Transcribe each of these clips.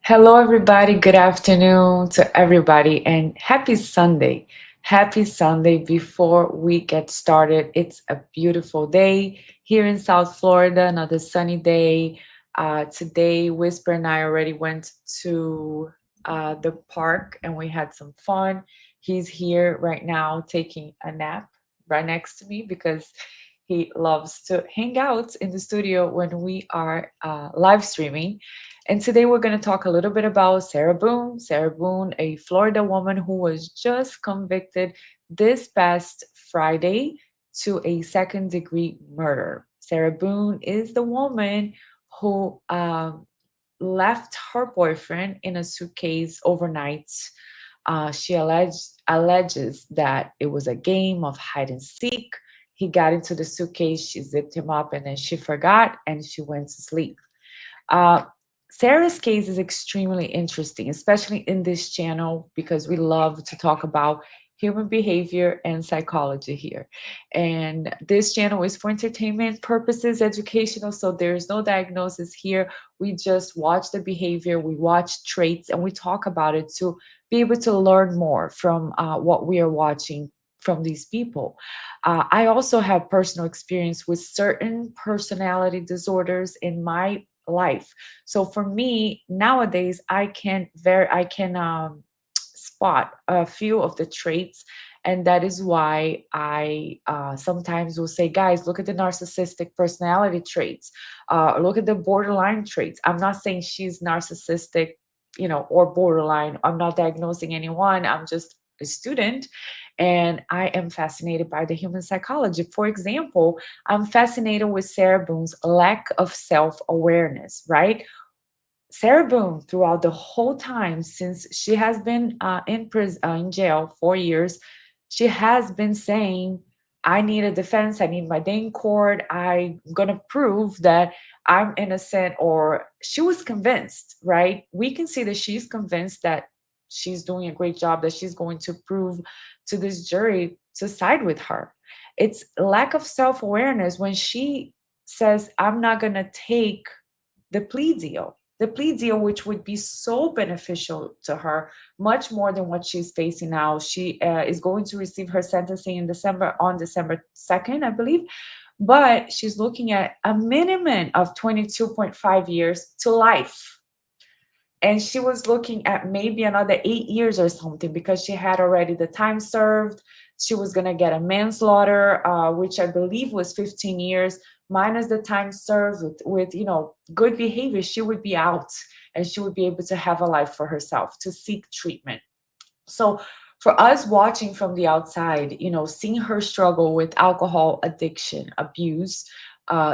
Hello, everybody. Good afternoon to everybody, and happy Sunday. Happy Sunday. Before we get started, it's a beautiful day here in South Florida, another sunny day. Today, Whisper and I already went to the park and we had some fun. He's here right now taking a nap right next to me because he loves to hang out in the studio when we are live streaming. And today we're going to talk a little bit about Sarah Boone. Sarah Boone, a Florida woman who was just convicted this past Friday to a second-degree murder. Sarah Boone is the woman who left her boyfriend in a suitcase overnight. She alleges that it was a game of hide and seek. He got into the suitcase, she zipped him up, and then she forgot and she went to sleep. Uh, Sarah's case is extremely interesting, especially in this channel, because we love to talk about human behavior and psychology here. And this channel is for entertainment purposes, educational, so there's no diagnosis here. We just watch the behavior, we watch traits, and we talk about it to be able to learn more from what we are watching from these people. I also have personal experience with certain personality disorders in my life. So for me nowadays, I can spot a few of the traits, and that is why I sometimes will say, guys, look at the narcissistic personality traits, look at the borderline traits. I'm not saying she's narcissistic, or borderline. I'm not diagnosing anyone. I'm just a student, and I am fascinated by the human psychology. For example, I'm fascinated with Sarah Boone's lack of self awareness, right? Sarah Boone, throughout the whole time since she has been in prison, in jail 4 years, she has been saying, "I need a defense. I need my day in court. I'm gonna prove that I'm innocent." Or she was convinced, right? We can see that she's convinced that she's doing a great job, that she's going to prove to this jury to side with her. It's lack of self awareness when she says, "I'm not gonna take the plea deal." The plea deal, which would be so beneficial to her, much more than what she's facing now. She is going to receive her sentencing in December, on December 2nd, I believe. But she's looking at a minimum of 22.5 years to life. And she was looking at maybe another 8 years or something, because she had already the time served. She was going to get a manslaughter, which I believe was 15 years, minus the time served with good behavior. She would be out and she would be able to have a life for herself, to seek treatment. So for us watching from the outside, seeing her struggle with alcohol addiction, abuse,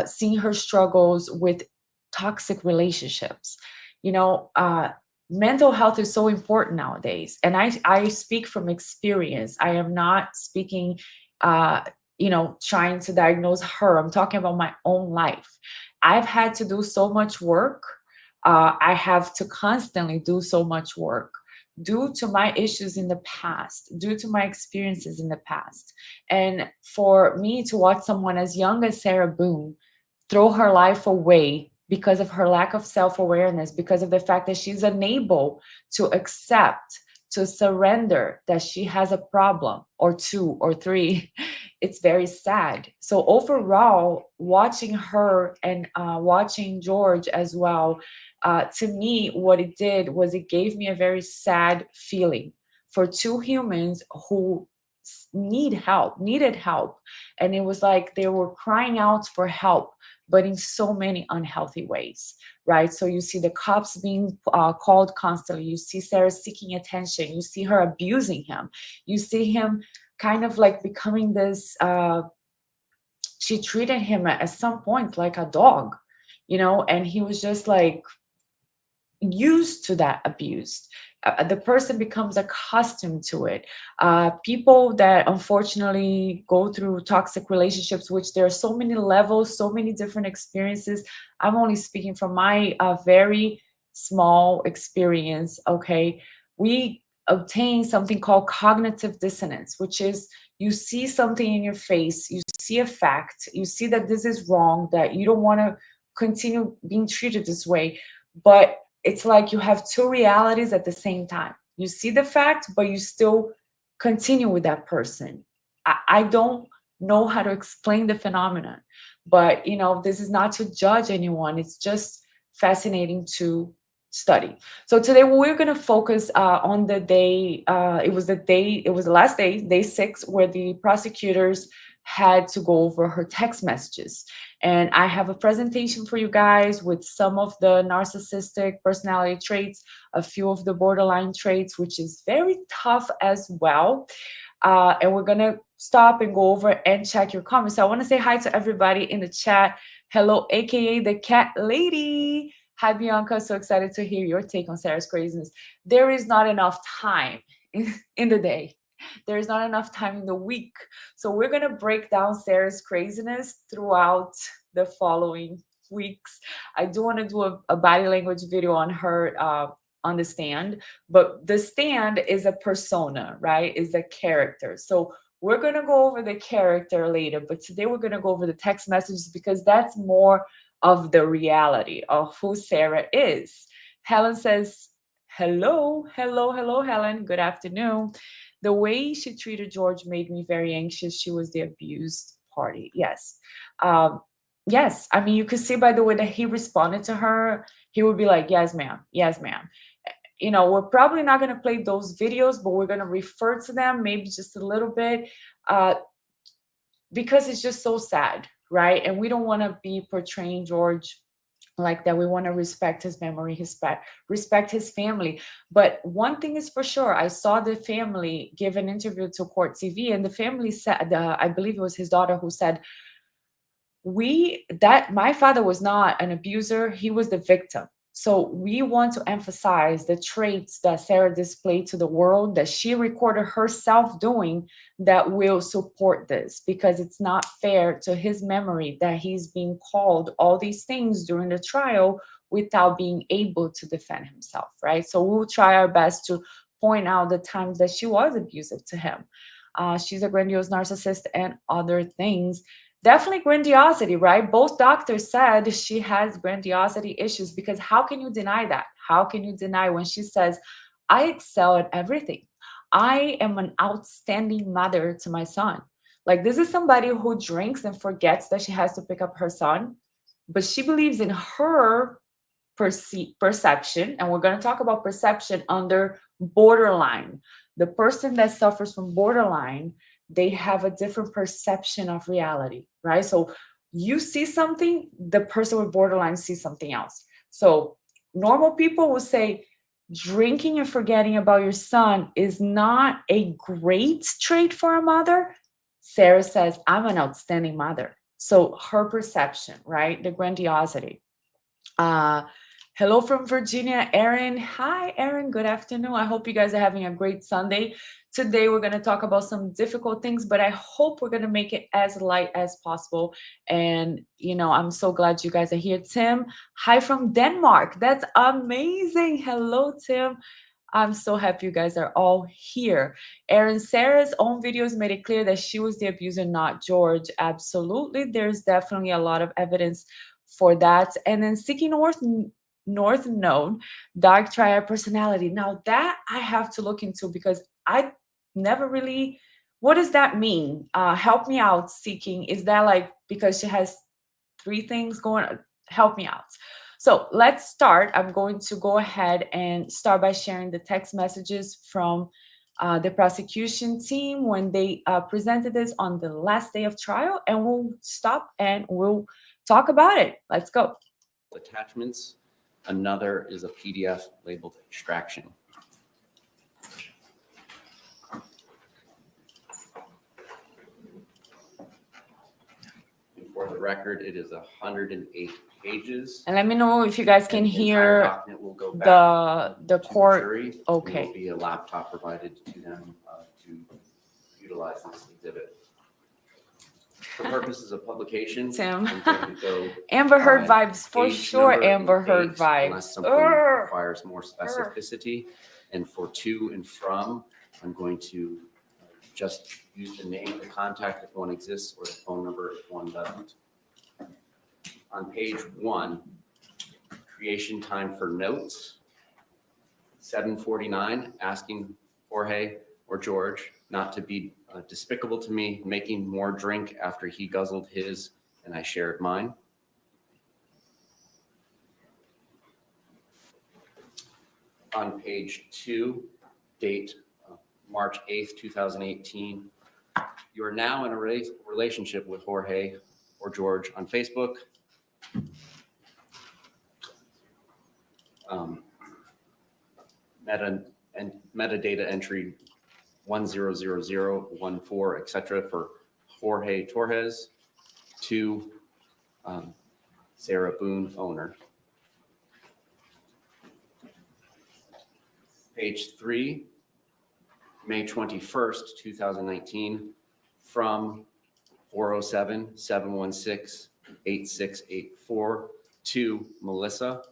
seeing her struggles with toxic relationships, you know, uh, mental health is so important nowadays. And I speak from experience. I am not speaking, uh, trying to diagnose her. I'm talking about my own life. I've had to do so much work. I have to constantly do so much work due to my issues in the past, due to my experiences in the past. And for me to watch someone as young as Sarah Boone throw her life away because of her lack of self awareness, because of the fact that she's unable to accept, to surrender that she has a problem or two or three, it's very sad. So, overall, watching her and watching George as well, to me, what it did was it gave me a very sad feeling for two humans who needed help. And it was like they were crying out for help, but in so many unhealthy ways, right? So you see the cops being called constantly. You see Sarah seeking attention. You see her abusing him. You see him kind of like becoming this. She treated him at some point like a dog, and he was just like used to that abuse. The person becomes accustomed to it. People that unfortunately go through toxic relationships, which there are so many levels, so many different experiences. I'm only speaking from my very small experience. Okay, we obtain something called cognitive dissonance, which is you see something in your face, you see a fact, you see that this is wrong, that you don't want to continue being treated this way, but it's like you have two realities at the same time. You see the fact, but you still continue with that person. I don't know how to explain the phenomenon, but this is not to judge anyone. It's just fascinating to study. So today we're going to focus on the day. It was the last day, day 6, where the prosecutors had to go over her text messages. And I have a presentation for you guys with some of the narcissistic personality traits, a few of the borderline traits, which is very tough as well. And we're going to stop and go over and check your comments. So I want to say hi to everybody in the chat. Hello, AKA the cat lady. Hi, Bianca. So excited to hear your take on Sarah's craziness. There is not enough time in the day. There is not enough time in the week. So we're going to break down Sarah's craziness throughout the following weeks. I do want to do a body language video on her on the stand, but the stand is a persona, right? Is a character. So we're going to go over the character later, but today we're going to go over the text messages because that's more of the reality of who Sarah is. Helen says, hello, hello, hello, Helen. Good afternoon. The way she treated George made me very anxious. She was the abused party. Yes. Yes. I mean, you could see by the way that he responded to her, he would be like, yes, ma'am. Yes, ma'am. We're probably not going to play those videos, but we're going to refer to them maybe just a little bit because it's just so sad, right? And we don't want to be portraying George like that. We want to respect his memory, respect his family. But one thing is for sure, I saw the family give an interview to Court TV, and the family said, I believe it was his daughter who said, my father was not an abuser, he was the victim. So we want to emphasize the traits that Sarah displayed to the world, that she recorded herself doing, that will support this, because it's not fair to his memory that he's being called all these things during the trial without being able to defend himself, right? So we'll try our best to point out the times that she was abusive to him. She's a grandiose narcissist and other things. Definitely grandiosity, right? Both doctors said she has grandiosity issues, because how can you deny that? How can you deny when she says, I excel at everything. I am an outstanding mother to my son. Like, this is somebody who drinks and forgets that she has to pick up her son, but she believes in her perception. And we're going to talk about perception under borderline. The person that suffers from borderline, they have a different perception of reality, right? So you see something, the person with borderline sees something else. So normal people will say drinking and forgetting about your son is not a great trait for a mother. Sarah says, I'm an outstanding mother. So her perception, right? The grandiosity. Hello from Virginia, Erin. Hi, Erin. Good afternoon. I hope you guys are having a great Sunday. Today, we're going to talk about some difficult things, but I hope we're going to make it as light as possible. And, I'm so glad you guys are here. Tim, hi from Denmark. That's amazing. Hello, Tim. I'm so happy you guys are all here. Erin, Sarah's own videos made it clear that she was the abuser, not George. Absolutely. There's definitely a lot of evidence for that. And then Seeking North Node, dark triad personality. Now that I have to look into, because I never really, what does that mean? Help me out, Seeking. Is that like because she has 3 things going on? Help me out. So let's start. I'm going to go ahead and start by sharing the text messages from the prosecution team when they presented this on the last day of trial, and we'll stop and we'll talk about it. Let's go. Attachments. Another is a PDF labeled extraction. And for the record, it is 108 pages. And let me know if you guys can hear the court. Jury. Okay. There will be a laptop provided to them to utilize this exhibit. For purposes of publication, Tim. I'm going to go Amber Heard vibes, for sure. Amber Heard vibes. Unless something requires more specificity. And for to and from, I'm going to just use the name, the contact if one exists, or the phone number if one doesn't. On page 1, creation time for notes. 7:49, asking Jorge or George not to be despicable to me, making more drink after he guzzled his and I shared mine. On page 2, date March 8th, 2018. You are now in a relationship with Jorge or George on Facebook. Metadata entry 100014, etc. for Jorge Torres to Sarah Boone, owner. Page 3, May 21st, 2019, from 407-716-8684 to Melissa.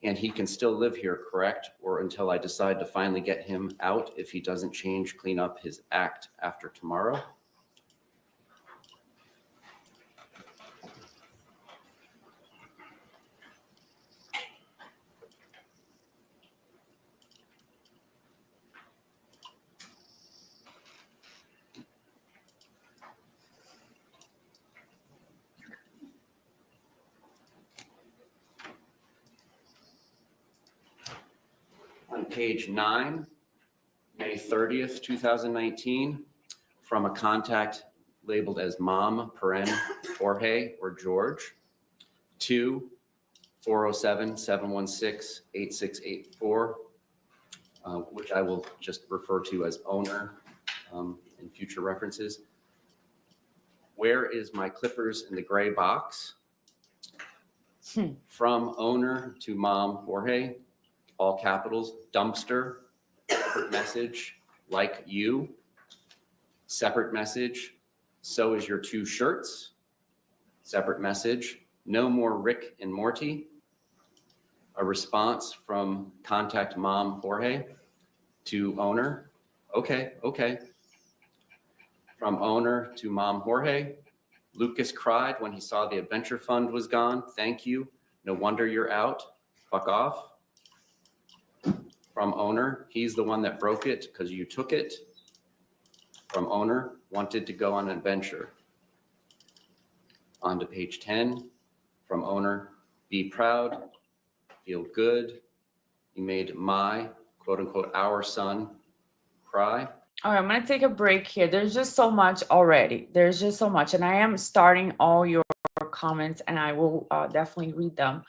And he can still live here, correct? Or until I decide to finally get him out if he doesn't clean up his act after tomorrow. On page 9, May 30th, 2019, from a contact labeled as Mom, Jorge or George, to 407-716-8684, which I will just refer to as owner in future references. Where is my clippers in the gray box? From owner to Mom, Jorge, all capitals, dumpster, separate message, like you, separate message, so is your 2 shirts, separate message, no more Rick and Morty, a response from contact Mom, Jorge, to owner, okay. From owner to Mom, Jorge, Lucas cried when he saw the adventure fund was gone, thank you, no wonder you're out, fuck off. From owner, he's the one that broke it because you took it. From owner, wanted to go on an adventure. On to page 10. From owner, be proud, feel good. You made my, quote unquote, our son cry. All right, I'm going to take a break here. There's just so much already. There's just so much. And I am starting all your comments and I will definitely read them.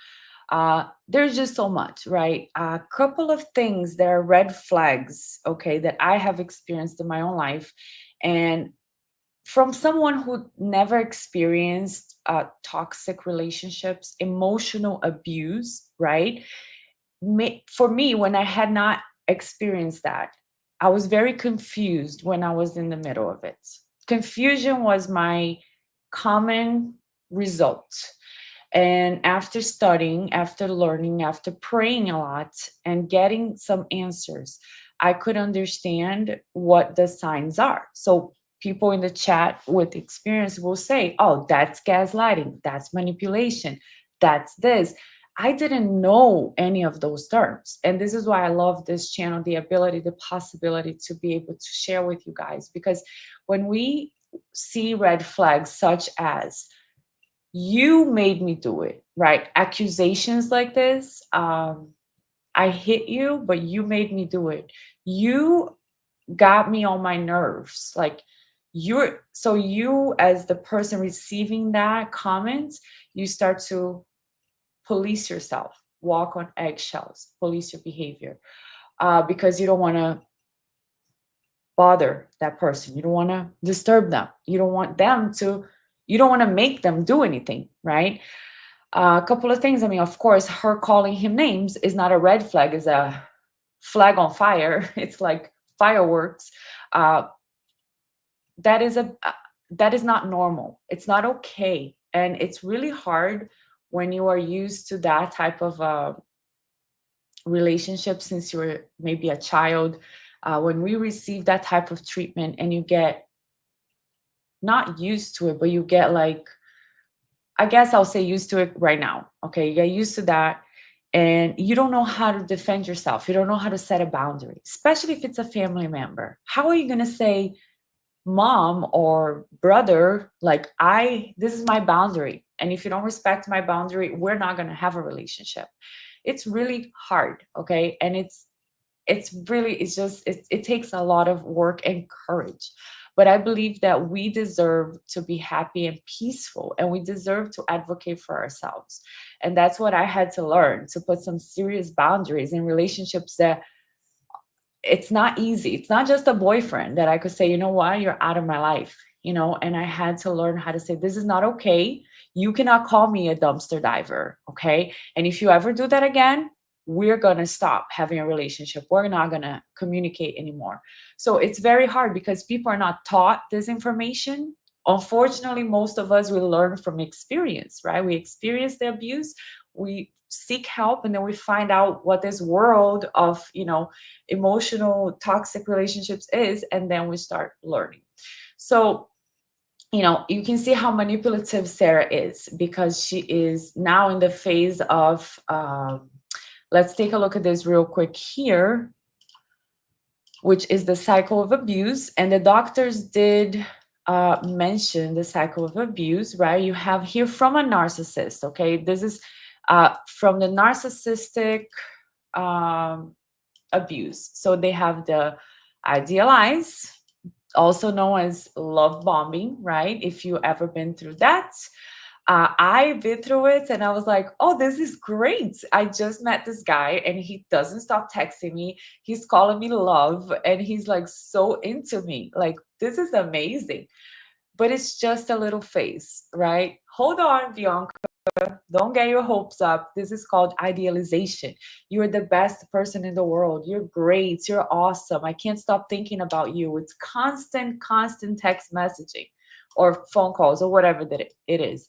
There's just so much, right? A couple of things that are red flags, okay, that I have experienced in my own life. And from someone who never experienced toxic relationships, emotional abuse, right? For me, when I had not experienced that, I was very confused when I was in the middle of it. Confusion was my common result. And after studying, after learning, after praying a lot and getting some answers, I could understand what the signs are. So people in the chat with experience will say, oh, that's gaslighting, that's manipulation, that's this. I didn't know any of those terms. And this is why I love this channel, the ability, the possibility to be able to share with you guys. Because when we see red flags such as, you made me do it, right? Accusations like this, I hit you, but you made me do it. You got me on my nerves. Like you as the person receiving that comment, you start to police yourself, walk on eggshells, police your behavior, because you don't want to bother that person. You don't want to disturb them. You don't want to make them do anything, right? A couple of things. I mean, of course, her calling him names is not a red flag, it's a flag on fire. It's like fireworks. That is not normal. It's not okay. And it's really hard when you are used to that type of relationship since you were maybe a child. When we receive that type of treatment and you get not used to it, but you get like, I guess I'll say used to it right now. Okay, you get used to that. and you don't know how to defend yourself. You don't know how to set a boundary, especially if it's a family member. How are you going to say, mom or brother, like, this is my boundary, and if you don't respect my boundary, we're not going to have a relationship? It's really hard, okay? And it takes a lot of work and courage. But I believe that we deserve to be happy and peaceful, and we deserve to advocate for ourselves. And that's what I had to learn, to put some serious boundaries in relationships that it's not easy. It's not just a boyfriend that I could say, you know what, you're out of my life, and I had to learn how to say, this is not okay. You cannot call me a dumpster diver, okay? And if you ever do that again, we're going to stop having a relationship. We're not going to communicate anymore. So it's very hard because people are not taught this information. Unfortunately, most of us will learn from experience, right? We experience the abuse, we seek help, and then we find out what this world of, emotional toxic relationships is, and then we start learning. So you can see how manipulative Sarah is, because she is now in the phase of let's take a look at this real quick here, which is the cycle of abuse. And the doctors did mention the cycle of abuse, right? You have here from a narcissist, okay? This is from the narcissistic abuse. So they have the idealize, also known as love bombing, right? If you ever been through that. I've been through it, and I was like, oh, this is great. I just met this guy and he doesn't stop texting me. He's calling me love and he's like so into me. Like, this is amazing. But it's just a little phase, right? Hold on, Bianca. Don't get your hopes up. This is called idealization. You're the best person in the world. You're great. You're awesome. I can't stop thinking about you. It's constant text messaging or phone calls or whatever that it is.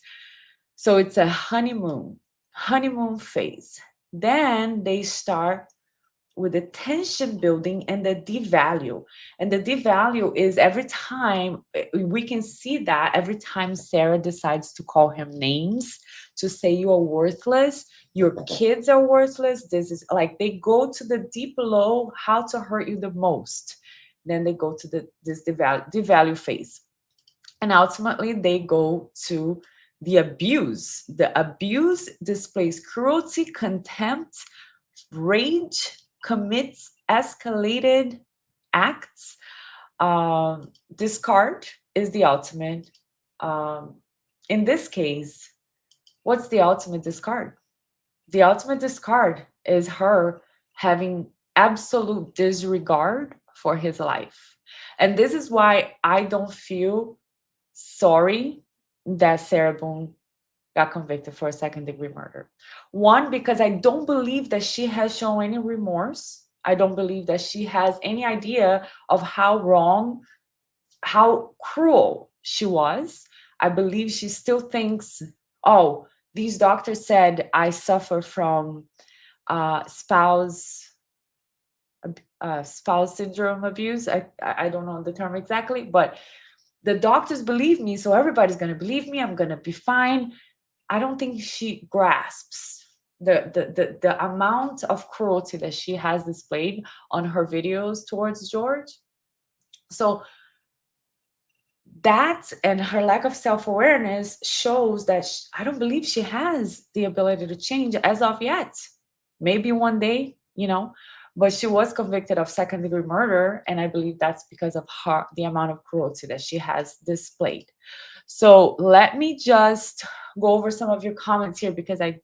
So it's a honeymoon phase. Then they start with the tension building and the devalue. And the devalue is every time, we can see that every time Sarah decides to call him names, to say you are worthless, your kids are worthless. This is like, they go to the deep low, how to hurt you the most. Then they go to this devalue phase. And ultimately they go to the abuse. The abuse displays cruelty, contempt, rage, commits escalated acts. Discard is the ultimate. In this case, what's the ultimate discard? The ultimate discard is her having absolute disregard for his life. And this is why I don't feel sorry that Sarah Boone got convicted for a second-degree murder. One, because I don't believe that she has shown any remorse. I don't believe that she has any idea of how wrong, how cruel she was. I believe she still thinks, oh, these doctors said I suffer from spouse syndrome abuse. I don't know the term exactly, but the doctors believe me, so everybody's going to believe me. I'm going to be fine. I don't think she grasps the amount of cruelty that she has displayed on her videos towards George. So that and her lack of self-awareness shows that I don't believe she has the ability to change as of yet. Maybe one day, but she was convicted of second-degree murder, and I believe that's because of the amount of cruelty that she has displayed. So let me just go over some of your comments here, because I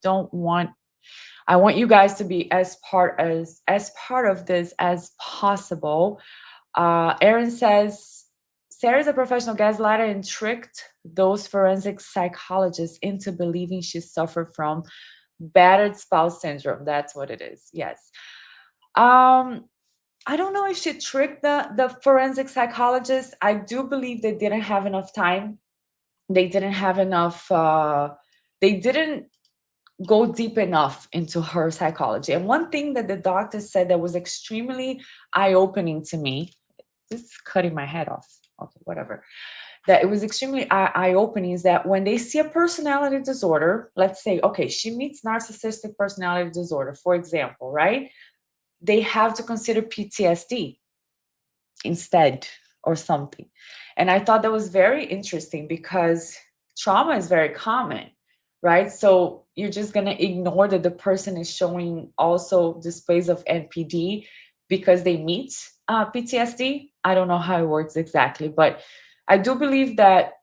want you guys to be as part of this as possible. Aaron says, Sarah is a professional gaslighter and tricked those forensic psychologists into believing she suffered from battered spouse syndrome. That's what it is. Yes. I don't know if she tricked the forensic psychologists. I do believe they didn't have enough time. They didn't have enough. They didn't go deep enough into her psychology. And one thing that the doctor said that was extremely eye-opening to me, this is cutting my head off. Okay, whatever. that it was extremely eye-opening is that when they see a personality disorder, let's say, okay, she meets narcissistic personality disorder, for example, right? They have to consider PTSD instead or something. And I thought that was very interesting because trauma is very common, right? So you're just going to ignore that the person is showing also displays of NPD because they meet PTSD. I don't know how it works exactly, but I do believe that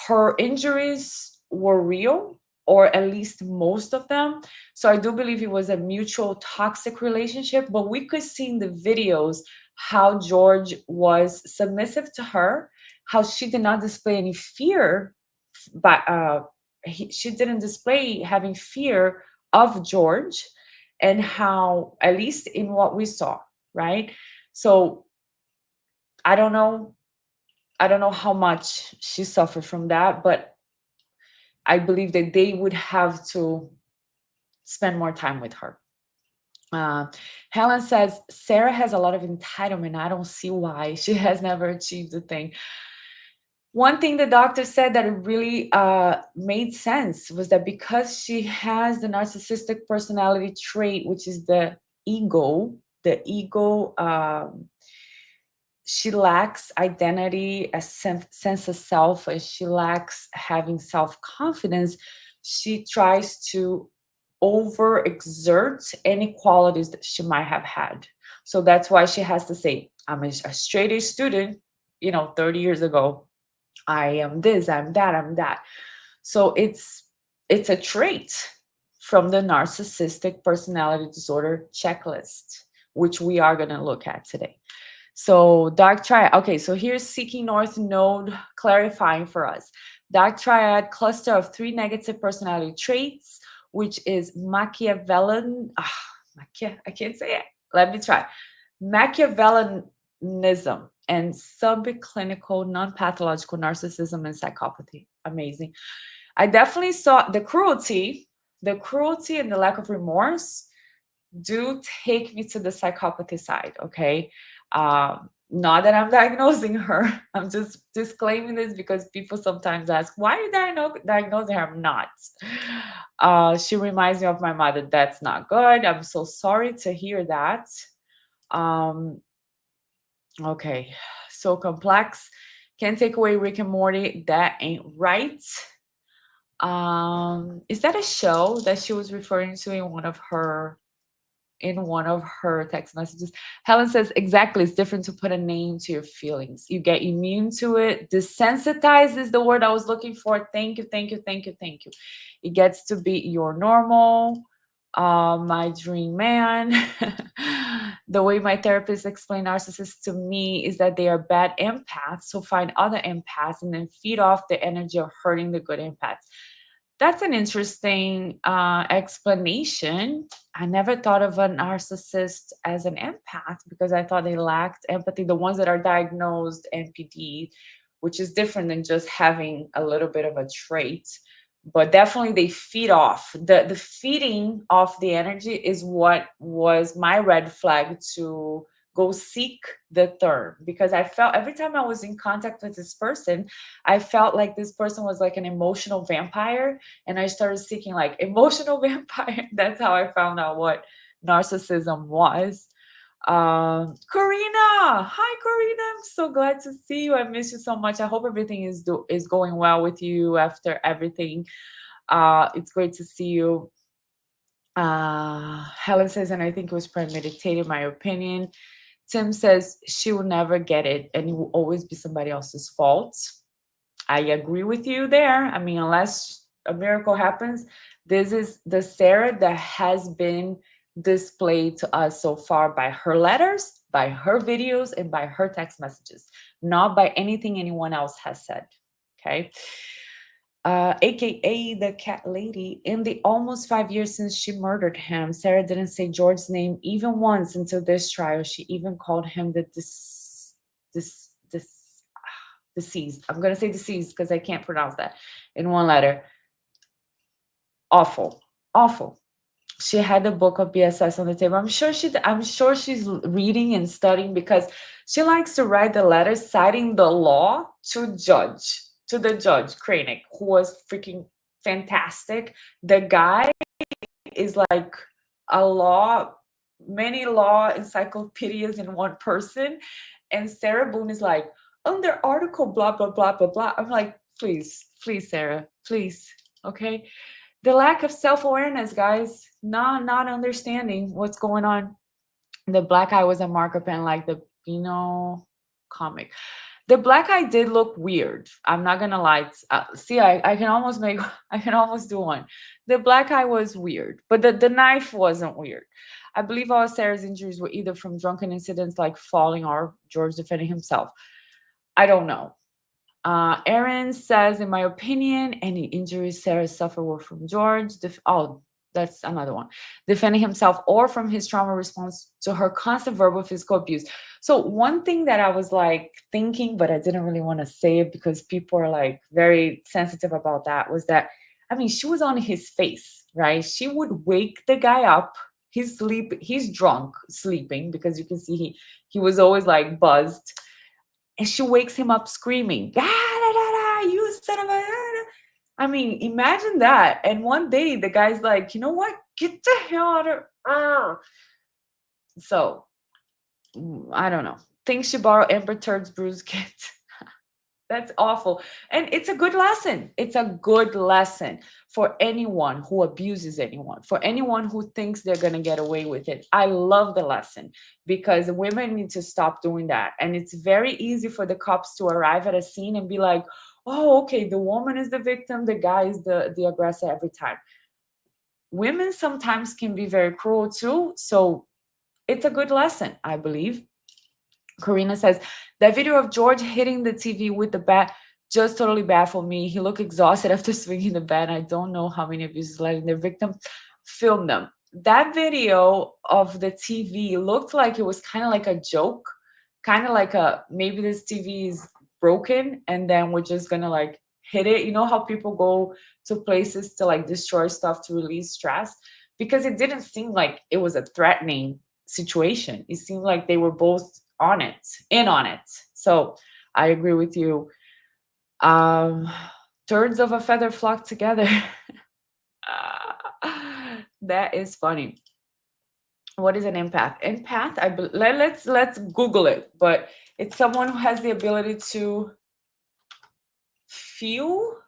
her injuries were real, or at least most of them. So I do believe it was a mutual toxic relationship. But we could see in the videos how George was submissive to her, how she did not display any fear, but she didn't display having fear of George, and how, at least in what we saw, right? So I don't know. I don't know how much she suffered from that, but I believe that they would have to spend more time with her. Uh, Helen says Sarah has a lot of entitlement. I don't see why she has never achieved a thing. One thing the doctor said that it really made sense was that because she has the narcissistic personality trait, which is the ego, she lacks identity, a sense of self, and she lacks having self-confidence. She tries to overexert any qualities that she might have had. So that's why she has to say, I'm a straight A student, 30 years ago. I am this, I'm that, I'm that. So it's a trait from the narcissistic personality disorder checklist, which we are going to look at today. So dark triad. Okay, so here's Seeking North Node clarifying for us. Dark triad cluster of 3 negative personality traits, which is Machiavellian. I can't say it. Let me try. Machiavellianism and subclinical non-pathological narcissism and psychopathy. Amazing. I definitely saw the cruelty and the lack of remorse do take me to the psychopathy side. Okay. Not that I'm diagnosing her. I'm just disclaiming this because people sometimes ask, why are you diagnosing her? I'm not. She reminds me of my mother. That's not good. I'm so sorry to hear that. Um, okay. So complex. Can't take away Rick and Morty. That ain't right. Is that a show that she was referring to in one of her text messages? Helen says, exactly, it's different to put a name to your feelings. You get immune to it. Desensitized is the word I was looking for. Thank you, thank you, thank you, thank you. It gets to be your normal, my dream man. The way my therapist explained narcissists to me is that they are bad empaths, so find other empaths and then feed off the energy of hurting the good empaths. That's an interesting explanation. I never thought of a narcissist as an empath because I thought they lacked empathy. The ones that are diagnosed NPD, which is different than just having a little bit of a trait, but definitely they feed off. The feeding off the energy is what was my red flag to go seek the third, because I felt every time I was in contact with this person, I felt like this person was like an emotional vampire, and I started seeking like emotional vampire. That's how I found out what narcissism was. Karina, hi Karina, I'm so glad to see you. I miss you so much. I hope everything is going well with you after everything. It's great to see you. Helen says, and I think it was premeditated, my opinion. Tim says she will never get it and it will always be somebody else's fault. I agree with you there. I mean, unless a miracle happens, this is the Sarah that has been displayed to us so far by her letters, by her videos, and by her text messages, not by anything anyone else has said. Okay. AKA the cat lady. In the almost 5 years since she murdered him, Sarah didn't say George's name even once until this trial. She even called him the deceased. I'm gonna say deceased because I can't pronounce that in one letter. Awful, awful. She had the book of BSS on the table. I'm sure she's reading and studying because she likes to write the letters citing the law to the judge, Krennic, who was freaking fantastic. The guy is like a law, many law encyclopedias in one person. And Sarah Boone is like, under article, blah, blah, blah, blah, blah. I'm like, please, please, Sarah, please. Okay. The lack of self-awareness, guys, not understanding what's going on. The black eye was a marker pen like the comic. The black eye did look weird. I'm not gonna lie. See, I can almost make I can almost do one. The black eye was weird, but the knife wasn't weird. I believe all Sarah's injuries were either from drunken incidents like falling or George defending himself. I don't know. Aaron says, in my opinion, any injuries Sarah suffered were from George. That's another one. Defending himself or from his trauma response to her constant verbal physical abuse. So one thing that I was like thinking, but I didn't really want to say it because people are like very sensitive about that, was that, I mean, she was on his face, right? She would wake the guy up. He's drunk, sleeping, because you can see he was always like buzzed, and she wakes him up screaming, "Ah, da, da, da, you son of a." I mean, imagine that. And one day the guy's like, you know what? Get the hell out of. So, I don't know. Think she borrowed Amber Turd's bruise kit. That's awful. And it's a good lesson. It's a good lesson for anyone who abuses anyone, for anyone who thinks they're going to get away with it. I love the lesson because women need to stop doing that. And it's very easy for the cops to arrive at a scene and be like, oh, okay, the woman is the victim, the guy is the aggressor every time. Women sometimes can be very cruel too. So it's a good lesson, I believe. Karina says, that video of George hitting the TV with the bat just totally baffled me. He looked exhausted after swinging the bat. I don't know how many abusers letting their victim film them. That video of the TV looked like it was kind of like a joke, kind of like maybe this TV is broken and then we're just gonna like hit it. You know how people go to places to like destroy stuff to release stress? Because it didn't seem like it was a threatening situation. It seemed like they were both in on it. So I agree with you. Thirds of a feather flock together. That is funny. What is an empath? Empath, let's Google it, but it's someone who has the ability to feel,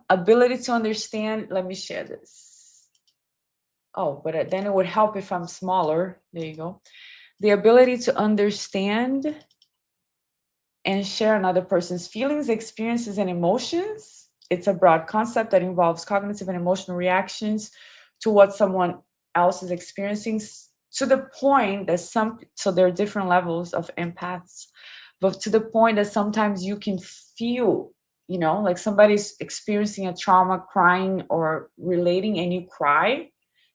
ability to understand. Let me share this. Oh, but then it would help if I'm smaller. There you go. The ability to understand and share another person's feelings, experiences, and emotions. It's a broad concept that involves cognitive and emotional reactions to what someone else is experiencing, to the point that so there are different levels of empaths, but to the point that sometimes you can feel, like somebody's experiencing a trauma, crying or relating, and you cry,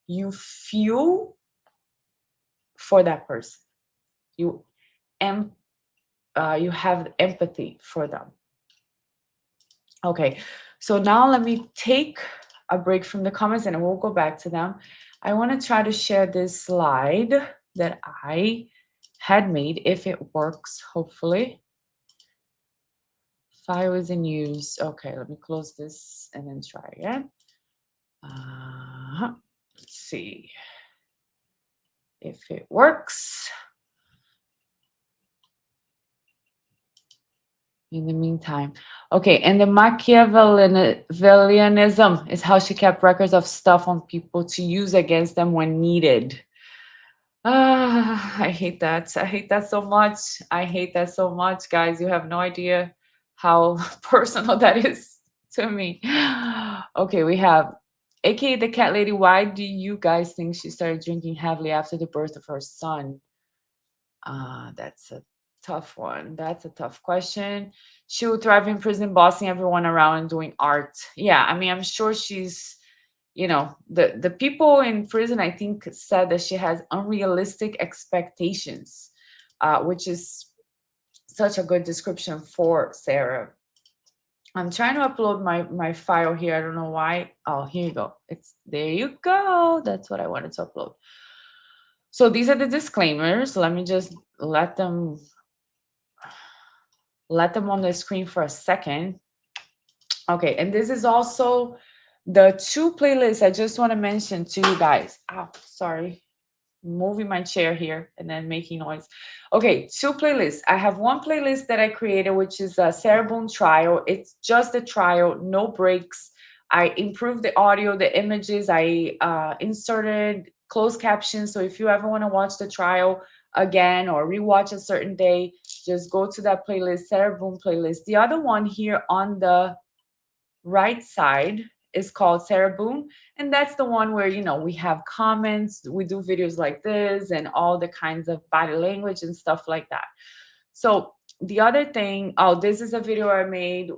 you feel for that person. You have empathy for them. Okay, so now let me take a break from the comments and we'll go back to them. I want to try to share this slide that I had made, if it works, hopefully. File is in use. Okay, let me close this and then try again. Let's see if it works. In the meantime, okay, and the Machiavellianism is how she kept records of stuff on people to use against them when needed. I hate that. I hate that so much. I hate that so much, guys. You have no idea how personal that is to me. Okay, we have AKA the cat lady. Why do you guys think she started drinking heavily after the birth of her son? That's a tough one. That's a tough question. She would thrive in prison, bossing everyone around and doing art. Yeah, I mean, I'm sure she's, the people in prison, I think, said that she has unrealistic expectations, which is such a good description for Sarah. I'm trying to upload my file here. I don't know why. Oh, here you go. There you go. That's what I wanted to upload. So these are the disclaimers. Let me just let them let them on the screen for a second. Okay, and this is also the two playlists I just want to mention to you guys. Oh, sorry, moving my chair here and then making noise. Okay, two playlists. I have one playlist that I created, which is a SARAH Boone trial. It's just a trial, no breaks. I improved the audio, the images. I inserted closed captions. So if you ever want to watch the trial again or rewatch a certain day, just go to that playlist, SARAH Boone playlist. The other one here on the right side is called SARAH Boone. And that's the one where, we have comments, we do videos like this and all the kinds of body language and stuff like that. So the other thing, oh, this is a video I made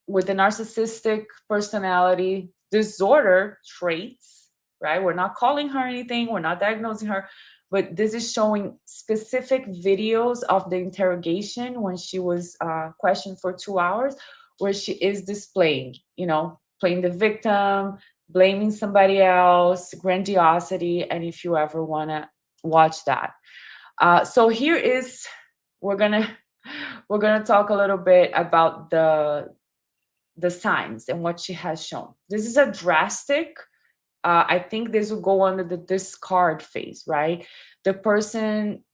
with the narcissistic personality disorder traits, right? We're not calling her anything, we're not diagnosing her, but this is showing specific videos of the interrogation when she was questioned for 2 hours, where she is displaying, playing the victim, blaming somebody else, grandiosity. And if you ever want to watch that. So here is, we're gonna we're gonna talk a little bit about the signs and what she has shown. This is a drastic, I think this will go under the discard phase, right? The person,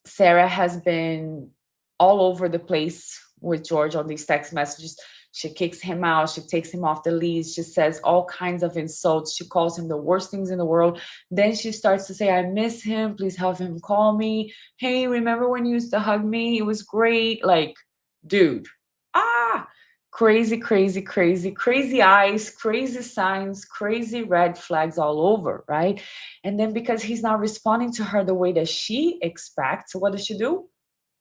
SARAH, has been all over the place with George on these text messages. She kicks him out. She takes him off the leash. She says all kinds of insults. She calls him the worst things in the world. Then she starts to say, I miss him. Please have him call me. Hey, remember when you used to hug me? It was great. Like, dude, crazy, crazy, crazy, crazy eyes, crazy signs, crazy red flags all over, right? And then because he's not responding to her the way that she expects, what does she do?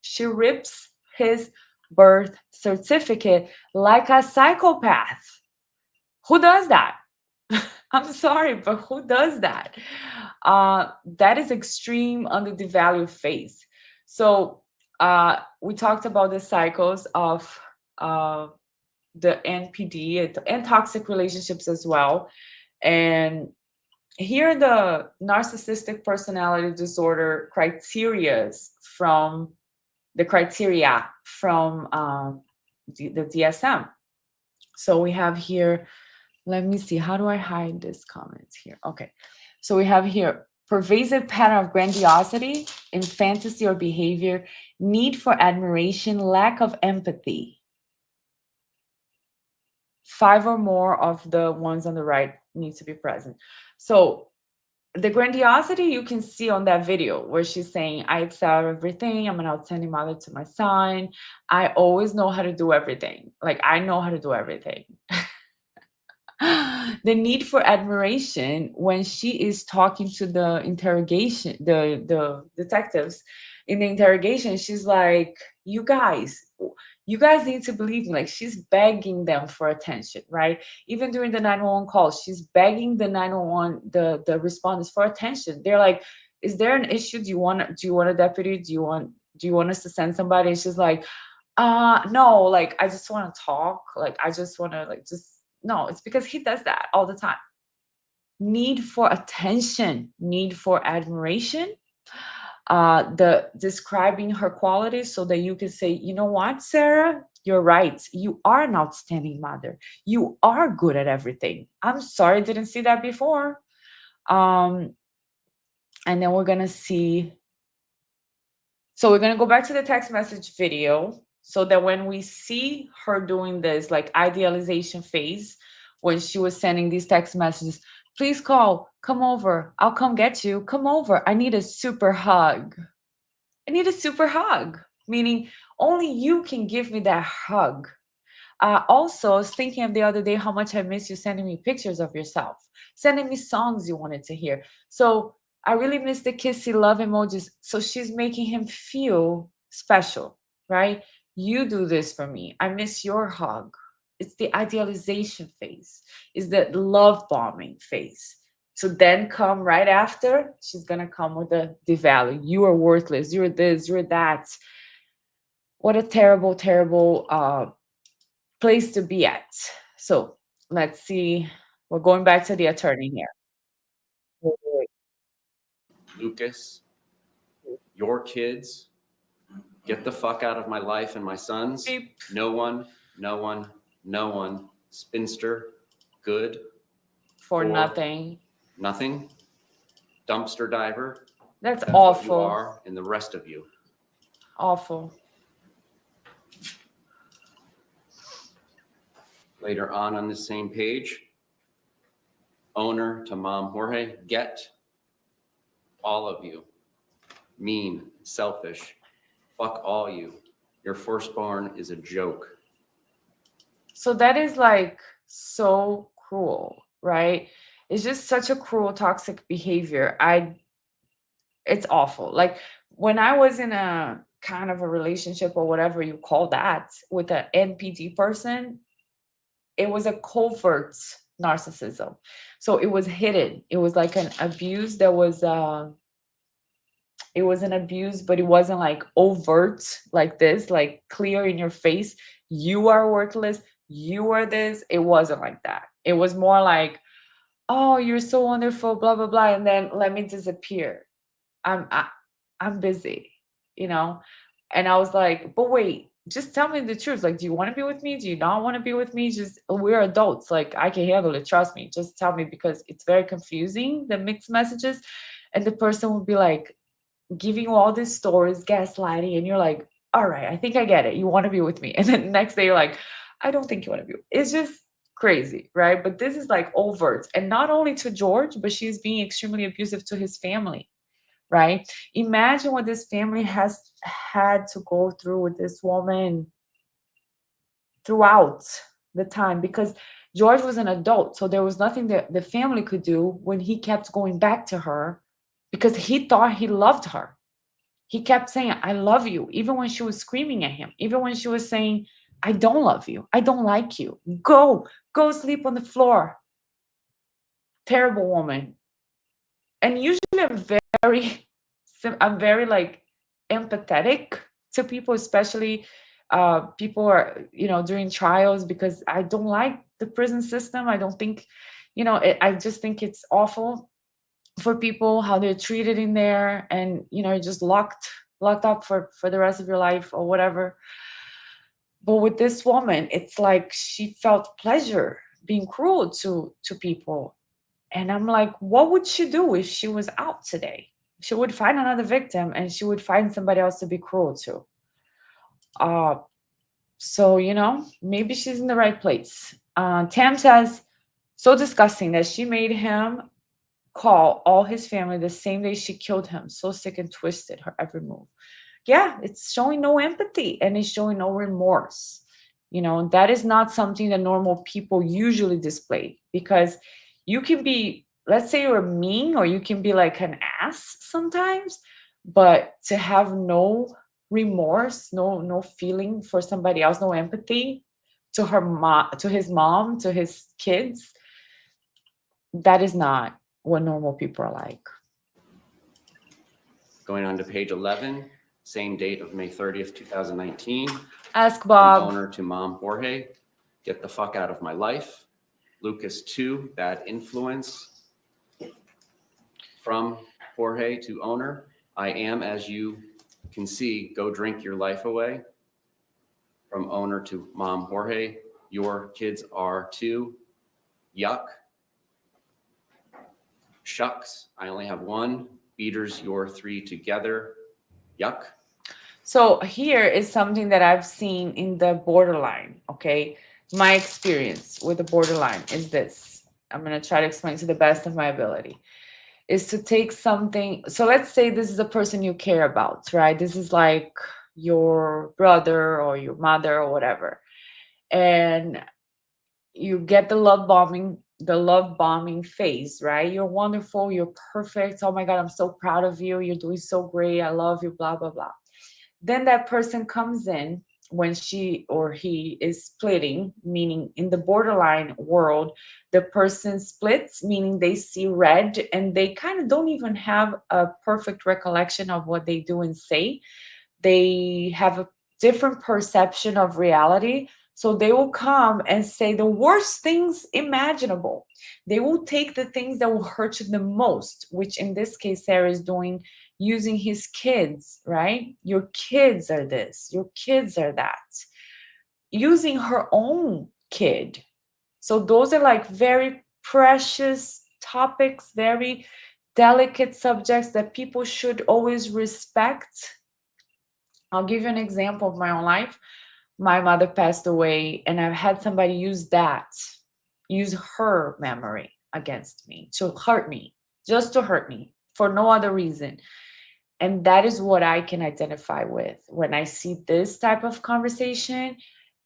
She rips his birth certificate like a psychopath. Who does that? I'm sorry, but who does that? That is extreme under the value phase. So we talked about the cycles of the NPD and toxic relationships as well. And here the narcissistic personality disorder criterias from the criteria from the DSM. So we have here, let me see, how do I hide this comment here? Okay, so we have here pervasive pattern of grandiosity in fantasy or behavior, need for admiration, lack of empathy. 5 or more of the ones on the right need to be present. So the grandiosity you can see on that video where she's saying, I excel at everything. I'm an outstanding mother to my son. I always know how to do everything. Like, I know how to do everything. The need for admiration when she is talking to the interrogation, the detectives in the interrogation, she's like, you guys need to believe me. Like, she's begging them for attention, right? Even during the 911 call, she's begging the 911, the respondents for attention. They're like, is there an issue? Do you want a deputy? Do you want us to send somebody? And she's like, no, like, I just want to talk. Like, I just want to, like, just no, it's because he does that all the time. Need for attention, need for admiration, the describing her qualities so that you can say, you know what, SARAH, you're right. You are an outstanding mother. You are good at everything. I'm sorry I didn't see that before. And then we're gonna see. So we're gonna go back to the text message video so that when we see her doing this like idealization phase, when she was sending these text messages, please call, come over, I'll come get you, come over, I need a super hug. I need a super hug, meaning only you can give me that hug. Also, I was thinking of the other day how much I miss you sending me pictures of yourself, sending me songs you wanted to hear. So I really miss the kissy love emojis. So she's making him feel special, right? You do this for me. I miss your hug. It's the idealization phase, is the love bombing phase. So then come right after, she's gonna come with the devalue. You are worthless. You're this. You're that. What a terrible, terrible place to be at. So let's see. We're going back to the attorney here. Wait, wait, Lucas, your kids Get the fuck out of my life and my sons. Beep. No one, no one, no one. Spinster, good, For for nothing. nothing. Dumpster diver. That's That's what you awful. are, and the rest of you. Awful. Later on the same page, owner to mom Jorge, get all of you. Mean, selfish, fuck all you. Your firstborn is a joke. So that is like so cruel, right? It's just such a cruel, toxic behavior. It's awful. Like when I was in a kind of a relationship or whatever you call that with an NPD person, it was a covert narcissism. So it was hidden. It was like an abuse that was it was an abuse, but it wasn't like overt like this, like clear in your face. You are worthless. You are this. It wasn't like that. It was more like, oh, you're so wonderful, blah blah blah, and then let me disappear. I'm I, I'm busy, you know. And I was like, but wait, just tell me the truth. Like, do you want to be with me? Do you not want to be with me? Just we're adults. Like, I can handle it. Trust me. Just tell me because it's very confusing, the mixed messages. And the person would be like, giving you all these stories, gaslighting, and you're like, all right, I think I get it. You want to be with me. And then the next day you're like, I don't think you want to be. It's just crazy, right? But this is like overt. And not only to George, but she's being extremely abusive to his family, right? Imagine what this family has had to go through with this woman throughout the time because George was an adult. So there was nothing that the family could do when he kept going back to her because he thought he loved her. He kept saying, I love you, even when she was screaming at him, even when she was saying, I don't love you. I don't like you. Go sleep on the floor. Terrible woman. And usually very, I'm very like empathetic to people, especially people who are, during trials because I don't like the prison system. I don't think, I just think it's awful for people how they're treated in there and you're just locked up for the rest of your life or whatever. But with this woman it's like she felt pleasure being cruel to people, and I'm like, what would she do if she was out today? She would find another victim and she would find somebody else to be cruel to. uh so maybe she's in the right place. Tam says, so disgusting that she made him call all his family the same day she killed him. So sick and twisted, her every move. Yeah, it's showing no empathy and it's showing no remorse. That is not something that normal people usually display because you can be, let's say you're mean or you can be like an ass sometimes, but to have no remorse, no feeling for somebody else, no empathy to her mom, to his mom, to his kids, that is not what normal people are like. Going on to page 11, same date of May 30th, 2019. Ask From Bob. owner to mom Jorge, get the fuck out of my life. Lucas 2, bad influence. From Jorge to owner, I am, as you can see, go drink your life away. From owner to mom Jorge, your kids are too. Yuck. Shucks, I only have one. Beaters, you're three together. Yuck. So here is something that I've seen in the borderline, okay? My experience with the borderline is this. I'm going to try to explain to the best of my ability. Is to take something. So let's say this is a person you care about, right? This is like your brother or your mother or whatever. And you get the love bombing phase, right? You're wonderful, you're perfect. Oh my God, I'm so proud of you. You're doing so great. I love you, blah, blah, blah. Then that person comes in when she or he is splitting, meaning in the borderline world, the person splits, meaning they see red and they kind of don't even have a perfect recollection of what they do and say. They have a different perception of reality. So they will come and say the worst things imaginable. They will take the things that will hurt you the most, which in this case, Sarah is doing, using his kids, right? Your kids are this, your kids are that. Using her own kid. So those are like very precious topics, very delicate subjects that people should always respect. I'll give you an example of my own life. My mother passed away, and I've had somebody use her memory against me to hurt me, just to hurt me for no other reason. And that is what I can identify with when I see this type of conversation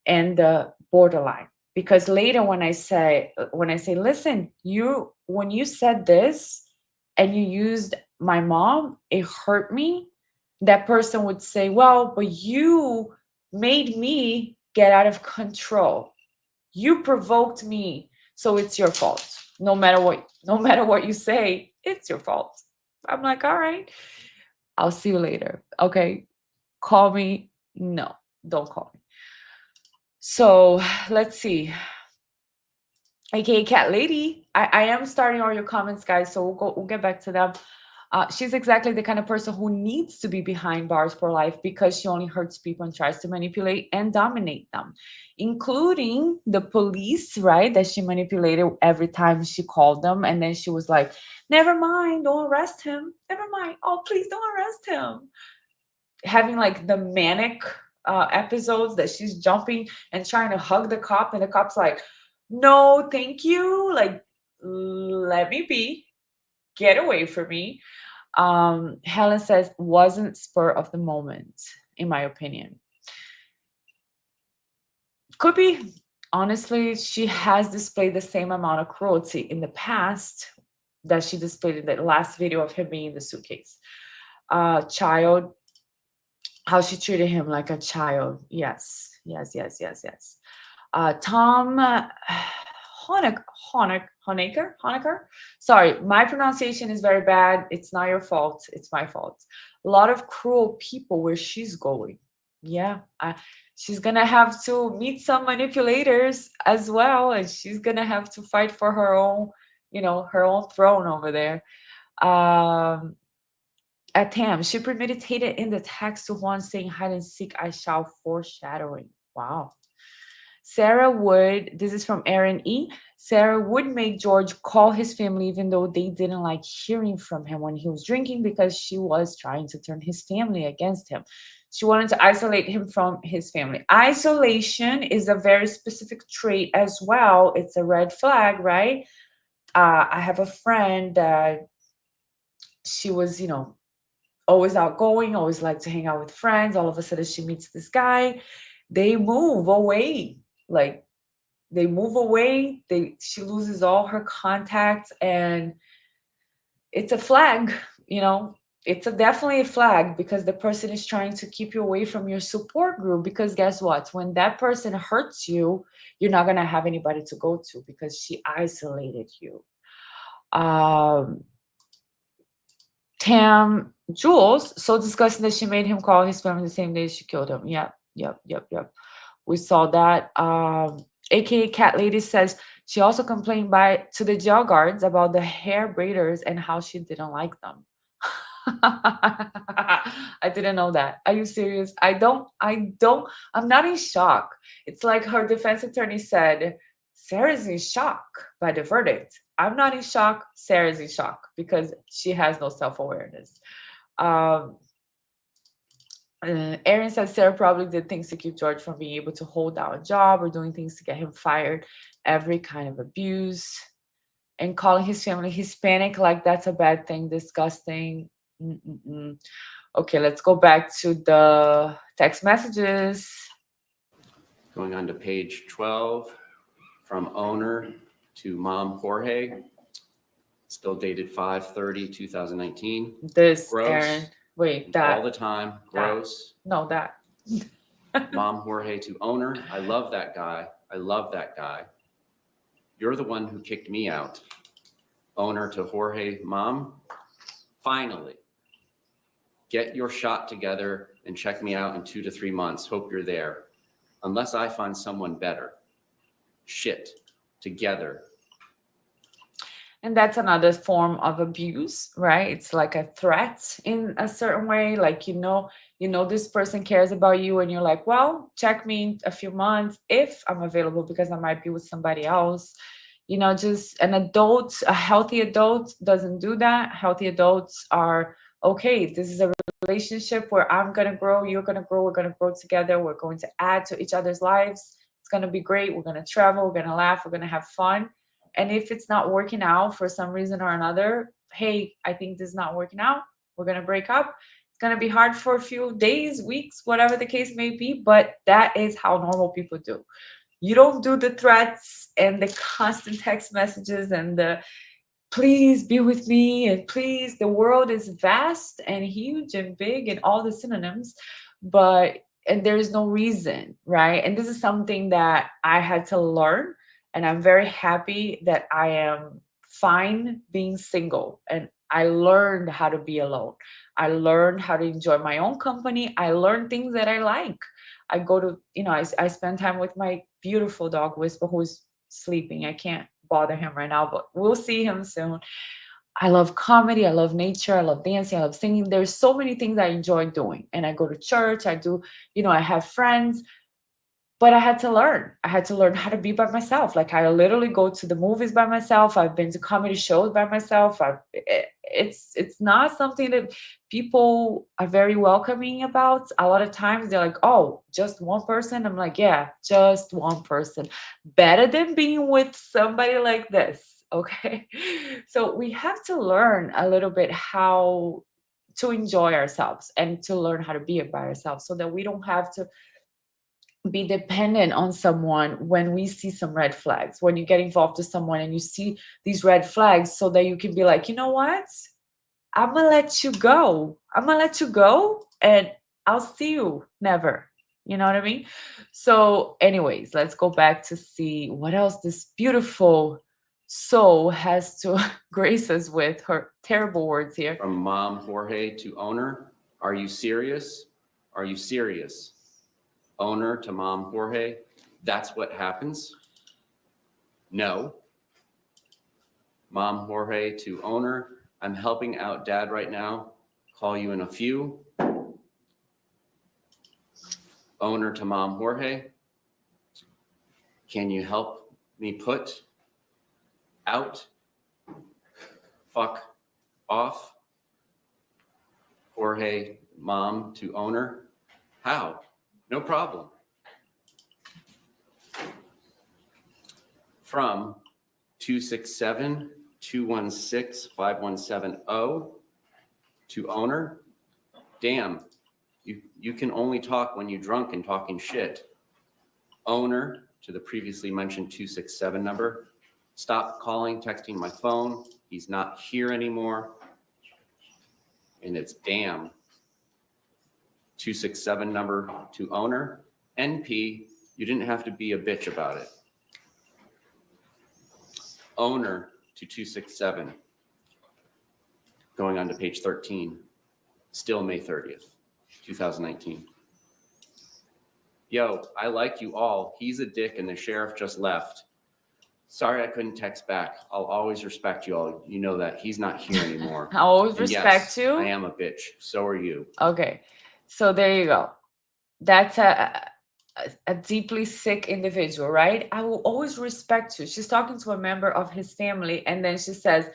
and the borderline. Because later when I say, listen, you when you said this and you used my mom, it hurt me. That person would say, well, but you made me get out of control. You provoked me, so it's your fault. No matter what you say, it's your fault. I'm like, all right, I'll see you later. Okay. Call me. No, don't call me. So let's see. AKA Cat Lady. I am starting all your comments, guys. So we'll get back to them. She's exactly the kind of person who needs to be behind bars for life because she only hurts people and tries to manipulate and dominate them, including the police, right? That she manipulated every time she called them. And then she was like, never mind, don't arrest him. Never mind. Oh, please don't arrest him. Having like the manic episodes that she's jumping and trying to hug the cop, and the cop's like, no, thank you. Like, let me be. Get away from me. Helen says, wasn't spur of the moment, in my opinion. Could be. Honestly, she has displayed the same amount of cruelty in the past that she displayed in the last video of him being in the suitcase. Child, how she treated him like a child. Yes, yes, yes, yes, yes. Tom Honecker. Sorry, my pronunciation is very bad. It's not your fault. It's my fault. A lot of cruel people where she's going. Yeah, she's gonna have to meet some manipulators as well, and she's gonna have to fight for her own, her own throne over there. Um, at Tam, she premeditated in the text to Juan saying hide and seek, I shall foreshadowing. Wow. Sarah would, this is from Aaron E. Sarah would make George call his family even though they didn't like hearing from him when he was drinking because she was trying to turn his family against him. She wanted to isolate him from his family. Isolation is a very specific trait as well. It's a red flag, right? I have a friend that she was, always outgoing, always liked to hang out with friends. All of a sudden, she meets this guy. They move away. Like they move away. She loses all her contacts, and it's a flag. It's definitely a flag because the person is trying to keep you away from your support group. Because guess what? When that person hurts you, you're not gonna have anybody to go to because she isolated you. Tam Jules, so disgusting that she made him call his family the same day she killed him. Yep, yep, yep, yep. We saw that. AKA Cat Lady says she also complained to the jail guards about the hair braiders and how she didn't like them. I didn't know that. Are you serious? I'm not in shock. It's like her defense attorney said, Sarah's in shock by the verdict. I'm not in shock. Sarah's in shock because she has no self-awareness. Aaron says Sarah probably did things to keep George from being able to hold down a job or doing things to get him fired. Every kind of abuse. And calling his family Hispanic like that's a bad thing. Disgusting. Mm-mm-mm. Okay, let's go back to the text messages. Going on to page 12, from owner to mom Jorge, still dated 5/30/2019. This, gross. Aaron. Wait, that. All the time, gross. No, that. Mom Jorge to owner, I love that guy. I love that guy. You're the one who kicked me out. Owner to Jorge, mom, finally, get your shot together and check me out in 2 to 3 months. Hope you're there. Unless I find someone better. Shit. Together. And that's another form of abuse, right? It's like a threat in a certain way. Like, this person cares about you, and you're like, well, check me in a few months if I'm available because I might be with somebody else. Just an adult, a healthy adult doesn't do that. Healthy adults are okay. This is a relationship where I'm going to grow, you're going to grow, we're going to grow together, we're going to add to each other's lives. It's going to be great. We're going to travel, we're going to laugh, we're going to have fun. And if it's not working out for some reason or another, hey, I think this is not working out. We're going to break up. It's going to be hard for a few days, weeks, whatever the case may be, but that is how normal people do. You don't do the threats and the constant text messages and the please be with me and please, the world is vast and huge and big and all the synonyms, but and there's no reason, right? And this is something that I had to learn, and I'm very happy that I am fine being single, and I learned how to be alone. I learned how to enjoy my own company. I learned things that I like. I go to, I spend time with my beautiful dog Whisper, who's sleeping. I can't bother him right now, but we'll see him soon. I love comedy. I love nature. I love dancing. I love singing. There's so many things I enjoy doing. And I go to church. I do, I have friends, but I had to learn. I had to learn how to be by myself. Like I literally go to the movies by myself. I've been to comedy shows by myself. It's not something that people are very welcoming about. A lot of times they're like, "Oh, just one person." I'm like, "Yeah, just one person. Better than being with somebody like this." Okay? So we have to learn a little bit how to enjoy ourselves and to learn how to be by ourselves so that we don't have to be dependent on someone when we see some red flags, when you get involved with someone and you see these red flags, so that you can be like, you know what, I'm gonna let you go, and I'll see you never. You know what I mean? So anyways, let's go back to see what else this beautiful soul has to grace us with her terrible words here. From Mom Jorge to owner, are you serious? Are you serious? Owner to Mom Jorge, that's what happens? No. Mom Jorge to owner, I'm helping out dad right now. Call you in a few. Owner to Mom Jorge, can you help me put out, fuck off? Jorge, mom to owner, how? No problem. From 267-216-5170 to owner, damn, you can only talk when you're drunk and talking shit. Owner to the previously mentioned 267 number, stop calling, texting my phone. He's not here anymore. And it's damn. 267 number to owner. NP, you didn't have to be a bitch about it. Owner to 267. Going on to page 13. Still May 30th, 2019. Yo, I like you all. He's a dick and the sheriff just left. Sorry I couldn't text back. I'll always respect you all. You know that. He's not here anymore. I always And respect yes, you. I am a bitch. So are you. Okay, so there you go. That's a deeply sick individual, right? I will always respect you. She's talking to a member of his family, and then she says,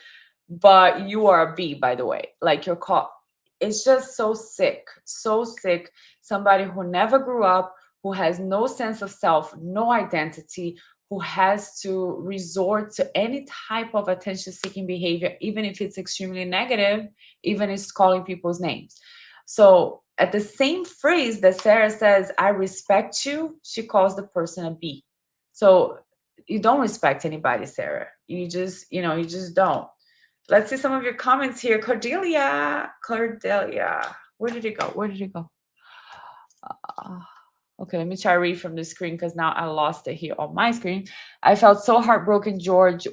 but you are a B, by the way. Like you're caught. It's just so sick, so sick. Somebody who never grew up, who has no sense of self, no identity, who has to resort to any type of attention seeking behavior, even if it's extremely negative, even if it's calling people's names. So at the same phrase that Sarah says, I respect you, she calls the person a B. So you don't respect anybody, Sarah. You just don't. Let's see some of your comments here. Cordelia. Where did it go? Uh, okay, let me try to read from the screen because now I lost it here on my screen. I felt so heartbroken, George,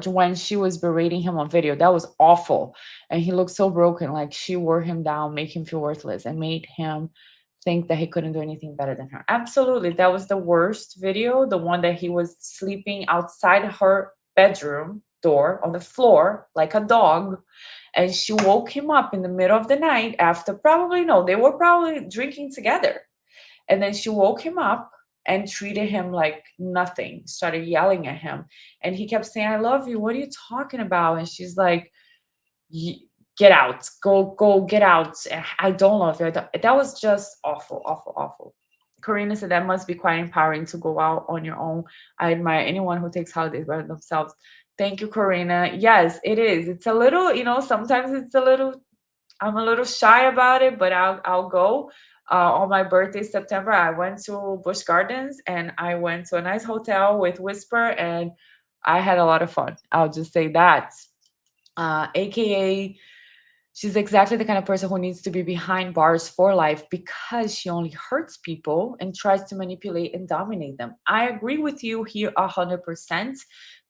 when she was berating him on video. That was awful. And he looked so broken, like she wore him down, make him feel worthless, and made him think that he couldn't do anything better than her. Absolutely. That was the worst video, the one that he was sleeping outside her bedroom. door on the floor like a dog, and she woke him up in the middle of the night after probably no, they were probably drinking together. And then she woke him up and treated him like nothing, started yelling at him. And he kept saying, I love you. What are you talking about? And she's like, get out, go, get out. I don't love you. That was just awful, awful, awful. Karina said that must be quite empowering to go out on your own. I admire anyone who takes holidays by themselves. Thank you, Karina. Yes, it is. It's a little, sometimes it's a little, I'm a little shy about it, but I'll go. On my birthday, September, I went to Busch Gardens and I went to a nice hotel with Whisper, and I had a lot of fun. I'll just say that. AKA, she's exactly the kind of person who needs to be behind bars for life because she only hurts people and tries to manipulate and dominate them. I agree with you here 100%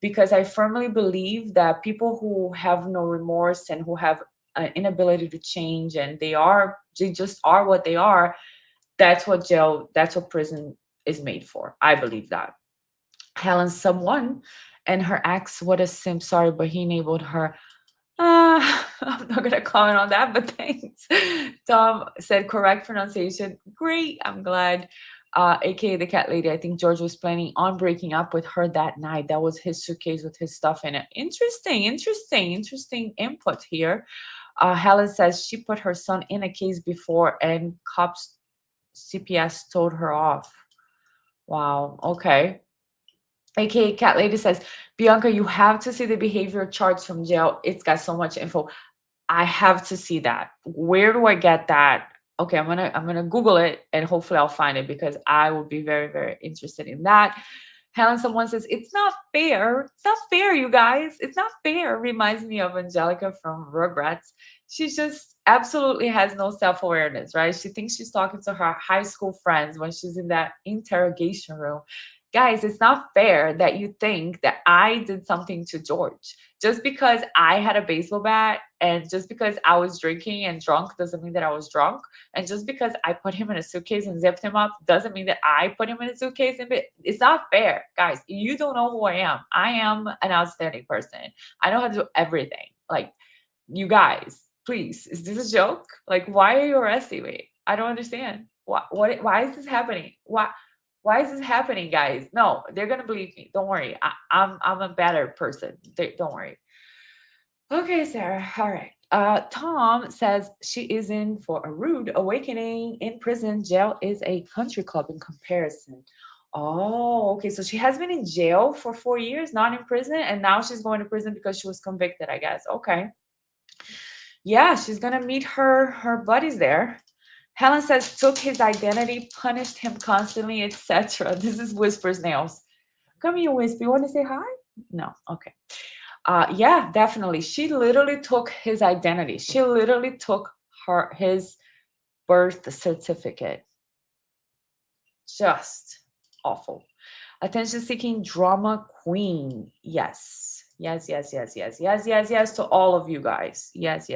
because I firmly believe that people who have no remorse and who have an inability to change and they just are what they are, that's what prison is made for. I believe that. Helen, someone and her ex, what a simp, sorry, but he enabled her. I'm not gonna comment on that, but thanks. Tom said correct pronunciation. Great, I'm glad. AKA the cat lady. I think George was planning on breaking up with her that night. That was his suitcase with his stuff in it. Interesting input here. Helen says she put her son in a case before and cops CPS told her off. Wow, okay. AKA Cat Lady says, Bianca, you have to see the behavior charts from jail. It's got so much info. I have to see that. Where do I get that? Okay, I'm gonna Google it and hopefully I'll find it because I will be very, very interested in that. Helen, someone says, it's not fair. It's not fair, you guys. It's not fair. Reminds me of Angelica from Rugrats. She just absolutely has no self awareness, right? She thinks she's talking to her high school friends when she's in that interrogation room. Guys, it's not fair that you think that I did something to George. Just because I had a baseball bat and just because I was drinking and drunk doesn't mean that I was drunk. And just because I put him in a suitcase and zipped him up doesn't mean that I put him in a suitcase. It's not fair, guys. You don't know who I am. I am an outstanding person. I know how to do everything. Like, you guys, please, is this a joke? Like, why are you arresting me? I don't understand. Why is this happening? Why is this happening, guys? No, they're gonna believe me. Don't worry. I'm a better person. Don't worry. Okay, Sarah. All right. Tom says she is in for a rude awakening in prison. Jail is a country club in comparison. Oh, okay. So she has been in jail for 4 years, not in prison, and now she's going to prison because she was convicted, I guess. Okay. Yeah, she's gonna meet her buddies there. Helen says took his identity, punished him constantly, etc. This is Whisper's nails. Come here, Whisper. You want to say hi? No. Okay. Yeah, definitely. She literally took his identity. She literally took his birth certificate. Just awful. Attention seeking drama queen. Yes. Yes to all of you guys. Yes.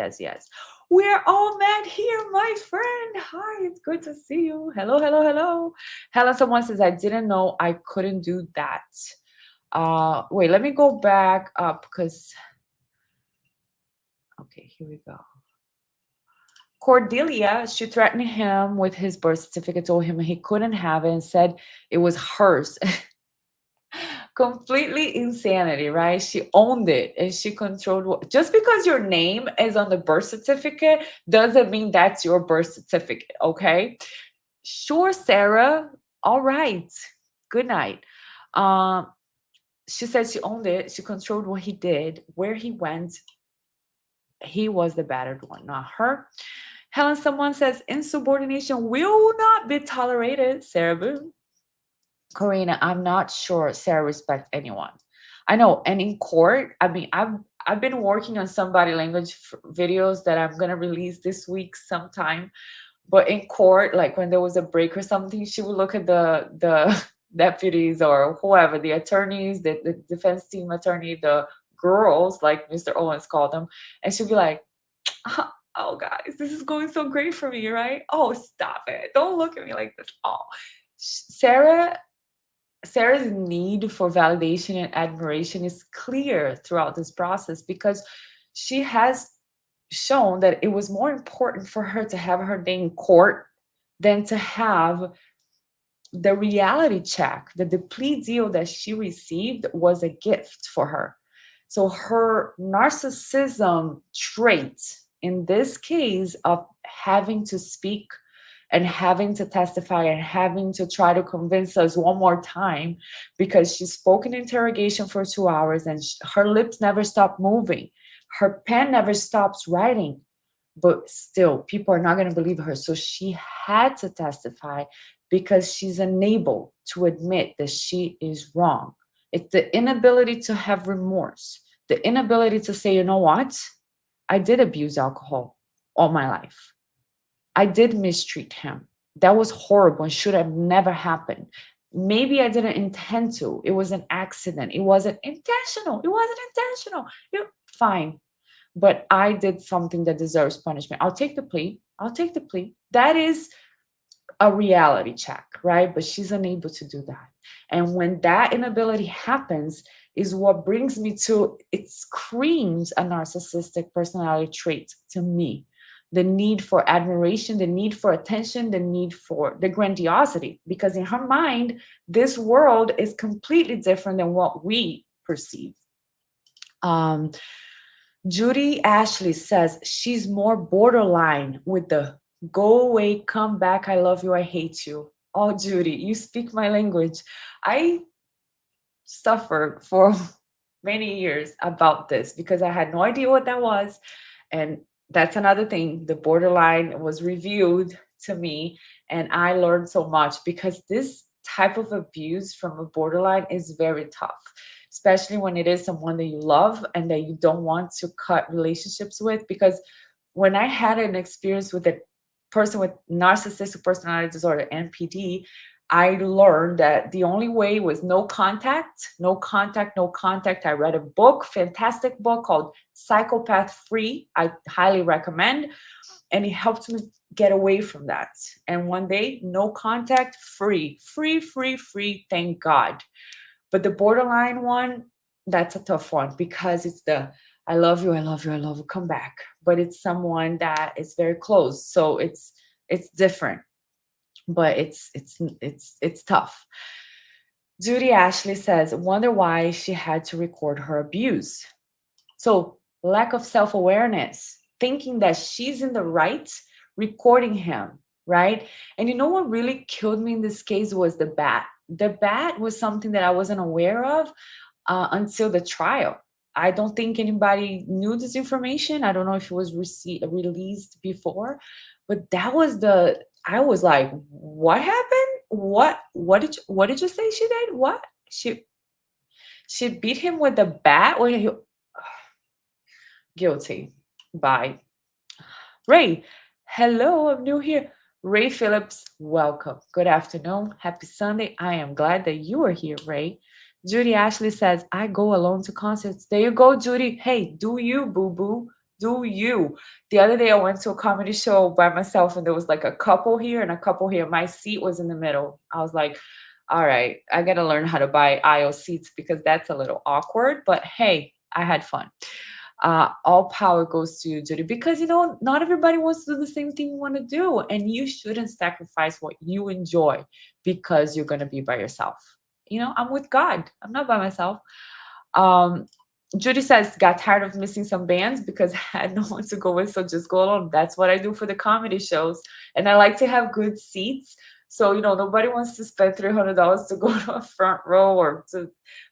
We're all met here, my friend. Hi, it's good to see you. Hello. Helen, someone says, I didn't know I couldn't do that. Wait, let me go back up because, okay, here we go. Cordelia, she threatened him with his birth certificate, told him he couldn't have it, and said it was hers. Completely insanity, right? She owned it and she controlled. Just because your name is on the birth certificate doesn't mean that's your birth certificate, okay? Sure, Sarah. All right. Good night. She said she owned it. She controlled what he did, where he went. He was the battered one, not her. Helen, someone says insubordination will not be tolerated. Sarah Boone. Karina, I'm not sure Sarah respects anyone. I know, and in court, I mean, I've been working on some body language videos that I'm gonna release this week sometime. But in court, like when there was a break or something, she would look at the deputies or whoever, the attorneys, the defense team attorney, the girls, like Mr. Owens called them, and she'd be like, "Oh, guys, this is going so great for me, right? Oh, stop it! Don't look at me like this." Oh, Sarah Sarah's need for validation and admiration is clear throughout this process because she has shown that it was more important for her to have her day in court than to have the reality check that the plea deal that she received was a gift for her. So her narcissism trait in this case of having to speak and having to testify and having to try to convince us one more time because she spoke in interrogation for 2 hours and her lips never stop moving. Her pen never stops writing, but still people are not going to believe her. So she had to testify because she's unable to admit that she is wrong. It's the inability to have remorse, the inability to say, you know what, I did abuse alcohol all my life, I did mistreat him, that was horrible and should have never happened. Maybe I didn't intend to, it was an accident, it wasn't intentional, fine, but I did something that deserves punishment. I'll take the plea. I'll take the plea. That is a reality check, right? But she's unable to do that. And when that inability happens, is what brings me to it screams a narcissistic personality trait to me. The need for admiration, the need for attention, the need for the grandiosity. Because in her mind, this world is completely different than what we perceive. Um, Judy Ashley says she's more borderline with the go away, come back, I love you, I hate you. Oh, Judy, you speak my language. I suffered for many years about this because I had no idea what that was. And that's another thing. The borderline was revealed to me, and I learned so much because this type of abuse from a borderline is very tough, especially when it is someone that you love and that you don't want to cut relationships with. Because when I had an experience with a person with narcissistic personality disorder, NPD, I learned that the only way was no contact, no contact, no contact. I read a book, fantastic book called Psychopath Free. I highly recommend. And it helped me get away from that. And one day, no contact, free, free, free, free. Thank God. But the borderline one, that's a tough one because it's the I love you, I love you, I love you, come back. But it's someone that is very close. So it's different, but it's tough. Judy Ashley says, wonder why she had to record her abuse. So lack of self-awareness, thinking that she's in the right, recording him, right? And you know what really killed me in this case was the bat. The bat was something that I wasn't aware of until the trial. I don't think anybody knew this information. I don't know if it was released before, but that was the. I was like, "What happened? What did you say she did? What she beat him with the bat? When he guilty by Ray. Hello, I'm new here. Ray Phillips, welcome. Good afternoon. Happy Sunday. I am glad that you are here, Ray. Judy Ashley says, I go alone to concerts. There you go, Judy. Hey, do you, boo boo? Do you? The other day I went to a comedy show by myself and there was like a couple here and a couple here. My seat was in the middle. I was like, all right, I got to learn how to buy aisle seats because that's a little awkward. But hey, I had fun. All power goes to you, Judy, because not everybody wants to do the same thing you want to do, and you shouldn't sacrifice what you enjoy because you're going to be by yourself. I'm with God. I'm not by myself. Um, Judy says, got tired of missing some bands because I had no one to go with, so just go alone. That's what I do for the comedy shows. And I like to have good seats. So, nobody wants to spend $300 to go to a front row or to,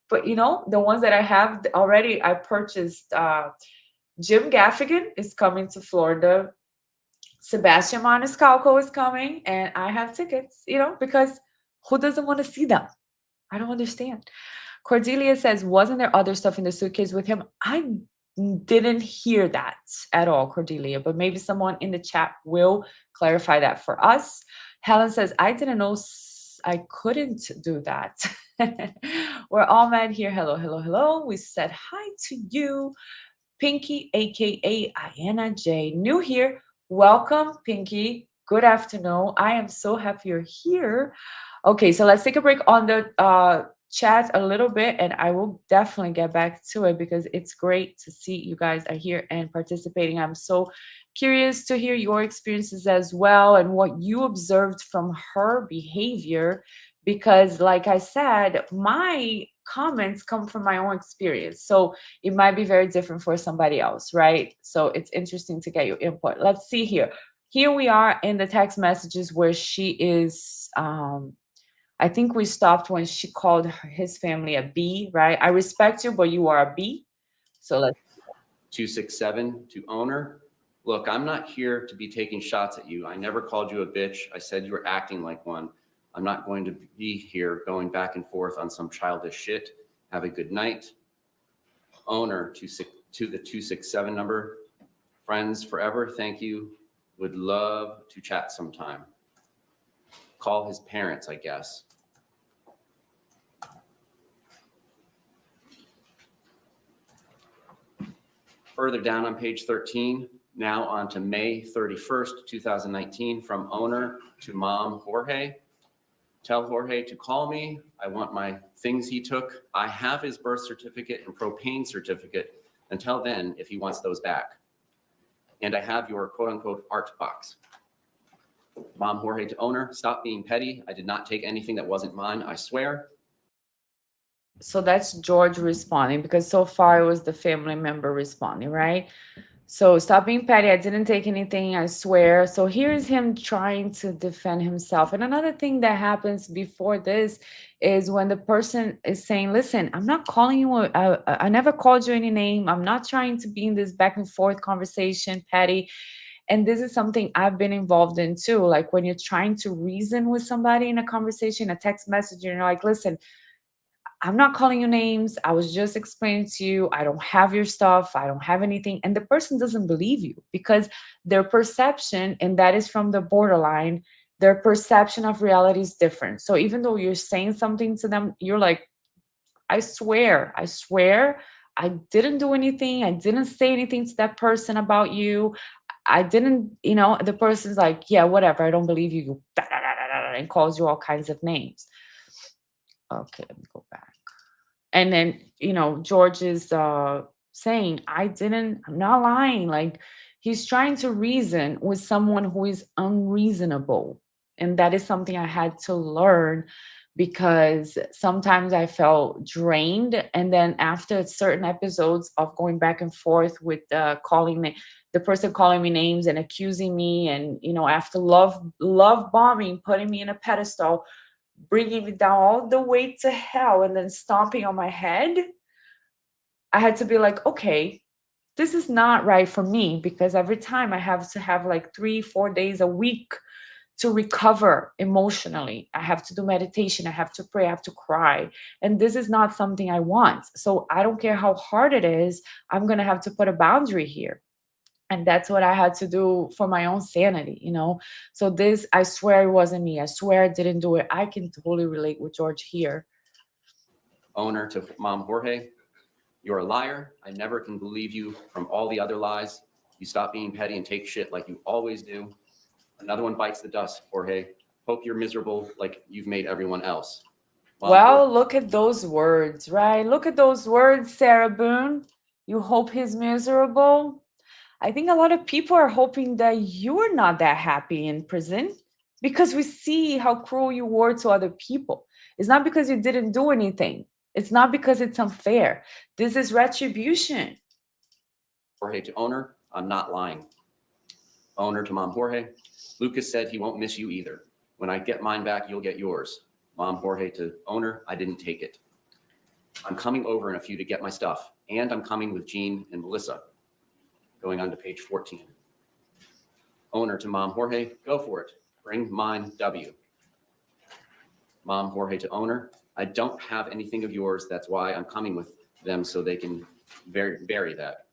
but the ones that I have already, I purchased. Jim Gaffigan is coming to Florida. Sebastian Maniscalco is coming, and I have tickets, because who doesn't want to see them? I don't understand. Cordelia says, wasn't there other stuff in the suitcase with him? I didn't hear that at all, Cordelia, but maybe someone in the chat will clarify that for us. Helen says, I didn't know I couldn't do that. We're all mad here. Hello, hello, hello. We said hi to you. Pinky, aka Iana J. New here. Welcome, Pinky. Good afternoon. I am so happy you're here. Okay, so let's take a break on the chat a little bit, and I will definitely get back to it because it's great to see you guys are here and participating. I'm so curious to hear your experiences as well and what you observed from her behavior because, like I said, my comments come from my own experience. So it might be very different for somebody else, right? So it's interesting to get your input. Let's see here. Here we are in the text messages where she is I think we stopped when she called his family a B, right? I respect you, but you are a B. So let's 267 to owner. Look, I'm not here to be taking shots at you. I never called you a bitch. I said you were acting like one. I'm not going to be here going back and forth on some childish shit. Have a good night. Owner to the 267 number. Friends forever. Thank you. Would love to chat sometime. Call his parents, I guess. Further down on page 13, now on to May 31st, 2019, from owner to mom, Jorge. Tell Jorge to call me. I want my things he took. I have his birth certificate and propane certificate. Until then, if he wants those back. And I have your quote unquote art box. Mom, Jorge to owner, stop being petty. I did not take anything that wasn't mine, I swear. so that's George responding because so far it was the family member responding, right? So stop being petty. I didn't take anything, I swear. So here's him trying to defend himself. And another thing that happens before this is when the person is saying, listen, I'm not calling you, I never called you any name. I'm not trying to be in this back and forth conversation, petty. And this is something I've been involved in too. Like when you're trying to reason with somebody in a conversation, a text message, and you're like, listen, I'm not calling you names. I was just explaining to you, I don't have your stuff. I don't have anything. And the person doesn't believe you because their perception, and that is from the borderline, their perception of reality is different. So even though you're saying something to them, you're like, I swear, I didn't do anything. I didn't say anything to that person about you. I didn't, the person's like, yeah, whatever. I don't believe you. And calls you all kinds of names. Okay, let me go back. And then George is saying I'm not lying, like he's trying to reason with someone who is unreasonable, and that is something I had to learn because sometimes I felt drained, and then after certain episodes of going back and forth with calling me the person calling me names and accusing me, and after love bombing, putting me in a pedestal, bringing me down all the way to hell and then stomping on my head, I had to be like, okay, this is not right for me because every time I have to have like 3-4 days a week to recover emotionally. I have to do meditation, I have to pray, I have to cry. And this is not something I want. So I don't care how hard it is, I'm going to have to put a boundary here. And that's what I had to do for my own sanity. So this, I swear it wasn't me. I swear I didn't do it. I can totally relate with George here. Owner to mom, Jorge. You're a liar. I never can believe you from all the other lies. You stop being petty and take shit like you always do. Another one bites the dust, Jorge. Hope you're miserable like you've made everyone else. Well, look at those words, right? Look at those words, Sarah Boone. You hope he's miserable. I think a lot of people are hoping that you're not that happy in prison because we see how cruel you were to other people. It's not because you didn't do anything. It's not because it's unfair. This is retribution. Jorge to owner, I'm not lying. Owner to mom, Jorge. Lucas said he won't miss you either. When I get mine back, you'll get yours. Mom, Jorge to owner, I didn't take it. I'm coming over in a few to get my stuff, and I'm coming with Jean and Melissa. Going on to page 14. Owner to mom, Jorge, go for it. Bring mine, W. Mom, Jorge to owner, I don't have anything of yours. That's why I'm coming with them so they can bury that.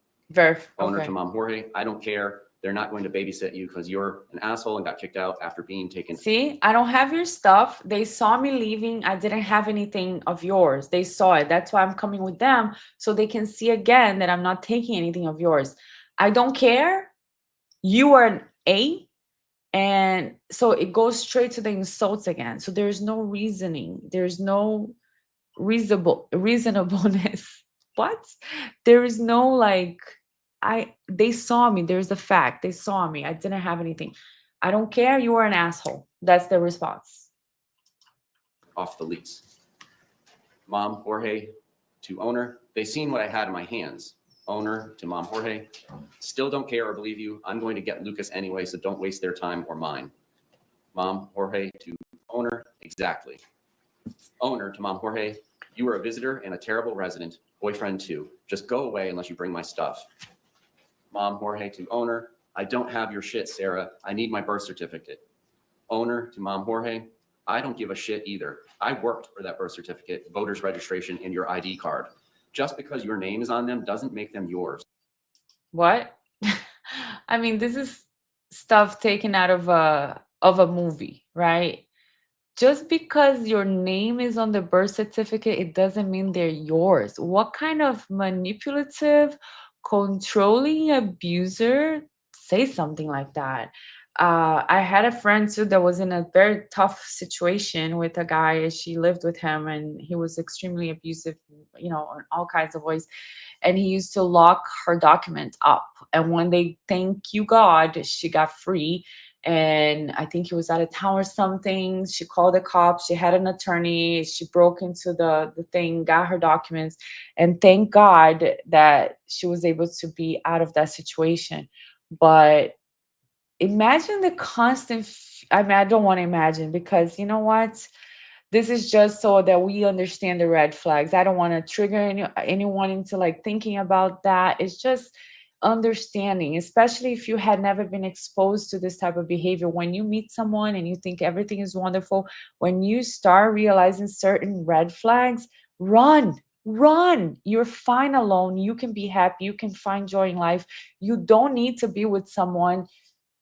Owner to mom, Jorge, I don't care. They're not going to babysit you because you're an asshole and got kicked out after being taken. See, I don't have your stuff. They saw me leaving. I didn't have anything of yours. They saw it. That's why I'm coming with them so they can see again that I'm not taking anything of yours. I don't care. You are an A. And so it goes straight to the insults again. So there's no reasoning, there's no reasonableness. What? There is no like, they saw me, there's a fact, they saw me, I didn't have anything. I don't care, you are an asshole. That's the response. Off the lease. Mom, Jorge, to owner, they seen what I had in my hands. Owner to mom, Jorge, still don't care or believe you. I'm going to get Lucas anyway, so don't waste their time or mine. Mom, Jorge to owner, exactly. Owner to mom, Jorge, you are a visitor and a terrible resident. Boyfriend too. Just go away unless you bring my stuff. Mom, Jorge to owner, I don't have your shit, Sarah. I need my birth certificate. Owner to mom, Jorge, I don't give a shit either. I worked for that birth certificate, voter's registration, and your ID card. Just because your name is on them doesn't make them yours. What? I mean, this is stuff taken out of a movie, right? Just because your name is on the birth certificate, it doesn't mean they're yours. What kind of manipulative, controlling abuser say something like that? I had a friend too that was in a very tough situation with a guy. She lived with him, and he was extremely abusive, in all kinds of ways. And he used to lock her documents up. And when they, thank you God, she got free, and I think he was out of town or something. She called the cops. She had an attorney. She broke into the thing, got her documents, and thank God that she was able to be out of that situation. But imagine the constant. I mean, I don't want to imagine, because you know what? This is just so that we understand the red flags. I don't want to trigger anyone into like thinking about that. It's just understanding, especially if you had never been exposed to this type of behavior. When you meet someone and you think everything is wonderful, when you start realizing certain red flags, run. Run. You're fine alone. You can be happy. You can find joy in life. You don't need to be with someone.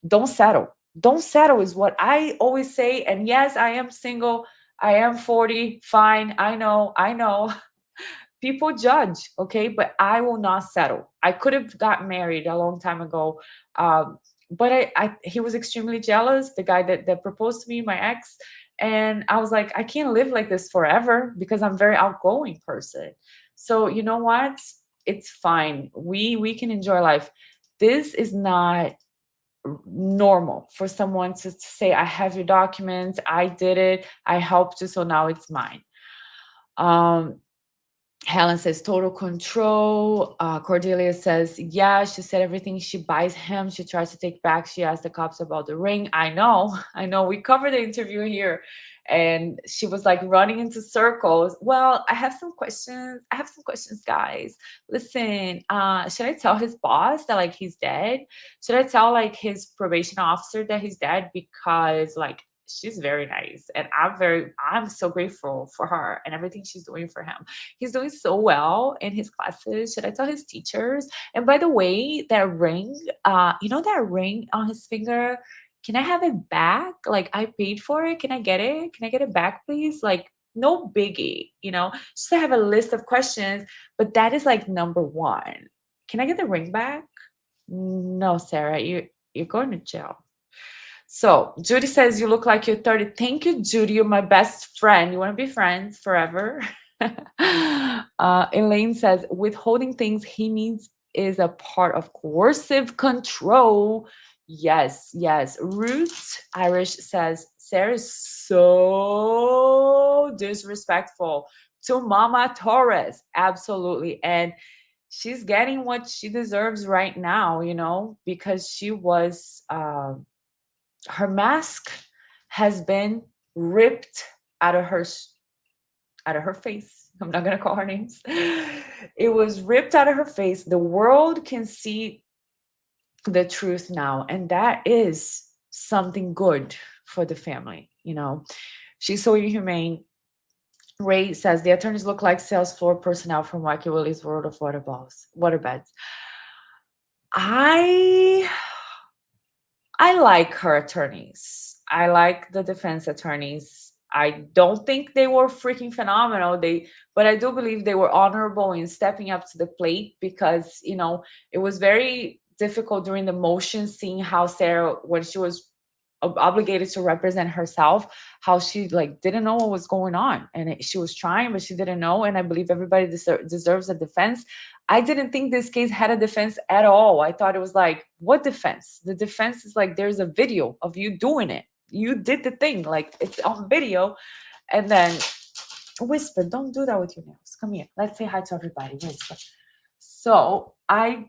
Don't settle. Don't settle is what I always say. And yes, I am single. I am 40. Fine. I know. I know. People judge, okay? But I will not settle. I could have got married a long time ago. But he was extremely jealous, the guy that proposed to me, my ex. And I was like, I can't live like this forever, because I'm a very outgoing person. So you know what? It's fine. We can enjoy life. This is not normal for someone to say, I have your documents, I did it, I helped you, so now it's mine. um Helen says total control. Cordelia says, yeah, she said everything she buys him, she tries to take back. She asked the cops about the ring. I know, I know. We covered the interview here, and she was like running into circles. Well, I have some questions. I have some questions, guys. Listen, should I tell his boss that like he's dead? Should I tell like his probation officer that he's dead? Because like she's very nice, and I'm so grateful for her and everything she's doing for him. He's doing so well in his classes. Should I tell his teachers? And by the way, that ring, that ring on his finger, can I have it back? Like, I paid for it. Can I get it? Can I get it back, please? Like, no biggie, Just I have a list of questions, but that is like number one. Can I get the ring back? No, Sarah, you're going to jail. So Judy says, you look like you're 30. Thank you, Judy. You're my best friend. You want to be friends forever? Elaine says, withholding things he needs is a part of coercive control. Yes, yes. Ruth Irish says, Sarah is so disrespectful to Mama Torres. Absolutely. And she's getting what she deserves right now, because she was her mask has been ripped out of her face. I'm not going to call her names. It was ripped out of her face. The world can see the truth now, and that is something good for the family. She's so inhumane. Ray says the attorneys look like sales floor personnel from Wacky Willie's World of Waterbeds. I like her attorneys. I like the defense attorneys. I don't think they were freaking phenomenal. But I do believe they were honorable in stepping up to the plate, because, it was very difficult during the motion seeing how Sarah, when she was obligated to represent herself, how she like didn't know what was going on, and she was trying but she didn't know. And I believe everybody deserves a defense. I didn't think this case had a defense at all. I thought it was like, what defense? The defense is like, there's a video of you doing it, you did the thing, like it's on video. And then Whisper, don't do that with your nails. Come here, let's say hi to everybody. Whisper. So I,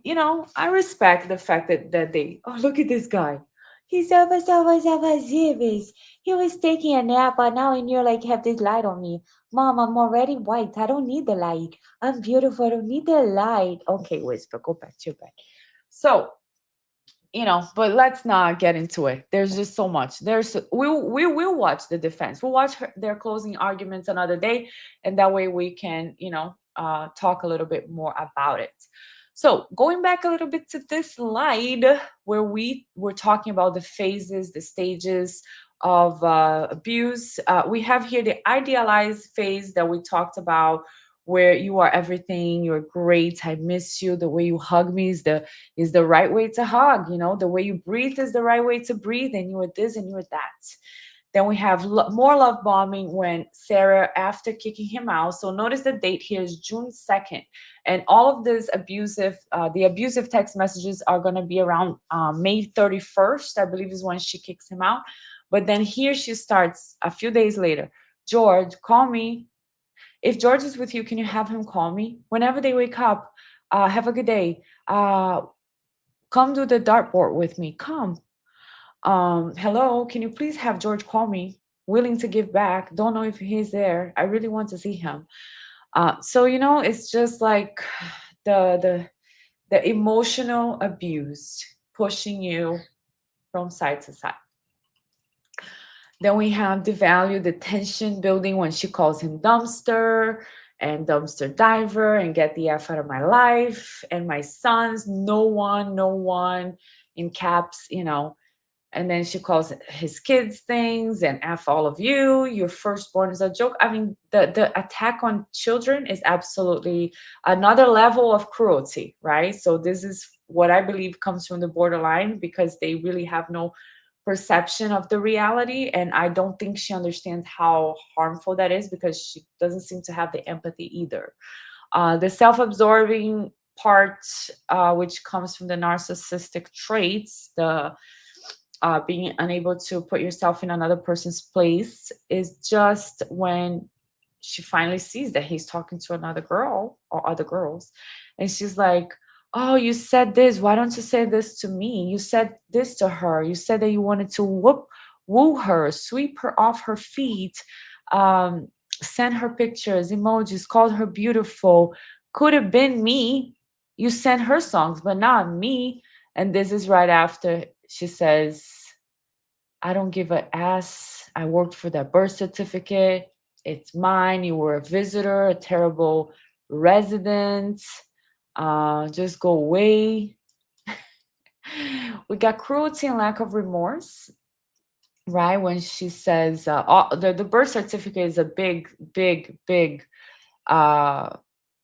I respect the fact that they, oh, look at this guy. He's he was taking a nap, but now and you're like, have this light on me. Mom, I'm already white. I don't need the light. I'm beautiful. I don't need the light. Okay, Whisper, go back to your bed. So, but let's not get into it. There's just so much. We will watch the defense. We'll watch their closing arguments another day, and that way we can, talk a little bit more about it. So going back a little bit to this slide where we were talking about the phases, the stages of abuse, we have here the idealized phase that we talked about, where you are everything, you're great, I miss you, the way you hug me is the right way to hug, the way you breathe is the right way to breathe, and you are this and you are that. Then we have more love bombing when Sarah, after kicking him out, so notice the date here is June 2nd, and all of this the abusive text messages are going to be around May 31st, I believe is when she kicks him out. But then here she starts a few days later, George, call me. If George is with you, can you have him call me whenever they wake up? Have a good day. Come do the dartboard with me. Come. Hello, can you please have George call me? Willing to give back. Don't know if he's there. I really want to see him. So it's just like the emotional abuse pushing you from side to side. Then we have the value, the tension building when she calls him dumpster and dumpster diver and get the F out of my life and my sons, no one in caps, and then she calls his kids things and F all of you. Your firstborn is a joke. I mean, the attack on children is absolutely another level of cruelty, right? So this is what I believe comes from the borderline, because they really have no perception of the reality. And I don't think she understands how harmful that is, because she doesn't seem to have the empathy either. The self-absorbing part, which comes from the narcissistic traits, the being unable to put yourself in another person's place, is just when she finally sees that he's talking to another girl or other girls. And she's like, oh, you said this. Why don't you say this to me? You said this to her. You said that you wanted to woo her, sweep her off her feet, send her pictures, emojis, called her beautiful. Could have been me. You sent her songs, but not me. And this is right after she says, I don't give a ass. I worked for that birth certificate. It's mine. You were a visitor, a terrible resident. Just go away. We got cruelty and lack of remorse, right? When she says, the birth certificate is a big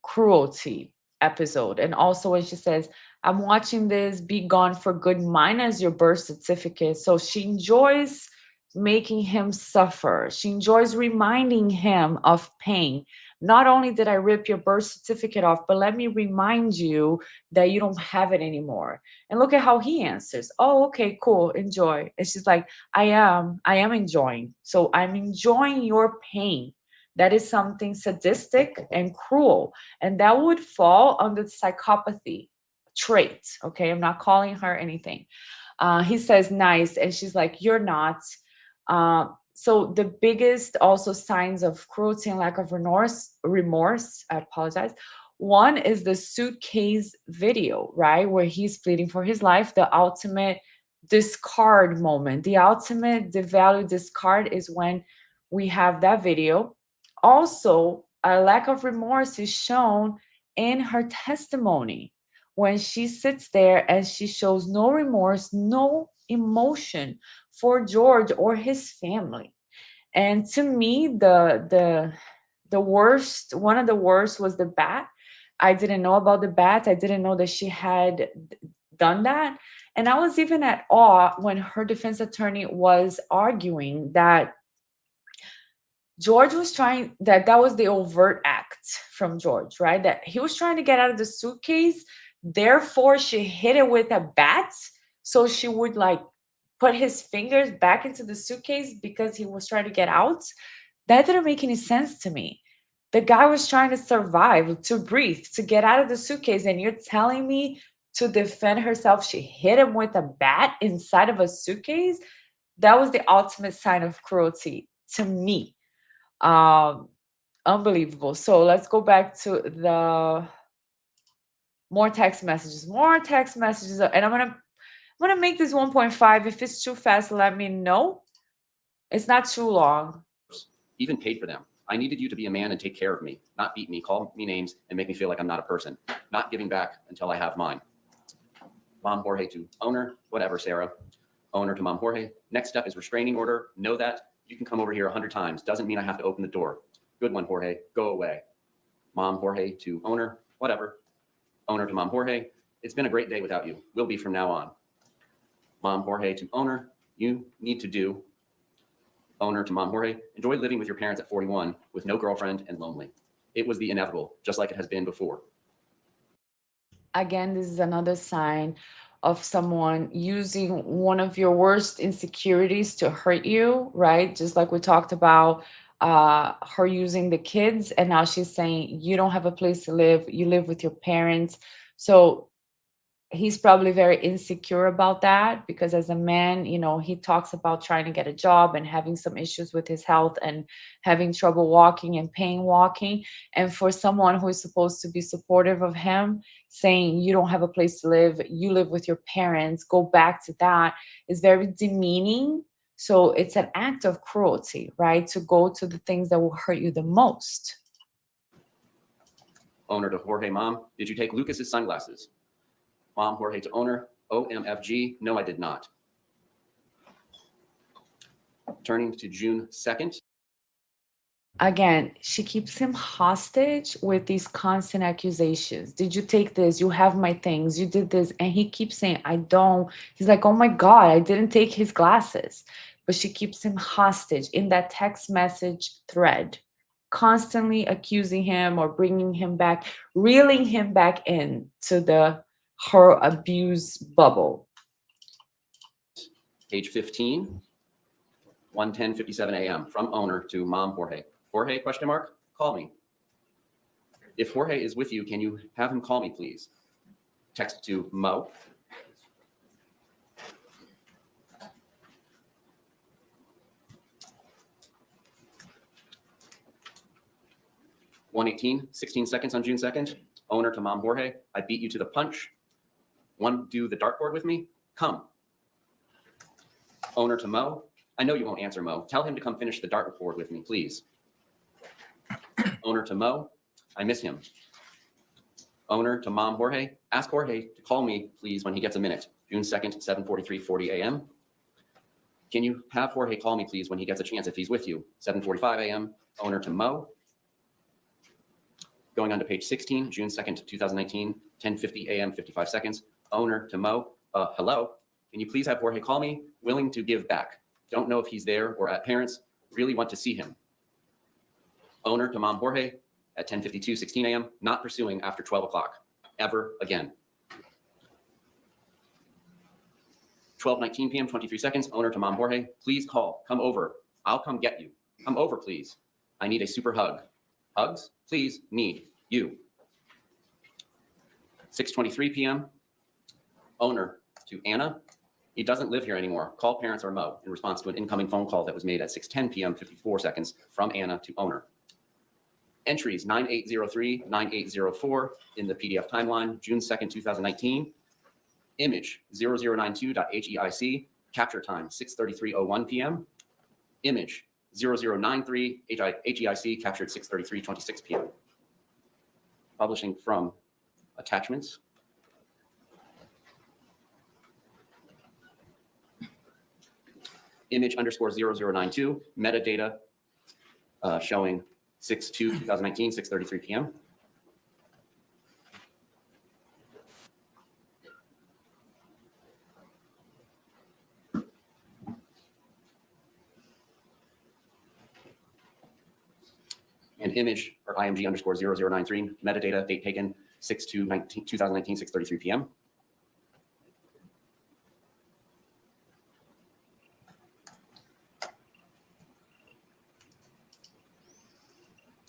cruelty episode. And also when she says, I'm watching this, be gone for good, mine as your birth certificate. So she enjoys making him suffer. She enjoys reminding him of pain. Not only did I rip your birth certificate off, but let me remind you that you don't have it anymore. And look at how he answers. Oh, okay, cool, enjoy. And she's like, I am enjoying. So I'm enjoying your pain. That is something sadistic and cruel. And that would fall under psychopathy trait. Okay, I'm not calling her anything. He says nice, and she's like, you're not. So the biggest also signs of cruelty and lack of remorse, I apologize. One is the suitcase video, right? Where he's pleading for his life, the ultimate discard moment. The ultimate devalue discard is when we have that video. Also, a lack of remorse is shown in her testimony when she sits there and she shows no remorse, no emotion for George or his family. And to me, the worst, one of the worst was the bat. I didn't know about the bat. I didn't know that she had done that. And I was even at awe when her defense attorney was arguing that George was trying, that was the overt act from George, right? That he was trying to get out of the suitcase. Therefore, she hit it with a bat so she would like put his fingers back into the suitcase because he was trying to get out. That didn't make any sense to me. The guy was trying to survive, to breathe, to get out of the suitcase. And you're telling me to defend herself, she hit him with a bat inside of a suitcase? That was the ultimate sign of cruelty to me. Um, Unbelievable. So let's go back to the more text messages. More text messages. And I'm gonna make this 1.5. If it's too fast, let me know. It's not too long. Even paid for them. I needed you to be a man and take care of me, not beat me, call me names, and make me feel like I'm not a person. Not giving back until I have mine. Mom Jorge to owner, whatever, Sarah. Owner to Mom Jorge. Next step is restraining order. Know that. You can come over here 100 times. Doesn't mean I have to open the door. Good one, Jorge. Go away. Mom Jorge to owner, whatever. Owner to Mom Jorge. It's been a great day without you. Will be from now on. Mom Jorge to owner. You need to do. Owner to Mom Jorge. Enjoy living with your parents at 41 with no girlfriend and lonely. It was the inevitable, just like it has been before. Again, this is another sign of someone using one of your worst insecurities to hurt you, right? Just like we talked about her using the kids, and now she's saying you don't have a place to live, you live with your parents. So he's probably very insecure about that because as a man, he talks about trying to get a job and having some issues with his health and having trouble walking and pain walking. And for someone who is supposed to be supportive of him, saying you don't have a place to live, you live with your parents, go back to that, is very demeaning. So it's an act of cruelty, right? To go to the things that will hurt you the most. Owner to Jorge, Mom, did you take Lucas's sunglasses? Mom Jorge to owner, OMFG, no, I did not. Turning to June 2nd. Again, she keeps him hostage with these constant accusations. Did you take this? You have my things. You did this. And he keeps saying, I don't. He's like, oh my God, I didn't take his glasses. But she keeps him hostage in that text message thread, constantly accusing him or bringing him back, reeling him back in to her abuse bubble. Page 15, 1:10:57 a.m. from owner to Mom Jorge. Jorge, question mark, call me. If Jorge is with you, can you have him call me, please? Text to Mo. (1:18, 16 seconds on June 2nd. Owner to Mom Jorge, I beat you to the punch. Want to do the dartboard with me? Come. Owner to Mo, I know you won't answer, Mo. Tell him to come finish the dartboard with me, please. Owner to Mo, I miss him. Owner to Mom Jorge, ask Jorge to call me, please, when he gets a minute. June 2nd, 7:43:40 a.m. Can you have Jorge call me, please, when he gets a chance if he's with you? 7:45 a.m. Owner to Mo. Going on to page 16, June 2nd, 2019, 10:50 a.m., 55 seconds. Owner to Mo, hello. Can you please have Jorge call me? Willing to give back. Don't know if he's there or at parents. Really want to see him. Owner to Mom Jorge at 10:52, 16 a.m. Not pursuing after 12 o'clock. Ever again. 12:19 p.m., 23 seconds. Owner to Mom Jorge, please call. Come over. I'll come get you. Come over, please. I need a super hug. Hugs? Please, need you. 6:23 p.m. Owner to Anna. He doesn't live here anymore. Call parents or Mo in response to an incoming phone call that was made at 6:10 p.m., 54 seconds from Anna to owner. Entries 9803, 9804 in the PDF timeline, June 2nd, 2019. Image 0092.heic, capture time 6:33:01 p.m. Image 0093, HEIC, captured 6:33:26 p.m. Publishing from attachments. Image _0092, metadata showing 6/2/2019, 6:33 p.m. image or IMG_0093, metadata, date taken, 6/2/2019, 6:33 p.m.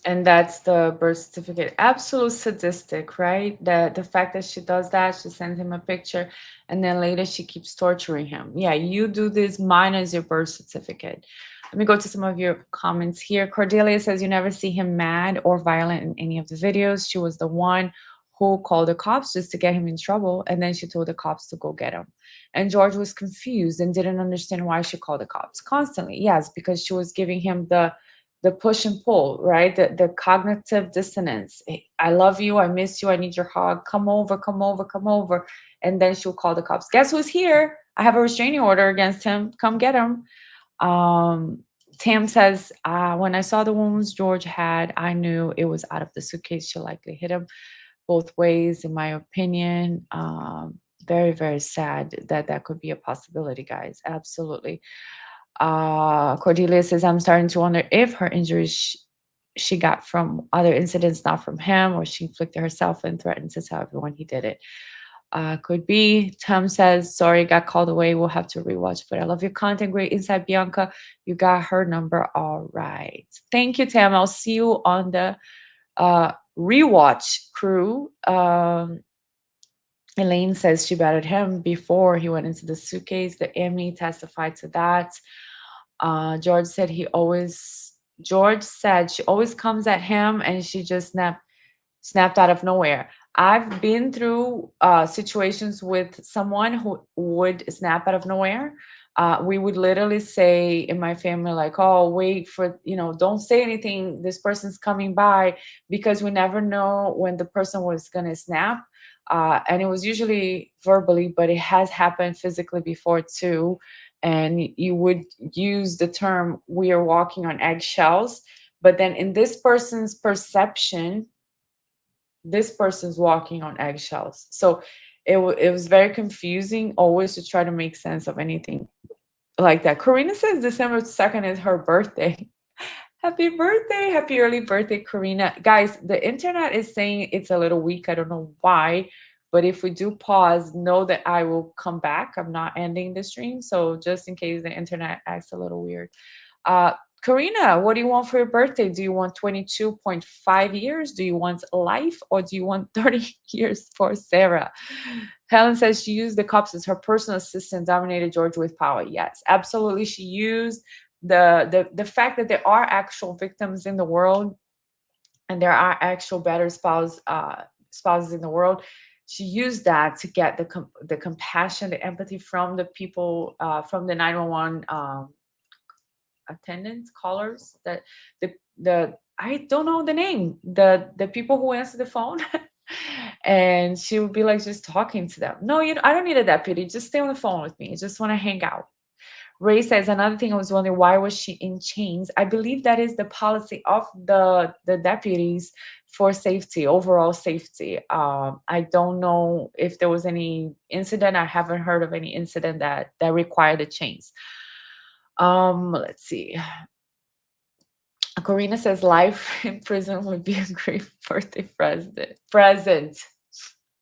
And that's the birth certificate. Absolute sadistic, right? The fact that she does that, she sends him a picture, and then later she keeps torturing him. Yeah, you do this minus your birth certificate. Let me go to some of your comments here. Cordelia says you never see him mad or violent in any of the videos. She was the one who called the cops just to get him in trouble, and then she told the cops to go get him. And George was confused and didn't understand why she called the cops constantly. Yes, because she was giving him the push and pull, right? The cognitive dissonance. I love you, I miss you, I need your hug. Come over, come over, come over. And then she'll call the cops. Guess who's here? I have a restraining order against him. Come get him. Tam says, when I saw the wounds George had, I knew it was out of the suitcase. She likely hit him both ways, in my opinion. Very, very sad that that could be a possibility, guys. Absolutely. Cordelia says, I'm starting to wonder if her injuries she got from other incidents, not from him, or she inflicted herself and threatened to tell everyone he did it. Could be. Tom says, sorry, got called away. We'll have to rewatch, but I love your content. Great insight, Bianca. You got her number. All right. Thank you, Tam. I'll see you on the rewatch crew. Elaine says she battered him before he went into the suitcase. The Emmy testified to that. George said George said she always comes at him and she just snapped out of nowhere. I've been through situations with someone who would snap out of nowhere. We would literally say in my family, like, oh, wait for, don't say anything. This person's coming by, because we never know when the person was going to snap. And it was usually verbally, but it has happened physically before too. And you would use the term, we are walking on eggshells. But then in this person's perception, this person's walking on eggshells. So it was very confusing always to try to make sense of anything like that. Karina says December 2nd is her birthday. Happy birthday. Happy early birthday, Karina. Guys, the internet is saying it's a little weak. I don't know why. But if we do pause, know that I will come back. I'm not ending the stream. So just in case the internet acts a little weird. Karina, what do you want for your birthday? Do you want 22.5 years? Do you want life? Or do you want 30 years for Sarah? Helen says she used the cops as her personal assistant, dominated George with power. Yes, absolutely. She used the fact that there are actual victims in the world and there are actual better spouses in the world. She used that to get the compassion, the empathy from the people, from the 911 attendants, callers, that the I don't know the name, the people who answer the phone. And she would be like just talking to them. No, I don't need a deputy. Just stay on the phone with me. I just want to hang out. Ray says another thing, I was wondering, why was she in chains? I believe that is the policy of the deputies for safety, overall safety. I don't know if there was any incident. I haven't heard of any incident that required the chains. Let's see. Corina says life in prison would be a great birthday present.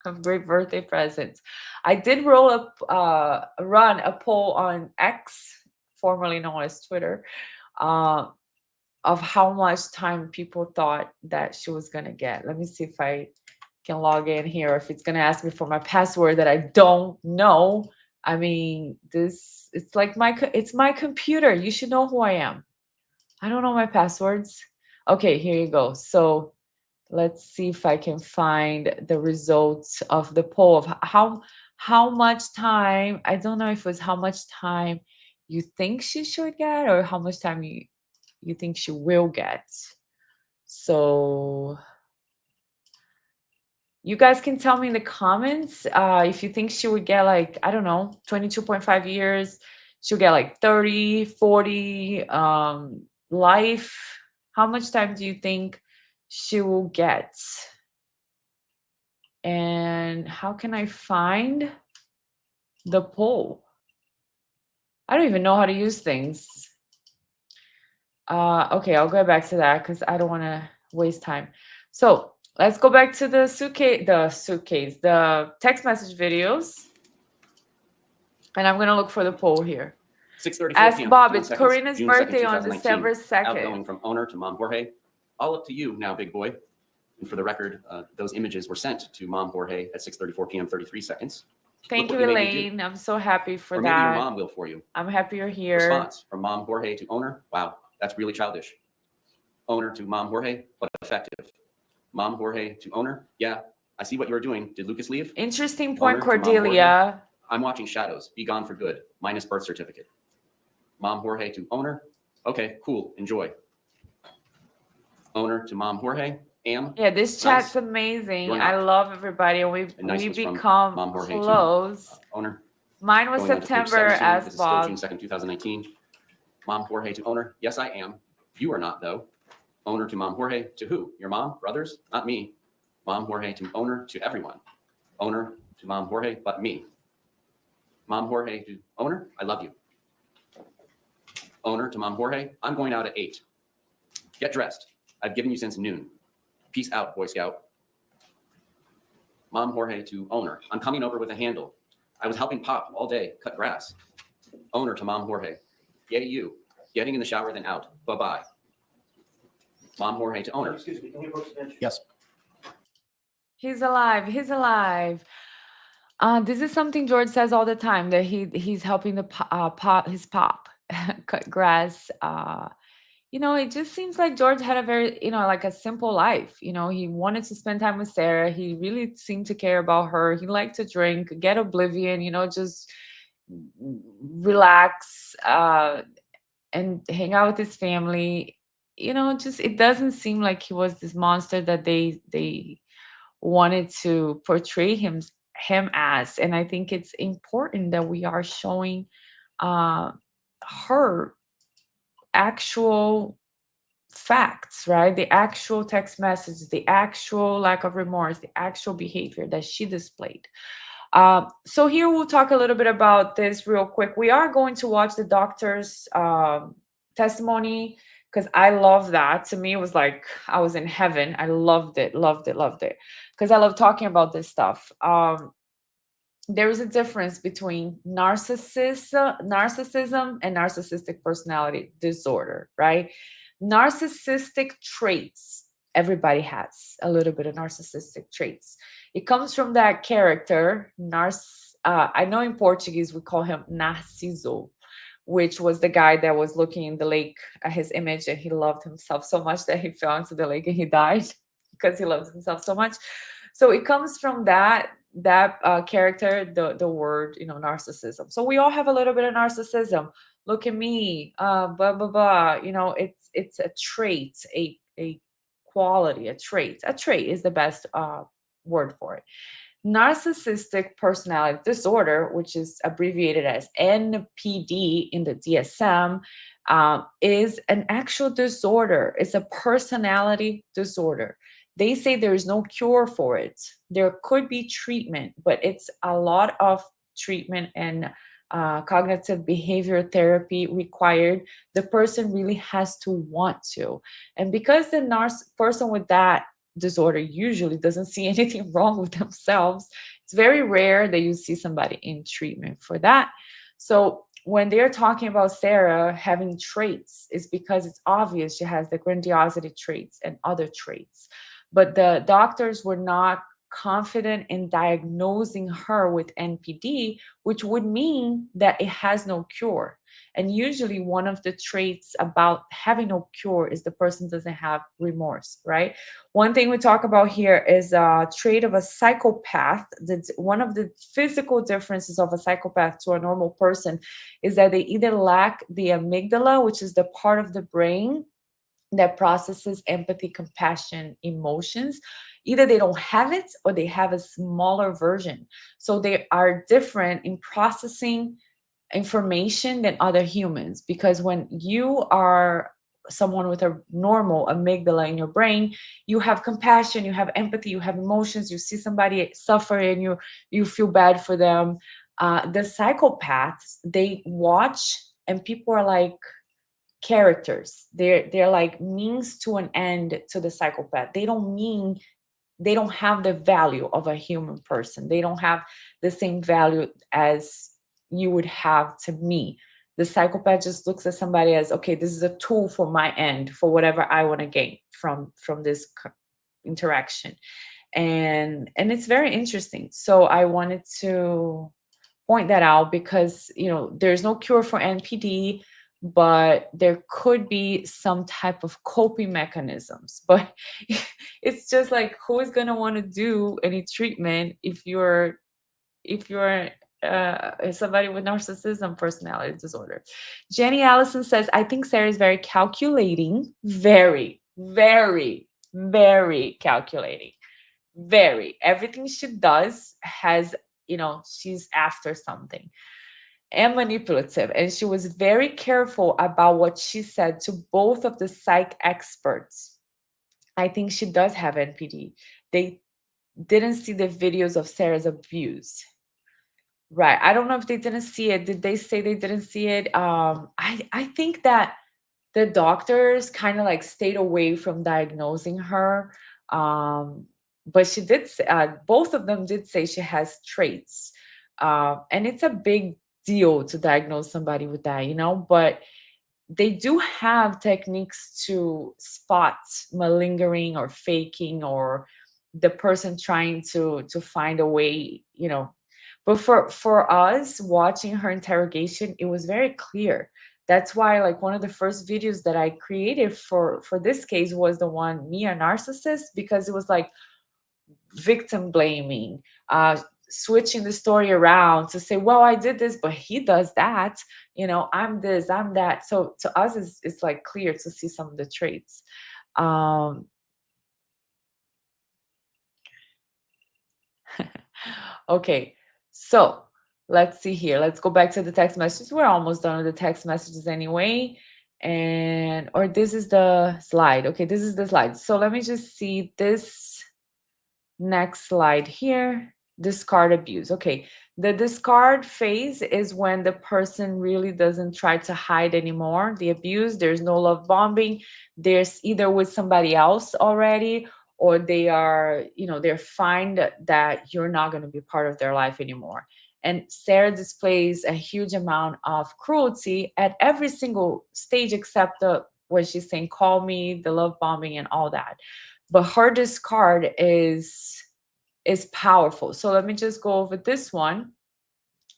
A great birthday present. I did run a poll on X, formerly known as Twitter, of how much time people thought that she was gonna get. Let me see if I can log in here, or if it's gonna ask me for my password that I don't know. I mean, it's like it's my computer. You should know who I am. I don't know my passwords. Okay, here you go. So let's see if I can find the results of the poll of how much time. I don't know if it was how much time you think she should get, or how much time you think she will get. So you guys can tell me in the comments if you think she would get, like, I don't know, 22.5 years. She'll get like 30, 40, life. How much time do you think she will get? And how can I find the poll? I don't even know how to use things. Okay, I'll go back to that because I don't want to waste time. So let's go back to the the text message videos. And I'm gonna look for the poll here. 6:34 Ask p.m. Bob, 51 it's seconds, Karina's June 2nd, birthday on 2019. December 2nd. Outgoing from owner to Mom Jorge. All up to you now, big boy. And for the record, those images were sent to Mom Jorge at 6:34 p.m. 33 seconds. Thank Look you, what you made me do. Elaine. I'm so happy for Or that. maybe your mom will for you. I'm happy you're here. Response from Mom Jorge to owner. Wow, that's really childish. Owner to Mom Jorge, but effective. Mom Jorge to owner. Yeah, I see what you're doing. Did Lucas leave? Interesting point, Owner to Mom Cordelia. I'm watching shadows. Be gone for good. Minus birth certificate. Mom Jorge to owner. Okay, cool. Enjoy. Owner to Mom Jorge. Yeah, this chat's amazing. I love everybody, and we become Mom Jorge close. To, owner. Mine was Going September, as this Bob. Is still June 2nd, 2019. Mom Jorge to owner. Yes, I am. You are not, though. Owner to Mom Jorge. To who? Your mom? Brothers? Not me. Mom Jorge to owner. To everyone. Owner to Mom Jorge, but me. Mom Jorge to owner. I love you. Owner to Mom Jorge. I'm going out at 8. Get dressed. I've given you since noon. Peace out, Boy Scout. Mom Jorge to owner. I'm coming over with a handle. I was helping Pop all day, cut grass. Owner to Mom Jorge. Yay, you. Getting in the shower, then out. Bye-bye. Mom Jorge to owner. Excuse me, can you post the Yes. He's alive. He's alive. This is something George says all the time, that he's helping his pop cut grass. It just seems like George had a very, like a simple life. He wanted to spend time with Sarah. He really seemed to care about her. He liked to drink, get oblivion, just relax and hang out with his family. Just it doesn't seem like he was this monster that they wanted to portray him as. And I think it's important that we are showing her actual facts, right? The actual text messages, the actual lack of remorse, the actual behavior that she displayed. So here we'll talk a little bit about this real quick. We are going to watch the doctor's testimony, because I love that. To me, it was like I was in heaven. I loved it, because I love talking about this stuff. There is a difference between narcissism and narcissistic personality disorder, right? Narcissistic traits, everybody has a little bit of narcissistic traits. It comes from that character, I know in Portuguese we call him Narciso, which was the guy that was looking in the lake at his image, and he loved himself so much that he fell into the lake and he died because he loves himself so much. So it comes from that character, the word, narcissism. So we all have a little bit of narcissism. Look at me, blah blah blah. It's a trait, a quality, a trait. A trait is the best word for it. Narcissistic personality disorder, which is abbreviated as NPD in the DSM, is an actual disorder. It's a personality disorder. They say there is no cure for it. There could be treatment, but it's a lot of treatment and cognitive behavior therapy required. The person really has to want to. And because the person with that disorder usually doesn't see anything wrong with themselves, it's very rare that you see somebody in treatment for that. So when they're talking about Sarah having traits, it's because it's obvious she has the grandiosity traits and other traits. But the doctors were not confident in diagnosing her with NPD, which would mean that it has no cure. And usually one of the traits about having no cure is the person doesn't have remorse, right? One thing we talk about here is a trait of a psychopath. That's one of the physical differences of a psychopath to a normal person, is that they either lack the amygdala, which is the part of the brain that processes empathy, compassion, emotions. Either they don't have it or they have a smaller version. So they are different in processing information than other humans, because when you are someone with a normal amygdala in your brain, you have compassion, you have empathy, you have emotions, you see somebody suffer and you feel bad for them. The psychopaths, they watch and people are like, characters. They're like means to an end to the psychopath. They don't have the value of a human person. They don't have the same value as you would have to me. The psychopath just looks at somebody as, okay, this is a tool for my end, for whatever I want to gain from this interaction. And it's very interesting. So I wanted to point that out because, there's no cure for NPD, but there could be some type of coping mechanisms. But it's just like, who is going to want to do any treatment if you're somebody with narcissism personality disorder? Jenny Allison says, I think Sarah is very calculating, very, very, very calculating, very. Everything she does has, she's after something, and manipulative. And she was very careful about what she said to both of the psych experts. I think she does have NPD. They didn't see the videos of Sarah's abuse. Right. I don't know if they didn't see it. Did they say they didn't see it? I think that the doctors kind of like stayed away from diagnosing her. Um, but she did say, both of them did say she has traits. And it's a big deal to diagnose somebody with that, but they do have techniques to spot malingering or faking, or the person trying to find a way, but for us watching her interrogation, it was very clear. That's why, like, one of the first videos that I created for this case was the one, Me a Narcissist, because it was like victim blaming, switching the story around to say, well, I did this, but he does that, I'm this, I'm that. So to us, it's like clear to see some of the traits. um Okay, so let's see here. Let's go back to the text messages. We're almost done with the text messages anyway. And, or this is the slide. Okay, this is the slide. So let me just see this next slide here. Discard abuse. Okay, the discard phase is when the person really doesn't try to hide anymore the abuse. There's no love bombing. There's either with somebody else already, or they are, they're fine that you're not going to be part of their life anymore. And Sarah displays a huge amount of cruelty at every single stage except the when she's saying call me, the love bombing and all that. But her discard is powerful. So let me just go over this one.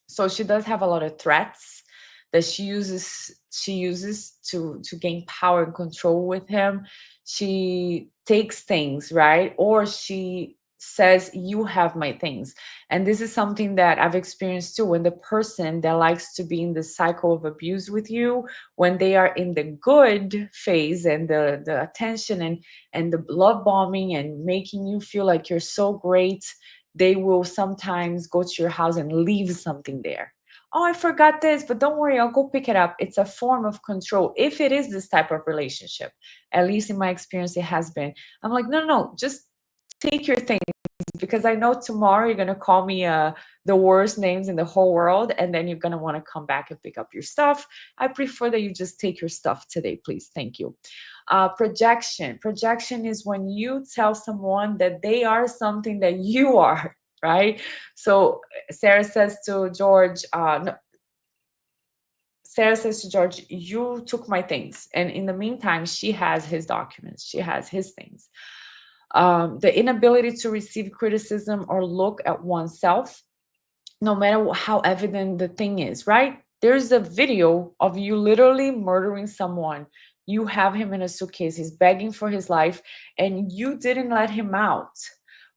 So she does have a lot of threats that she uses to gain power and control with him. She takes things, right? Or she says, you have my things. And this is something that I've experienced too. When the person that likes to be in the cycle of abuse with you, when they are in the good phase and the attention and the love bombing and making you feel like you're so great, they will sometimes go to your house and leave something there. Oh, I forgot this, but don't worry, I'll go pick it up. It's a form of control. If it is this type of relationship, at least in my experience, it has been. I'm like, no, no, just take your things, because I know tomorrow you're going to call me the worst names in the whole world, and then you're going to want to come back and pick up your stuff. I prefer that you just take your stuff today, please. Thank you. Projection is when you tell someone that they are something that you are, right? So Sarah says to George, no, Sarah says to George, you took my things. And in the meantime, she has his documents, she has his things. The inability to receive criticism or look at oneself, no matter how evident the thing is, right? There's a video of you literally murdering someone. You have him in a suitcase, he's begging for his life, and you didn't let him out.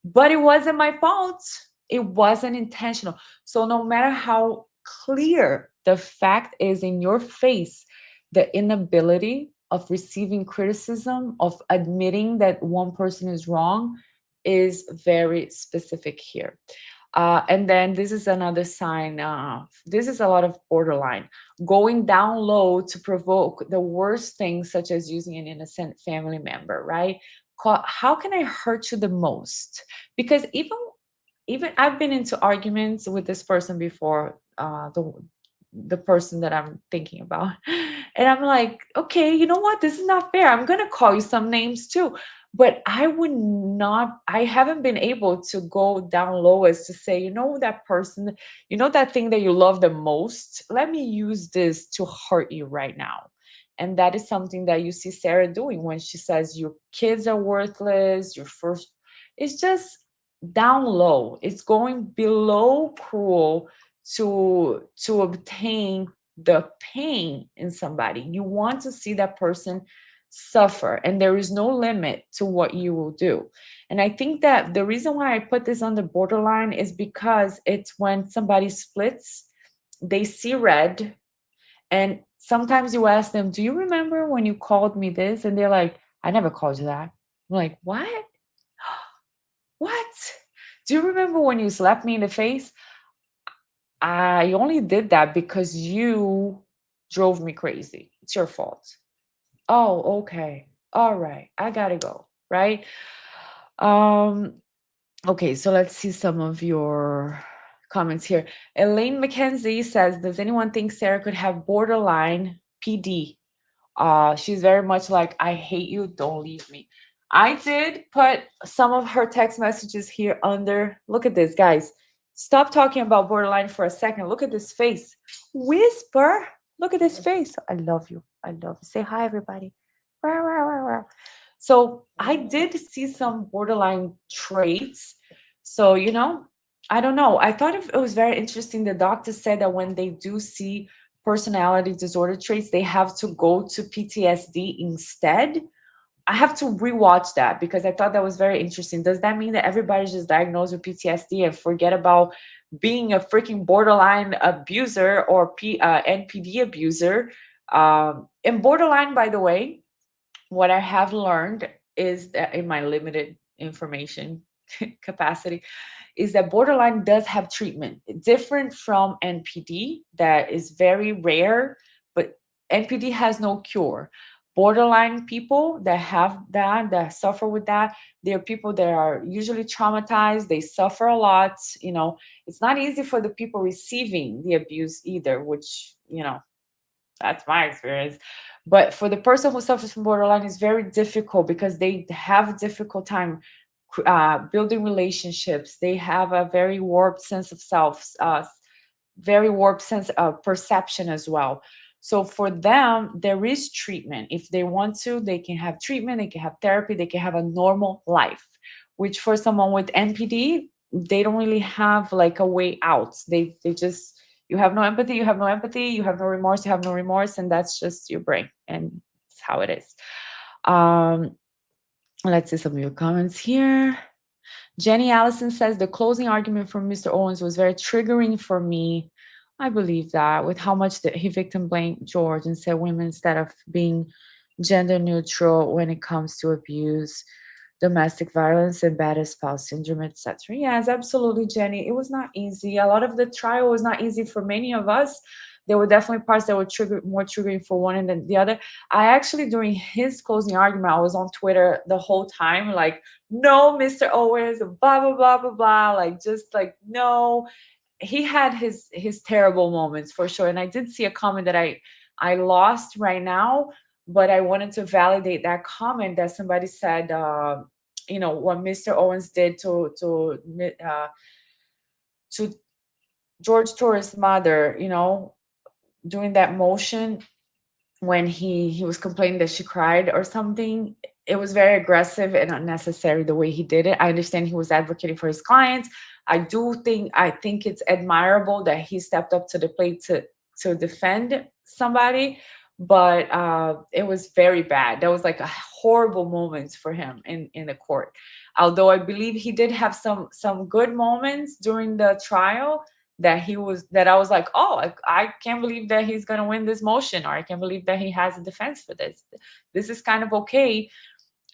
But it wasn't my fault. It wasn't intentional. So, no matter how clear the fact is in your face, the inability of receiving criticism, of admitting that one person is wrong, is very specific here. And then this is another sign. This is a lot of borderline. Going down low to provoke the worst things, such as using an innocent family member, right? How can I hurt you the most? Because even I've been into arguments with this person before. the person that I'm thinking about. And I'm like, okay, you know what? This is not fair. I'm gonna call you some names too. But I would not, I haven't been able to go down low as to say, you know, that person, you know, that thing that you love the most, let me use this to hurt you right now. And that is something that you see Sarah doing when she says your kids are worthless, your first, it's just down low. It's going below cruel to obtain the pain in somebody. You want to see that person suffer, and there is no limit to what you will do. And I think that the reason why I put this on the borderline is because it's when somebody splits, they see red, and sometimes you ask them, do you remember when you called me this? And they're like, I never called you that. I'm like, what? What? Do you remember when you slapped me in the face? I only did that because you drove me crazy. It's your fault. Oh, okay. All right. I gotta go. Right. Um, okay, so let's see some of your comments here. Elaine McKenzie says, does anyone think Sarah could have borderline PD? She's very much like, I hate you, don't leave me. I did put some of her text messages here under. Look at this, guys. Stop talking about borderline for a second. Look at this face. Whisper. Look at this face. I love you. I love you. Say hi, everybody. Rah, rah, rah, rah. So I did see some borderline traits. So, you know, I don't know. I thought it was very interesting. The doctor said that when they do see personality disorder traits, they have to go to PTSD instead. I have to rewatch that because I thought that was very interesting. Does that mean that everybody's just diagnosed with PTSD and forget about being a freaking borderline abuser or NPD abuser? And borderline, by the way, what I have learned is that in my limited information capacity, is that borderline does have treatment different from NPD, that is very rare, but NPD has no cure. Borderline people that have that suffer with that, they're people that are usually traumatized, they suffer a lot. You know, it's not easy for the people receiving the abuse either, which, you know, that's my experience. But for the person who suffers from borderline, it's very difficult because they have a difficult time building relationships. They have a very warped sense of self, very warped sense of perception as well. So for them, there is treatment. If they want to, they can have treatment, they can have therapy, they can have a normal life. Which for someone with NPD, they don't really have like a way out. They just, you have no empathy, you have no empathy, you have no remorse, you have no remorse, and that's just your brain, and it's how it is. Um, let's see some of your comments here. Jenny Allison says the closing argument from Mr. Owens was very triggering for me. I believe that, with how much that he victim blamed George and said women instead of being gender neutral when it comes to abuse, domestic violence, and bad spouse syndrome, etc. Yes, absolutely, Jenny. It was not easy. A lot of the trial was not easy for many of us. There were definitely parts that were more triggering for one and then the other. I actually, during his closing argument, I was on Twitter the whole time, like, no, Mr. Owens, blah blah blah blah blah, like just like no. He had his terrible moments for sure. And I did see a comment that I lost right now, but I wanted to validate that comment that somebody said, you know, what Mr. Owens did to George Torres' mother, you know, doing that motion when he was complaining that she cried or something. It was very aggressive and unnecessary the way he did it. I understand he was advocating for his clients. I think it's admirable that he stepped up to the plate to defend somebody, but it was very bad. That was like a horrible moments for him in the court. Although I believe he did have some good moments during the trial, that I was like, oh, I can't believe that he's going to win this motion, or I can't believe that he has a defense for this. This is kind of okay.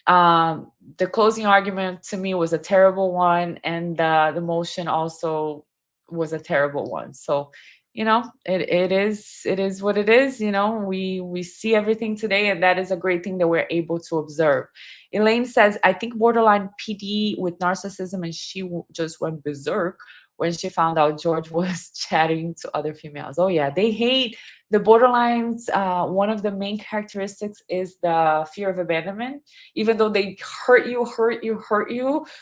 The closing argument to me was a terrible one, and the motion also was a terrible one. So, you know, it is what it is. You know, we see everything today, and that is a great thing that we're able to observe. Elaine says, I think borderline PD with narcissism, and she just went berserk, when she found out George was chatting to other females. Oh yeah, they hate the borderlines. One of the main characteristics is the fear of abandonment. Even though they hurt you,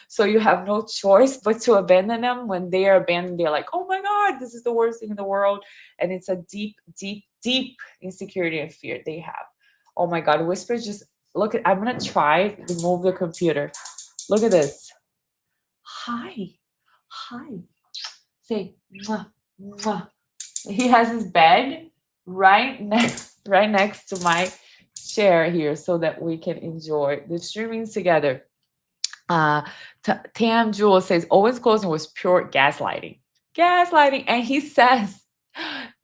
so you have no choice but to abandon them. When they are abandoned, they're like, "Oh my God, this is the worst thing in the world," and it's a deep, deep, deep insecurity and fear they have. Oh my God, Whisper, just look at. I'm gonna try remove the computer. Look at this. Hi, hi. Say, mwah, mwah. He has his bed right next to my chair here, so that we can enjoy the streamings together. Uh, Tam Jewel says Owen's closing was pure gaslighting. Gaslighting. And he says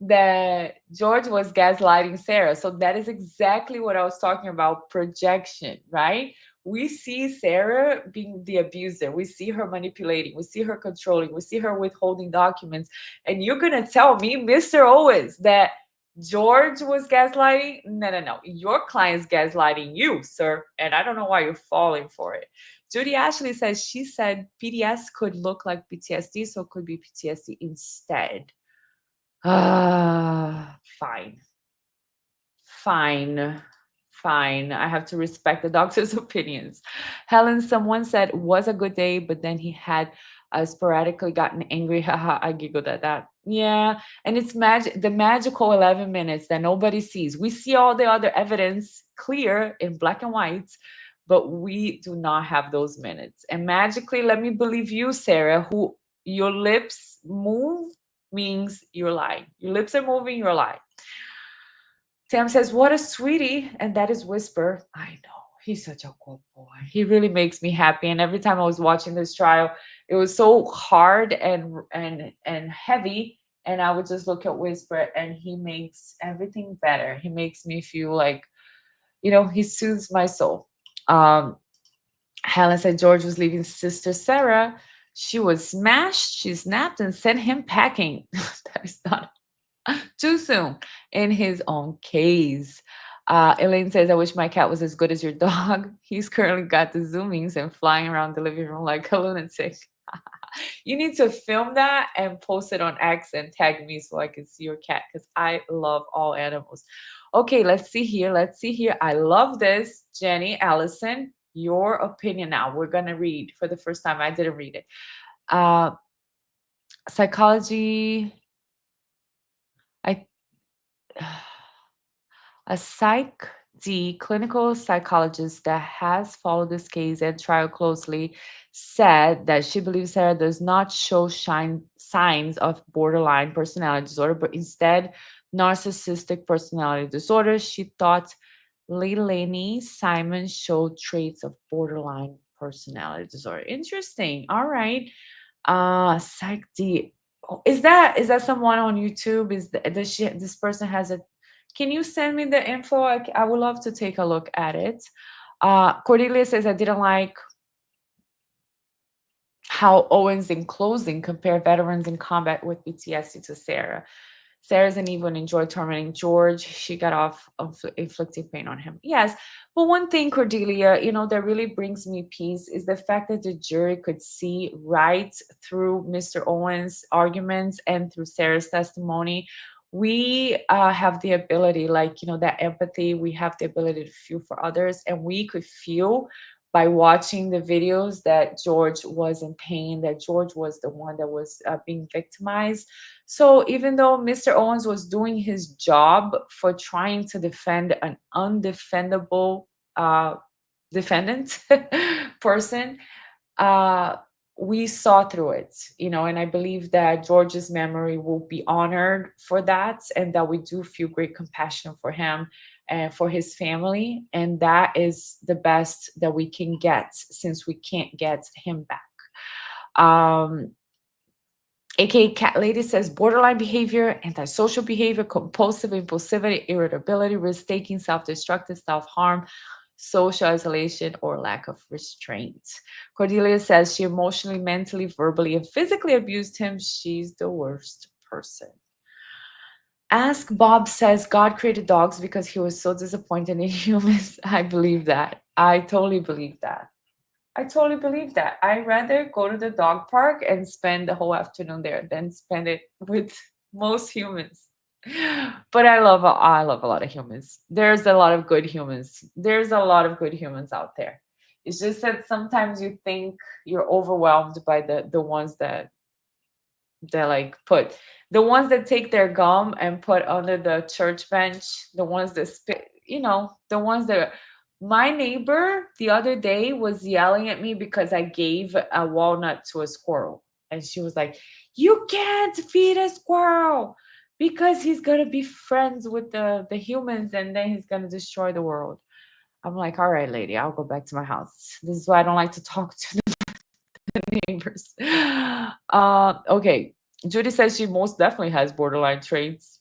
that George was gaslighting Sarah. So that is exactly what I was talking about, projection, right? We see Sarah being the abuser. We see her manipulating. We see her controlling. We see her withholding documents. And you're going to tell me, Mr. Owens, that George was gaslighting? No, no, no. Your client's gaslighting you, sir. And I don't know why you're falling for it. Judy Ashley says she said PDS could look like PTSD, so it could be PTSD instead. Fine. Fine. Fine. I have to respect the doctor's opinions. Helen, someone said was a good day, but then he had sporadically gotten angry. Haha, I giggled at that. Yeah. And it's the magical 11 minutes that nobody sees. We see all the other evidence clear in black and white, but we do not have those minutes. And magically, let me believe you, Sarah, who your lips move means you're lying. Your lips are moving, you're lying. Tam says, "What a sweetie." And that is Whisper. I know. He's such a good boy. He really makes me happy. And every time I was watching this trial, it was so hard and heavy. And I would just look at Whisper and he makes everything better. He makes me feel like, he soothes my soul. Um, Helen said George was leaving sister Sarah. She was smashed, she snapped, and sent him packing. That is not too soon in his own case. Elaine says, I wish my cat was as good as your dog. He's currently got the zoomings and flying around the living room like a lunatic. You need to film that and post it on X and tag me so I can see your cat because I love all animals. Okay, let's see here. Let's see here. I love this. Jenny, Allison, your opinion now. We're going to read for the first time. I didn't read it. Psychology. I A psych D clinical psychologist that has followed this case and trial closely said that she believes Sarah does not show signs of borderline personality disorder, but instead narcissistic personality disorder. She thought Leilani Simon showed traits of borderline personality disorder. Interesting. All right. Psych D. Oh, is that someone on YouTube? Does this person has a can you send me the info? I would love to take a look at it. Cordelia says, I didn't like how Owens in closing compare veterans in combat with PTSD to Sarah. Sarah doesn't even enjoy tormenting George. She got off of inflicting pain on him. Yes. But one thing, Cordelia, that really brings me peace is the fact that the jury could see right through Mr. Owens' arguments and through Sarah's testimony. We have the ability, that empathy, we have the ability to feel for others, and we could feel by watching the videos that George was in pain, that George was the one that was being victimized. So even though Mr. Owens was doing his job for trying to defend an undefendable defendant person, uh, we saw through it, and I believe that George's memory will be honored for that, and that we do feel great compassion for him and for his family. And that is the best that we can get since we can't get him back. AKA Cat Lady says borderline behavior, antisocial behavior, compulsive impulsivity, irritability, risk taking, self destructive, self harm, social isolation, or lack of restraint. Cordelia says she emotionally, mentally, verbally, and physically abused him. She's the worst person. Ask Bob says God created dogs because he was so disappointed in humans. I believe that. I totally believe that. I totally believe that. I'd rather go to the dog park and spend the whole afternoon there than spend it with most humans. But I love a lot of humans. There's a lot of good humans. There's a lot of good humans out there. It's just that sometimes you think you're overwhelmed by the ones that like put the ones that take their gum and put under the church bench, the ones that spit, the ones that my neighbor the other day was yelling at me because I gave a walnut to a squirrel. And she was like, "You can't feed a squirrel because he's gonna be friends with the humans and then he's gonna destroy the world." I'm like, "All right, lady, I'll go back to my house." This is why I don't like to talk to neighbors. Okay. Judy says she most definitely has borderline traits.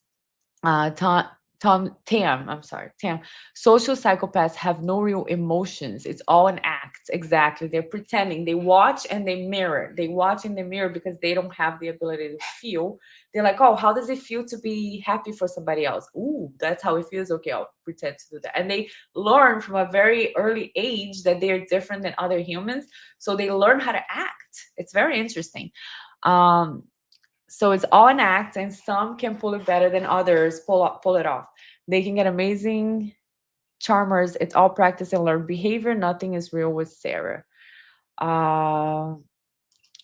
Tam, I'm sorry, Tam. Social psychopaths have no real emotions. It's all an act. Exactly. They're pretending. They watch and they mirror. They watch and they mirror because they don't have the ability to feel. They're like, oh, how does it feel to be happy for somebody else? Ooh, that's how it feels. Okay, I'll pretend to do that. And they learn from a very early age that they're different than other humans. So they learn how to act. It's very interesting. Um, so it's all an act, and some can pull it better than others. Pull it off. They can get amazing charmers. It's all practice and learned behavior. Nothing is real with Sarah. Uh,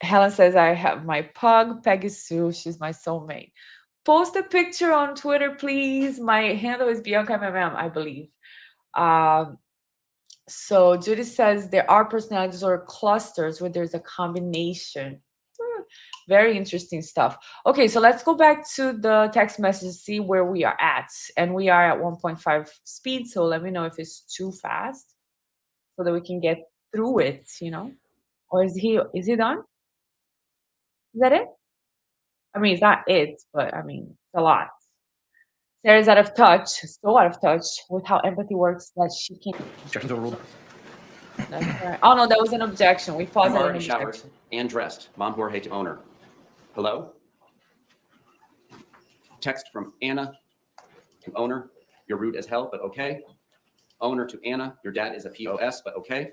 Helen says, I have my pug, Peggy Sue. She's my soulmate. Post a picture on Twitter, please. My handle is Bianca MM, I believe. Um, so Judy says there are personality disorder clusters where there's a combination. Very interesting stuff. Okay, so let's go back to the text message, see where we are at. And we are at 1.5 speed, so let me know if it's too fast so that we can get through it. Or is he done? Is that it? I mean, it's not it, but I mean, it's a lot. Sarah's out of touch, so out of touch with how empathy works that she can't. Objections overruled. That's right. Oh no, that was an objection. We paused I'm at an already showered objection. and dressed. Mom Jorge to owner. Hello? Text from Anna to owner. You're rude as hell, but okay. Owner to Anna. Your dad is a POS, but okay.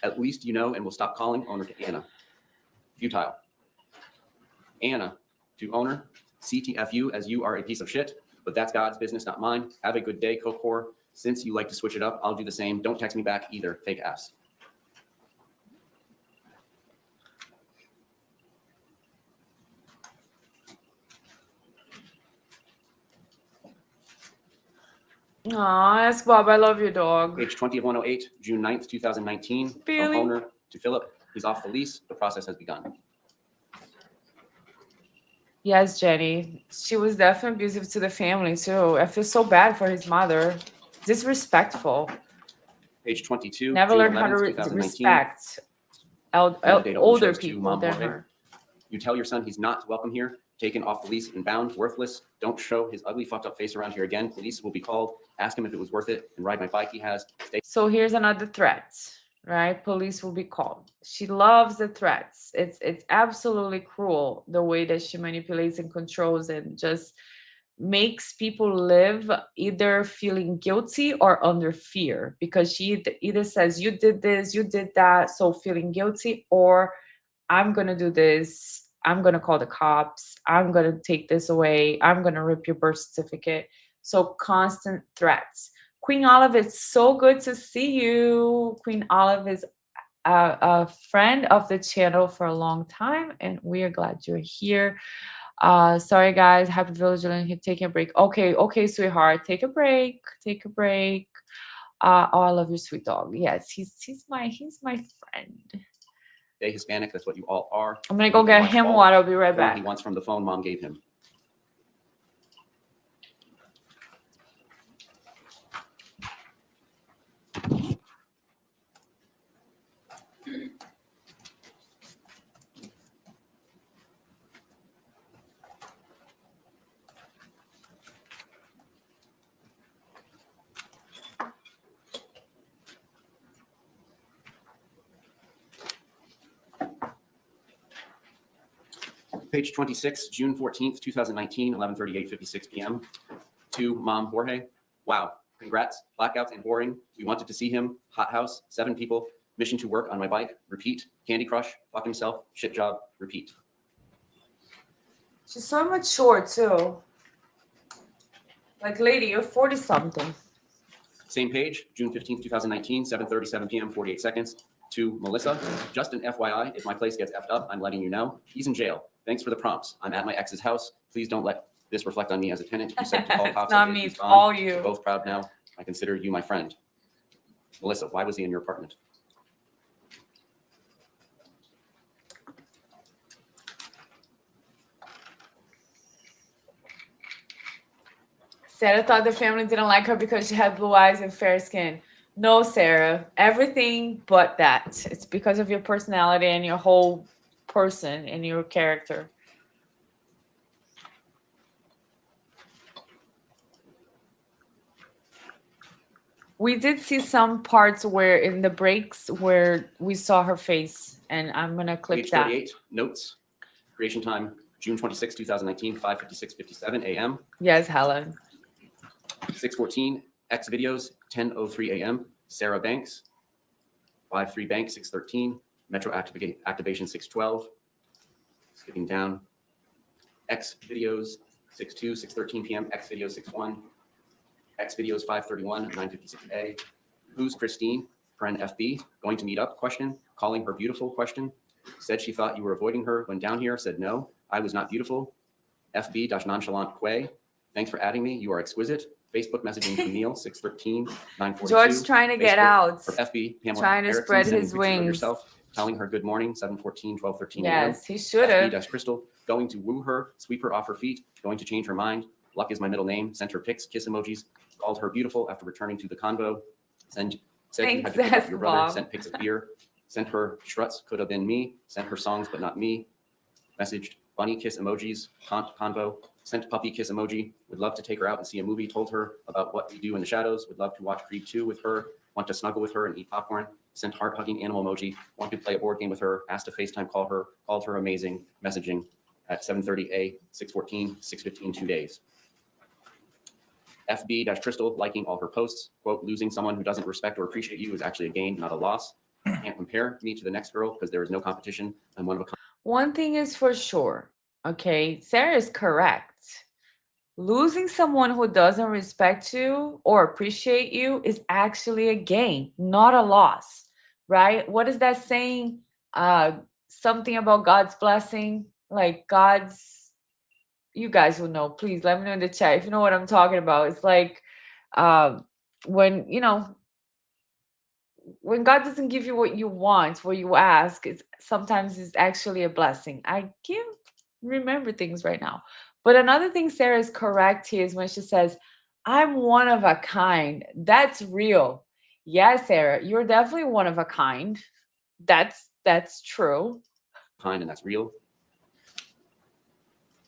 At least you know and will stop calling owner to Anna. Futile. Anna to owner. CTFU as you are a piece of shit, but that's God's business, not mine. Have a good day, Kokor. Since you like to switch it up, I'll do the same. Don't text me back either, fake ass. Aw, ask Bob. I love your dog. Page 20 of 108, June 9th, 2019. Billy. From owner to Philip. He's off the lease. The process has begun. Yes, Jenny. She was definitely abusive to the family too. I feel so bad for his mother. Disrespectful. Page 22, Never June learned how to 11th, 2019. respect Another date only older shows to people Mom than Jorge. her. You tell your son he's not welcome here, taken off the lease and bound, worthless. Don't show his ugly, fucked up face around here again. Police will be called. Ask him if it was worth it and ride my bike he has. Stay. So here's another threat, right? Police will be called. She loves the threats. It's absolutely cruel the way that she manipulates and controls and just makes people live either feeling guilty or under fear because she either says you did this, you did that, so feeling guilty, or I'm going to do this. I'm going to call the cops. I'm going to take this away. I'm going to rip your birth certificate. So constant threats. Queen Olive, it's so good to see you. Queen Olive is a friend of the channel for a long time, and we are glad you're here. Sorry, guys. Happy Village and taking a break. Okay, sweetheart. Take a break. Take a break. Oh, I love your sweet dog. Yes, he's my friend. Stay Hispanic. That's what you all are. I'm gonna go get him water. I'll be right back. He wants from the phone mom gave him. Page 26, June 14th, 2019, 11:38:56 p.m. To Mom Jorge. Wow, congrats. Blackouts and boring. We wanted to see him. Hot house, 7 people. Mission to work on my bike, repeat. Candy Crush, fuck himself, shit job, repeat. She's so mature too. Like, lady, you're 40 something. Same page, June 15th, 2019, 7:37 p.m., 48 seconds. To Melissa, just an FYI, if my place gets effed up, I'm letting you know. He's in jail. Thanks for the prompts. I'm at my ex's house. Please don't let this reflect on me as a tenant. You said to call cops. Not me, it's all you. We're both proud now. I consider you my friend. Melissa, why was he in your apartment? Sarah thought the family didn't like her because she had blue eyes and fair skin. No, Sarah, everything but that. It's because of your personality and your whole person and your character. We did see some parts where in the breaks where we saw her face, and I'm gonna clip Page that. 38, notes. Creation time, June 26, 2019, 5:56:57 a.m. Yes, Helen. 6:14, X videos, 10:03 a.m. Sarah Banks, 53 Bank, 6:13. Metro activation, 6:12. Skipping down. X videos, 6:2, 6:13 p.m. X videos, 6:1. X videos, 5:31, 9:56 a. Who's Christine? Friend FB. Going to meet up? Question. Calling her beautiful? Question. Said she thought you were avoiding her when down here. Said no, I was not beautiful. FB-nonchalant Quay. Thanks for adding me. You are exquisite. Facebook messaging to Neil, 6:13, 9:42. George trying to get out. For FB, Pamela Trying to Erickson, spread sending his pictures of wings. yourself, telling her good morning, 7:14, 12:13 a.m. Yes, he should have. FB-Crystal, going to woo her, sweep her off her feet, going to change her mind. Luck is my middle name. Sent her pics, kiss emojis. Called her beautiful after returning to the convo. Said you had to pick up your brother. Mom. Sent pics of beer. Sent her struts, could have been me. Sent her songs, but not me. Messaged bunny kiss emojis, convo. Sent puppy kiss emoji. Would love to take her out and see a movie. Told her about what we do in the shadows. Would love to watch Creed 2 with her. Want to snuggle with her and eat popcorn. Sent heart hugging animal emoji. Want to play a board game with her. Asked to FaceTime call her. Called her amazing. Messaging at 7:30 a, 6:14, 6:15, 2 days. FB-Crystal, liking all her posts. Quote, losing someone who doesn't respect or appreciate you is actually a gain, not a loss. Can't compare me to the next girl because there is no competition. I'm one of a kind. One thing is for sure, okay? Sarah is correct. Losing someone who doesn't respect you or appreciate you is actually a gain, not a loss, right? What is that saying? Something about God's blessing, like God's, you guys will know. Please let me know in the chat if you know what I'm talking about. It's like when, when God doesn't give you what you want, what you ask, it's sometimes it's actually a blessing. I can't remember things right now. But another thing Sarah is correct here is when she says, I'm one of a kind. That's real. Yeah, Sarah, you're definitely one of a kind. That's true. Kind, and that's real.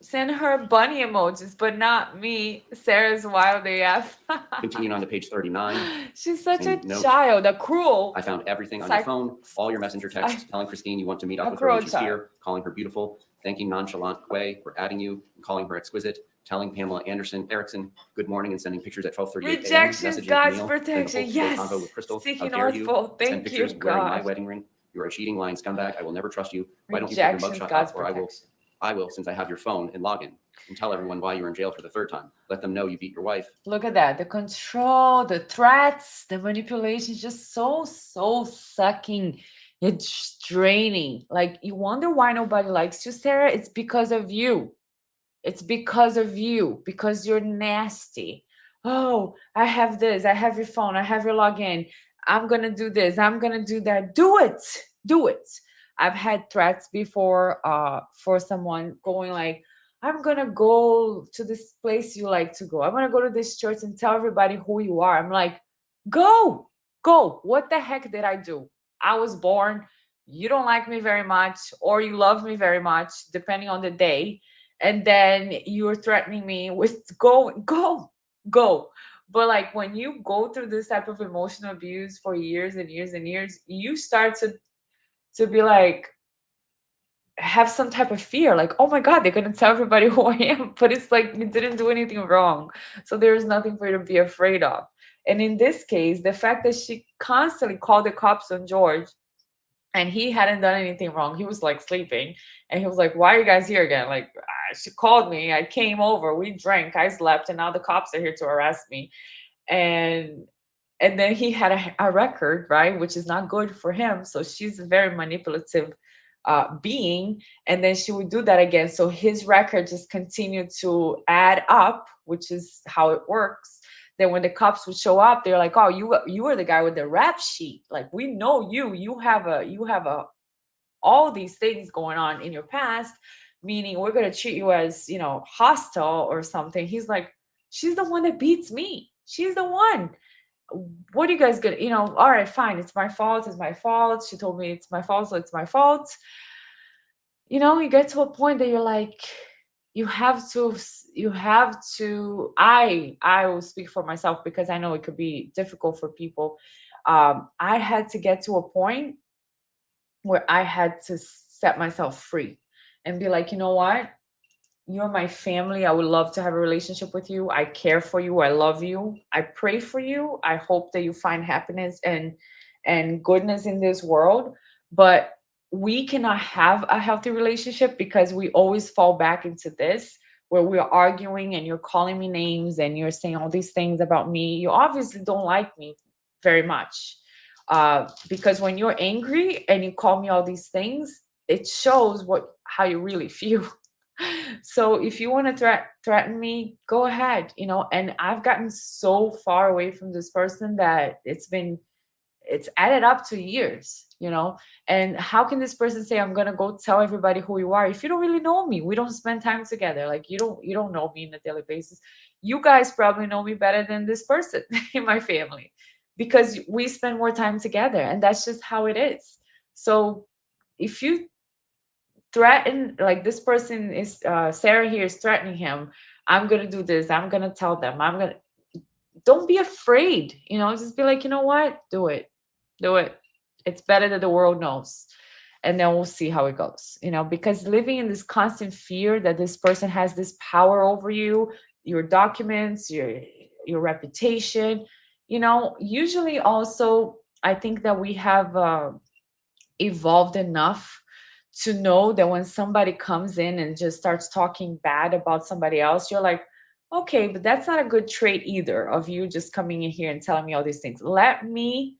Send her bunny emojis, but not me. Sarah's wild AF. Continuing on to page 39. She's such Same a note. child, a cruel. I found everything on your phone, all your messenger texts, telling Christine you want to meet up with her when she's here, calling her beautiful, thanking nonchalant Quay for adding you, and calling her exquisite, telling Pamela Erickson good morning and sending pictures at 12:38 a.m. Rejection, Messaging God's Neil, protection. and Yes. convo with Crystal. Seeking How dare you? Northful. Send Thank pictures you, wearing my God. wedding ring. You are a cheating, lying scumbag. I will never trust you. Why don't you put your Rejection, mugshot God's up, or I will, since I have your phone, and log in and tell everyone why you're in jail for the third time. Let them know you beat your wife. Look at that. The control, the threats, the manipulation is just so sucking. It's draining. Like, you wonder why nobody likes you, Sarah? It's because of you. It's because of you, because you're nasty. Oh, I have this. I have your phone. I have your login. I'm going to do this. I'm going to do that. Do it. Do it. I've had threats before for someone going like, I'm going to go to this place you like to go. I'm going to go to this church and tell everybody who you are. I'm like, go. What the heck did I do? I was born. You don't like me very much, or you love me very much, depending on the day. And then you're threatening me with go. But like, when you go through this type of emotional abuse for years and years and years, you start to be like, have some type of fear, like, oh my God, they're gonna tell everybody who I am. But it's like, you didn't do anything wrong, so there's nothing for you to be afraid of. And in this case, the fact that she constantly called the cops on George, and he hadn't done anything wrong. He was like sleeping, and he was like, "Why are you guys here again?" Like, she called me, I came over, we drank, I slept, and now the cops are here to arrest me. And then he had a record, right, which is not good for him. So she's a very manipulative being, and then she would do that again. So his record just continued to add up, which is how it works. Then when the cops would show up, they're like, "Oh, you were the guy with the rap sheet. Like, we know you. You have a all these things going on in your past, meaning we're gonna treat you as, hostile or something." He's like, "She's the one that beats me. She's the one. What are you guys gonna, all right, fine, it's my fault, it's my fault. She told me it's my fault, so it's my fault." You get to a point that you're like, you have to. I will speak for myself because I know it could be difficult for people. I had to get to a point where I had to set myself free and be like, "You know what? You're my family. I would love to have a relationship with you. I care for you. I love you. I pray for you. I hope that you find happiness and goodness in this world." But we cannot have a healthy relationship because we always fall back into this, where we're arguing and you're calling me names and you're saying all these things about me. You obviously don't like me very much. Because when you're angry and you call me all these things, it shows how you really feel. So if you want to threaten me, go ahead. And I've gotten so far away from this person that it's added up to years. And how can this person say, "I'm gonna go tell everybody who you are," if you don't really know me? We don't spend time together. Like, you don't know me on a daily basis. You guys probably know me better than this person in my family, because we spend more time together, and that's just how it is. So if you threaten, like this person is, Sarah here is threatening him, "I'm gonna do this, I'm gonna tell them, I'm gonna," don't be afraid. Just be like, "You know what, do it, do it. It's better that the world knows, and then we'll see how it goes." Because living in this constant fear that this person has this power over you, your documents, your reputation, usually also, I think that we have evolved enough to know that when somebody comes in and just starts talking bad about somebody else, you're like, "Okay, but that's not a good trait either, of you just coming in here and telling me all these things. Let me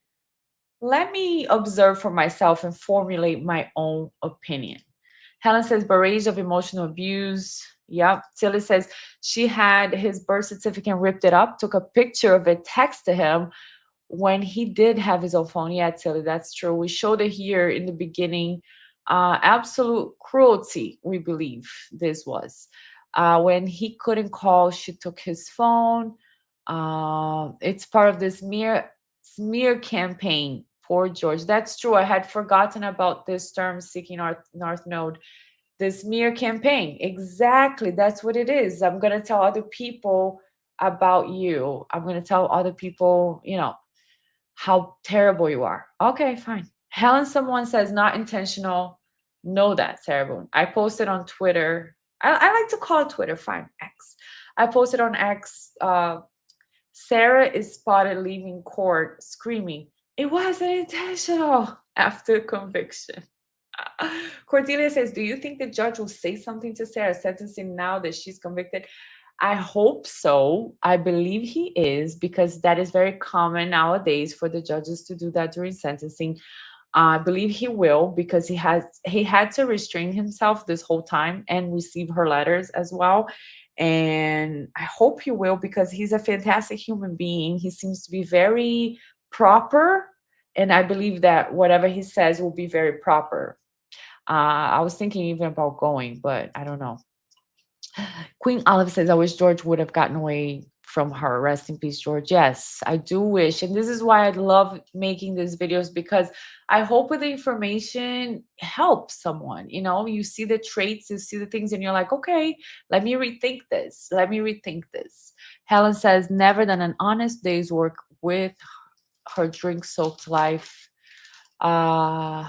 observe for myself and formulate my own opinion." Helen says barrage of emotional abuse. Yep. Tilly says she had his birth certificate and ripped it up, took a picture of it, texted him when he did have his own phone. Yeah, Tilly, that's true. We showed it here in the beginning. Absolute cruelty, we believe this was. When he couldn't call, she took his phone. It's part of this smear campaign. Poor George. That's true. I had forgotten about this term, seeking North Node. The smear campaign. Exactly. That's what it is. I'm going to tell other people about you. I'm going to tell other people, how terrible you are. Okay, fine. Helen, someone says not intentional. Know that, Sarah Boone. I posted on Twitter. I like to call it Twitter. Fine, X. I posted on X. Sarah is spotted leaving court screaming, "It wasn't intentional," after conviction. Cordelia says, "Do you think the judge will say something to Sarah sentencing now that she's convicted?" I hope so. I believe he is, because that is very common nowadays for the judges to do that during sentencing. I believe he will, because he had to restrain himself this whole time and receive her letters as well. And I hope he will, because he's a fantastic human being. He seems to be very proper, and I believe that whatever he says will be very proper. I was thinking even about going, but I don't know. Queen Olive says, "I wish George would have gotten away from her. Rest in peace, George." Yes, I do wish. And this is why I love making these videos, because I hope with the information helps someone. You see the traits, you see the things, and you're like, "Okay, let me rethink this. Let me rethink this." Helen says, "Never done an honest day's work with her drink soaked life." Uh,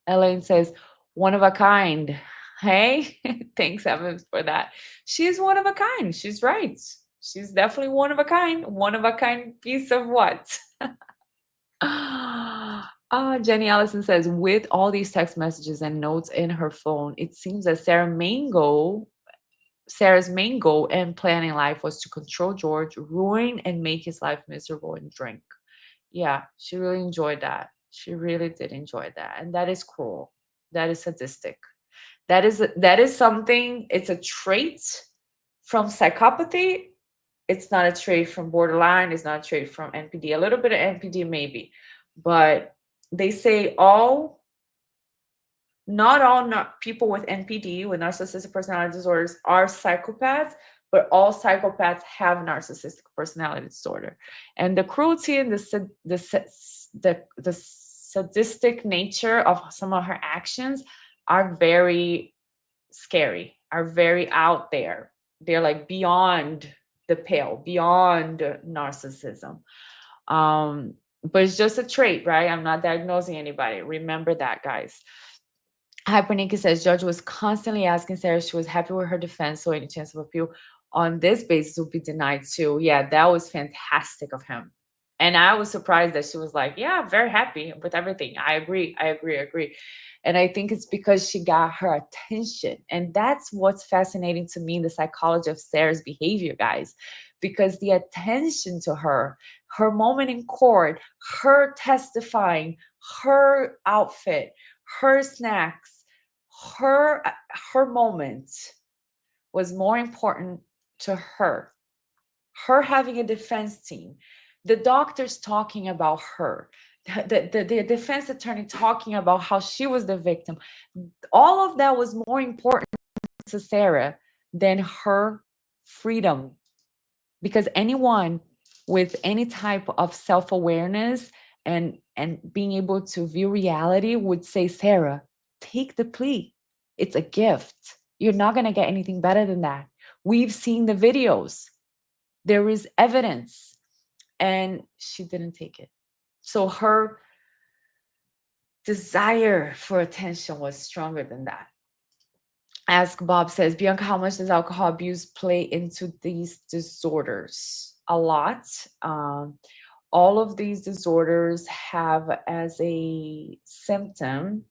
Elaine says, "One of a kind." Hey, thanks, Evans, for that. She's one of a kind. She's right. She's definitely one of a kind. One of a kind piece of what? Jenny Allison says, with all these text messages and notes in her phone, it seems that Sarah's main goal and plan in life was to control George, ruin and make his life miserable and drink. Yeah, she really enjoyed that. She really did enjoy that. And that is cruel. That is sadistic. That is something, it's a trait from psychopathy. It's not a trait from borderline, it's not a trait from NPD. A little bit of NPD maybe. But they say not all people with NPD, with narcissistic personality disorders, are psychopaths, but all psychopaths have narcissistic personality disorder. And the cruelty and the sadistic nature of some of her actions are very scary, are very out there. They're like beyond the pale, beyond narcissism. But it's just a trait, right? I'm not diagnosing anybody. Remember that, guys. Hypernika says Judge was constantly asking Sarah if she was happy with her defense, so any chance of appeal on this basis would be denied too. Yeah, that was fantastic of him. And I was surprised that she was like, yeah, very happy with everything. I agree. I agree. I agree. And I think it's because she got her attention. And that's what's fascinating to me in the psychology of Sarah's behavior, guys, because the attention to her, her moment in court, her testifying, her outfit, her snacks, her her moment was more important to her. Her having a defense team, the doctors talking about her, the defense attorney talking about how she was the victim. All of that was more important to Sarah than her freedom, because anyone with any type of self-awareness and being able to view reality would say, Sarah, take the plea. It's a gift. You're not going to get anything better than that. We've seen the videos. There is evidence. And she didn't take it. So her desire for attention was stronger than that. Ask Bob says, Bianca, how much does alcohol abuse play into these disorders? A lot. All of these disorders have as a symptom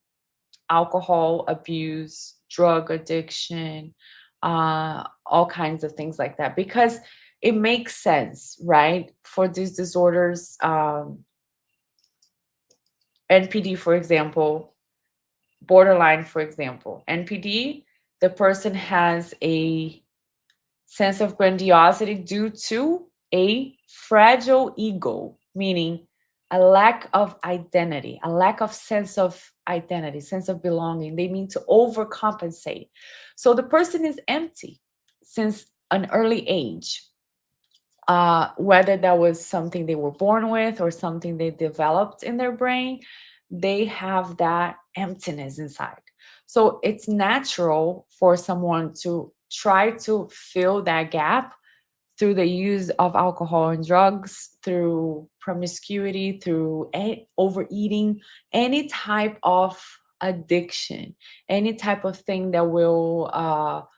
alcohol abuse, drug addiction, all kinds of things like that, because it makes sense, right? For these disorders, NPD, for example, borderline, for example, NPD, the person has a sense of grandiosity due to a fragile ego, meaning a lack of identity, a lack of sense of identity, sense of belonging. They need to overcompensate. So the person is empty since an early age, whether that was something they were born with or something they developed in their brain, they have that emptiness inside. So it's natural for someone to try to fill that gap through the use of alcohol and drugs, through promiscuity, through overeating, any type of addiction, any type of thing that will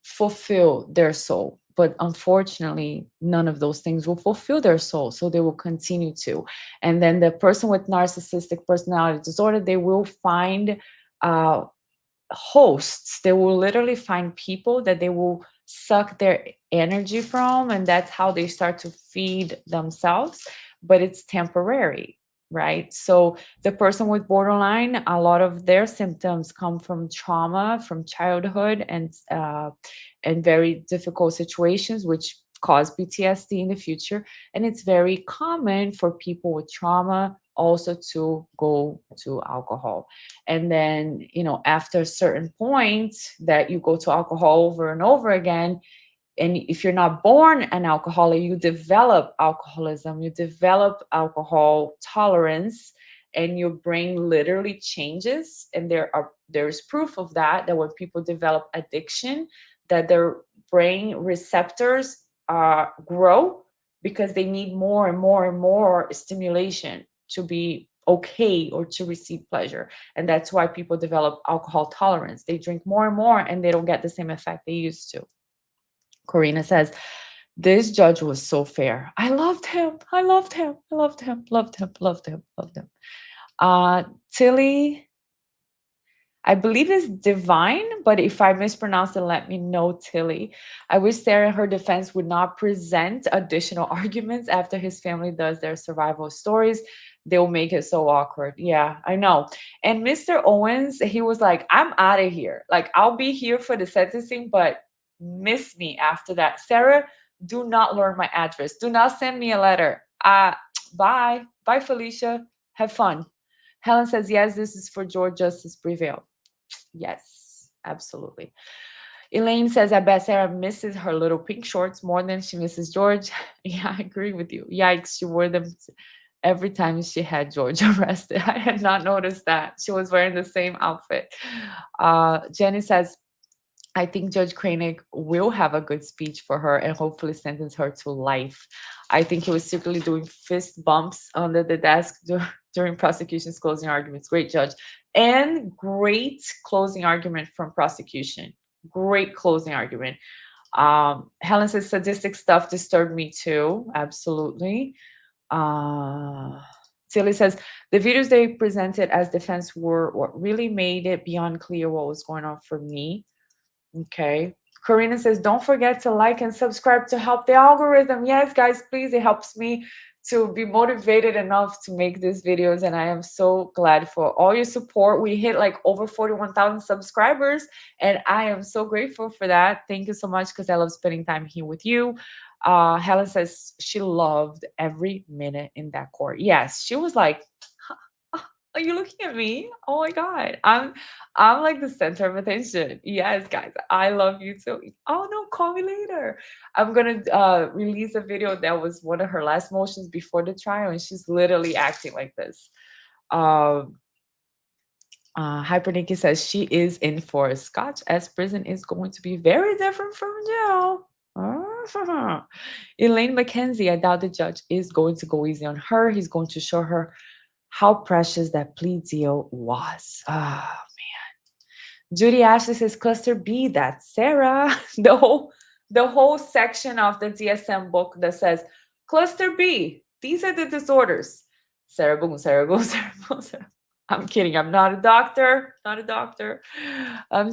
fulfill their soul. But unfortunately, none of those things will fulfill their soul. So they will continue to. And then the person with narcissistic personality disorder, they will find uh, hosts. They will literally find people that they will suck their energy from. And that's how they start to feed themselves. But it's temporary, right? So the person with borderline, a lot of their symptoms come from trauma from childhood and very difficult situations, which cause PTSD in the future. And it's very common for people with trauma also to go to alcohol. And then, after a certain point that you go to alcohol over and over again, and if you're not born an alcoholic, you develop alcoholism, you develop alcohol tolerance, and your brain literally changes. And there's proof of that when people develop addiction, that their brain receptors grow because they need more and more and more stimulation to be okay or to receive pleasure. And that's why people develop alcohol tolerance. They drink more and more and they don't get the same effect they used to. Corina says, this judge was so fair. I loved him. I loved him. I loved him. Loved him. Loved him. Loved him. Uh, Tilly, I believe it's Divine, but if I mispronounce it, let me know, Tilly. I wish Sarah and her defense would not present additional arguments after his family does their survival stories. They'll make it so awkward. Yeah, I know. And Mr. Owens, he was like, I'm out of here. Like, I'll be here for the sentencing, but miss me after that. Sarah, do not learn my address. Do not send me a letter. Bye. Bye, Felicia. Have fun. Helen says, yes, this is for George Justice Prevail. Yes, absolutely. Elaine says, I bet Sarah misses her little pink shorts more than she misses George. Yeah, I agree with you. Yikes, she wore them every time she had George arrested. I had not noticed that. She was wearing the same outfit. Jenny says, I think Judge Koenig will have a good speech for her and hopefully sentence her to life. I think he was secretly doing fist bumps under the desk during prosecution's closing arguments. Great judge. And great closing argument from prosecution. Great closing argument. Helen says sadistic stuff disturbed me too. Absolutely. Uh, Tilly says the videos they presented as defense were what really made it beyond clear what was going on for me. Okay. Karina says, don't forget to like and subscribe to help the algorithm. Yes, guys, please. It helps me to be motivated enough to make these videos. And I am so glad for all your support. We hit like over 41,000 subscribers. And I am so grateful for that. Thank you so much because I love spending time here with you. Helen says she loved every minute in that court. Yes, she was like, are you looking at me? Oh my god. I'm like the center of attention. Yes, guys. I love you too. Oh no, call me later. I'm gonna release a video that was one of her last motions before the trial, and she's literally acting like this. Um Hyper Nikki says she is in for a Scotch as prison is going to be very different from jail. Elaine McKenzie, I doubt the judge is going to go easy on her. He's going to show her how precious that plea deal was. Ah, Judy Ashley says cluster B, that's Sarah. The whole section of the DSM book that says cluster B, these are the disorders. Sarah Boone, Sarah Boone, Sarah Boone, Sarah. I'm kidding. I'm not a doctor. Not a doctor. I'm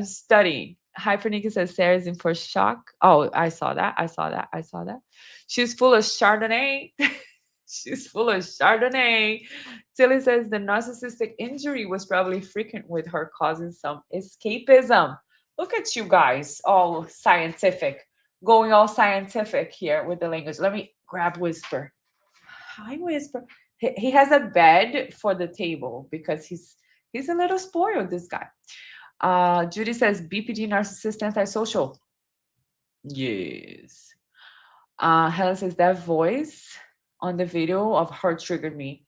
studying. Hypernica says Sarah's in for shock. Oh, I saw that. I saw that. I saw that. She's full of Chardonnay. She's full of Chardonnay. Tilly says the narcissistic injury was probably frequent with her, causing some escapism. Look at you guys, all scientific, going all scientific here with the language. Let me grab Whisper. Hi, Whisper. He has a bed for the table because he's a little spoiled, this guy. Judy says BPD narcissist antisocial. Yes. Helen says that voice on the video of her triggered me.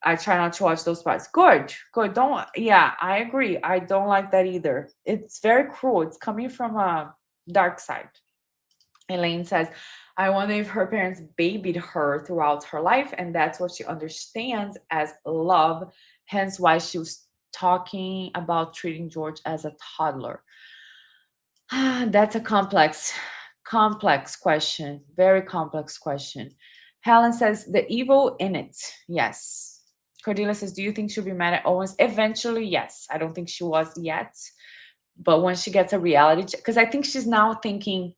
I try not to watch those parts. Good, good. Don't. Yeah, I agree. I don't like that either. It's very cruel. It's coming from a dark side. Elaine says, I wonder if her parents babied her throughout her life, and that's what she understands as love. Hence, why she was talking about treating George as a toddler. That's a complex question. Very complex question. Helen says, the evil in it. Yes. Cordelia says, do you think she'll be mad at Owens? Eventually, yes. I don't think she was yet. But when she gets a reality check, because I think she's now thinking,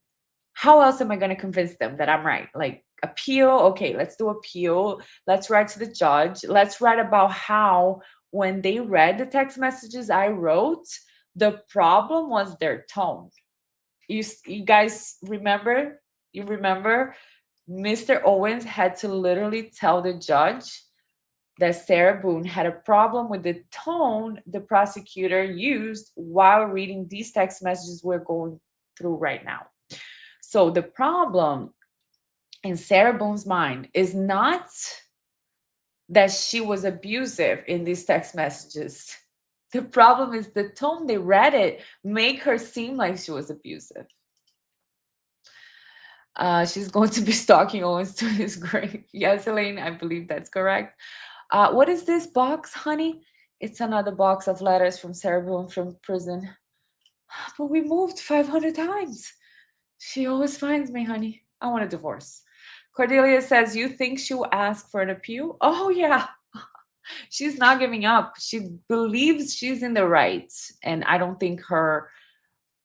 how else am I going to convince them that I'm right? Like, appeal. Okay, let's do appeal. Let's write to the judge. Let's write about how when they read the text messages I wrote, the problem was their tone. You guys remember? You remember? Mr. Owens had to literally tell the judge that Sarah Boone had a problem with the tone the prosecutor used while reading these text messages we're going through right now. So the problem in Sarah Boone's mind is not that she was abusive in these text messages. The problem is the tone they read it make her seem like she was abusive. She's going to be stalking Owens to his grave. Yes, Elaine, I believe that's correct. What is this box, honey? It's another box of letters from Sarah Boone from prison. But we moved 500 times. She always finds me, honey. I want a divorce. Cordelia says, you think she'll ask for an appeal? Oh, yeah. She's not giving up. She believes she's in the right. And I don't think her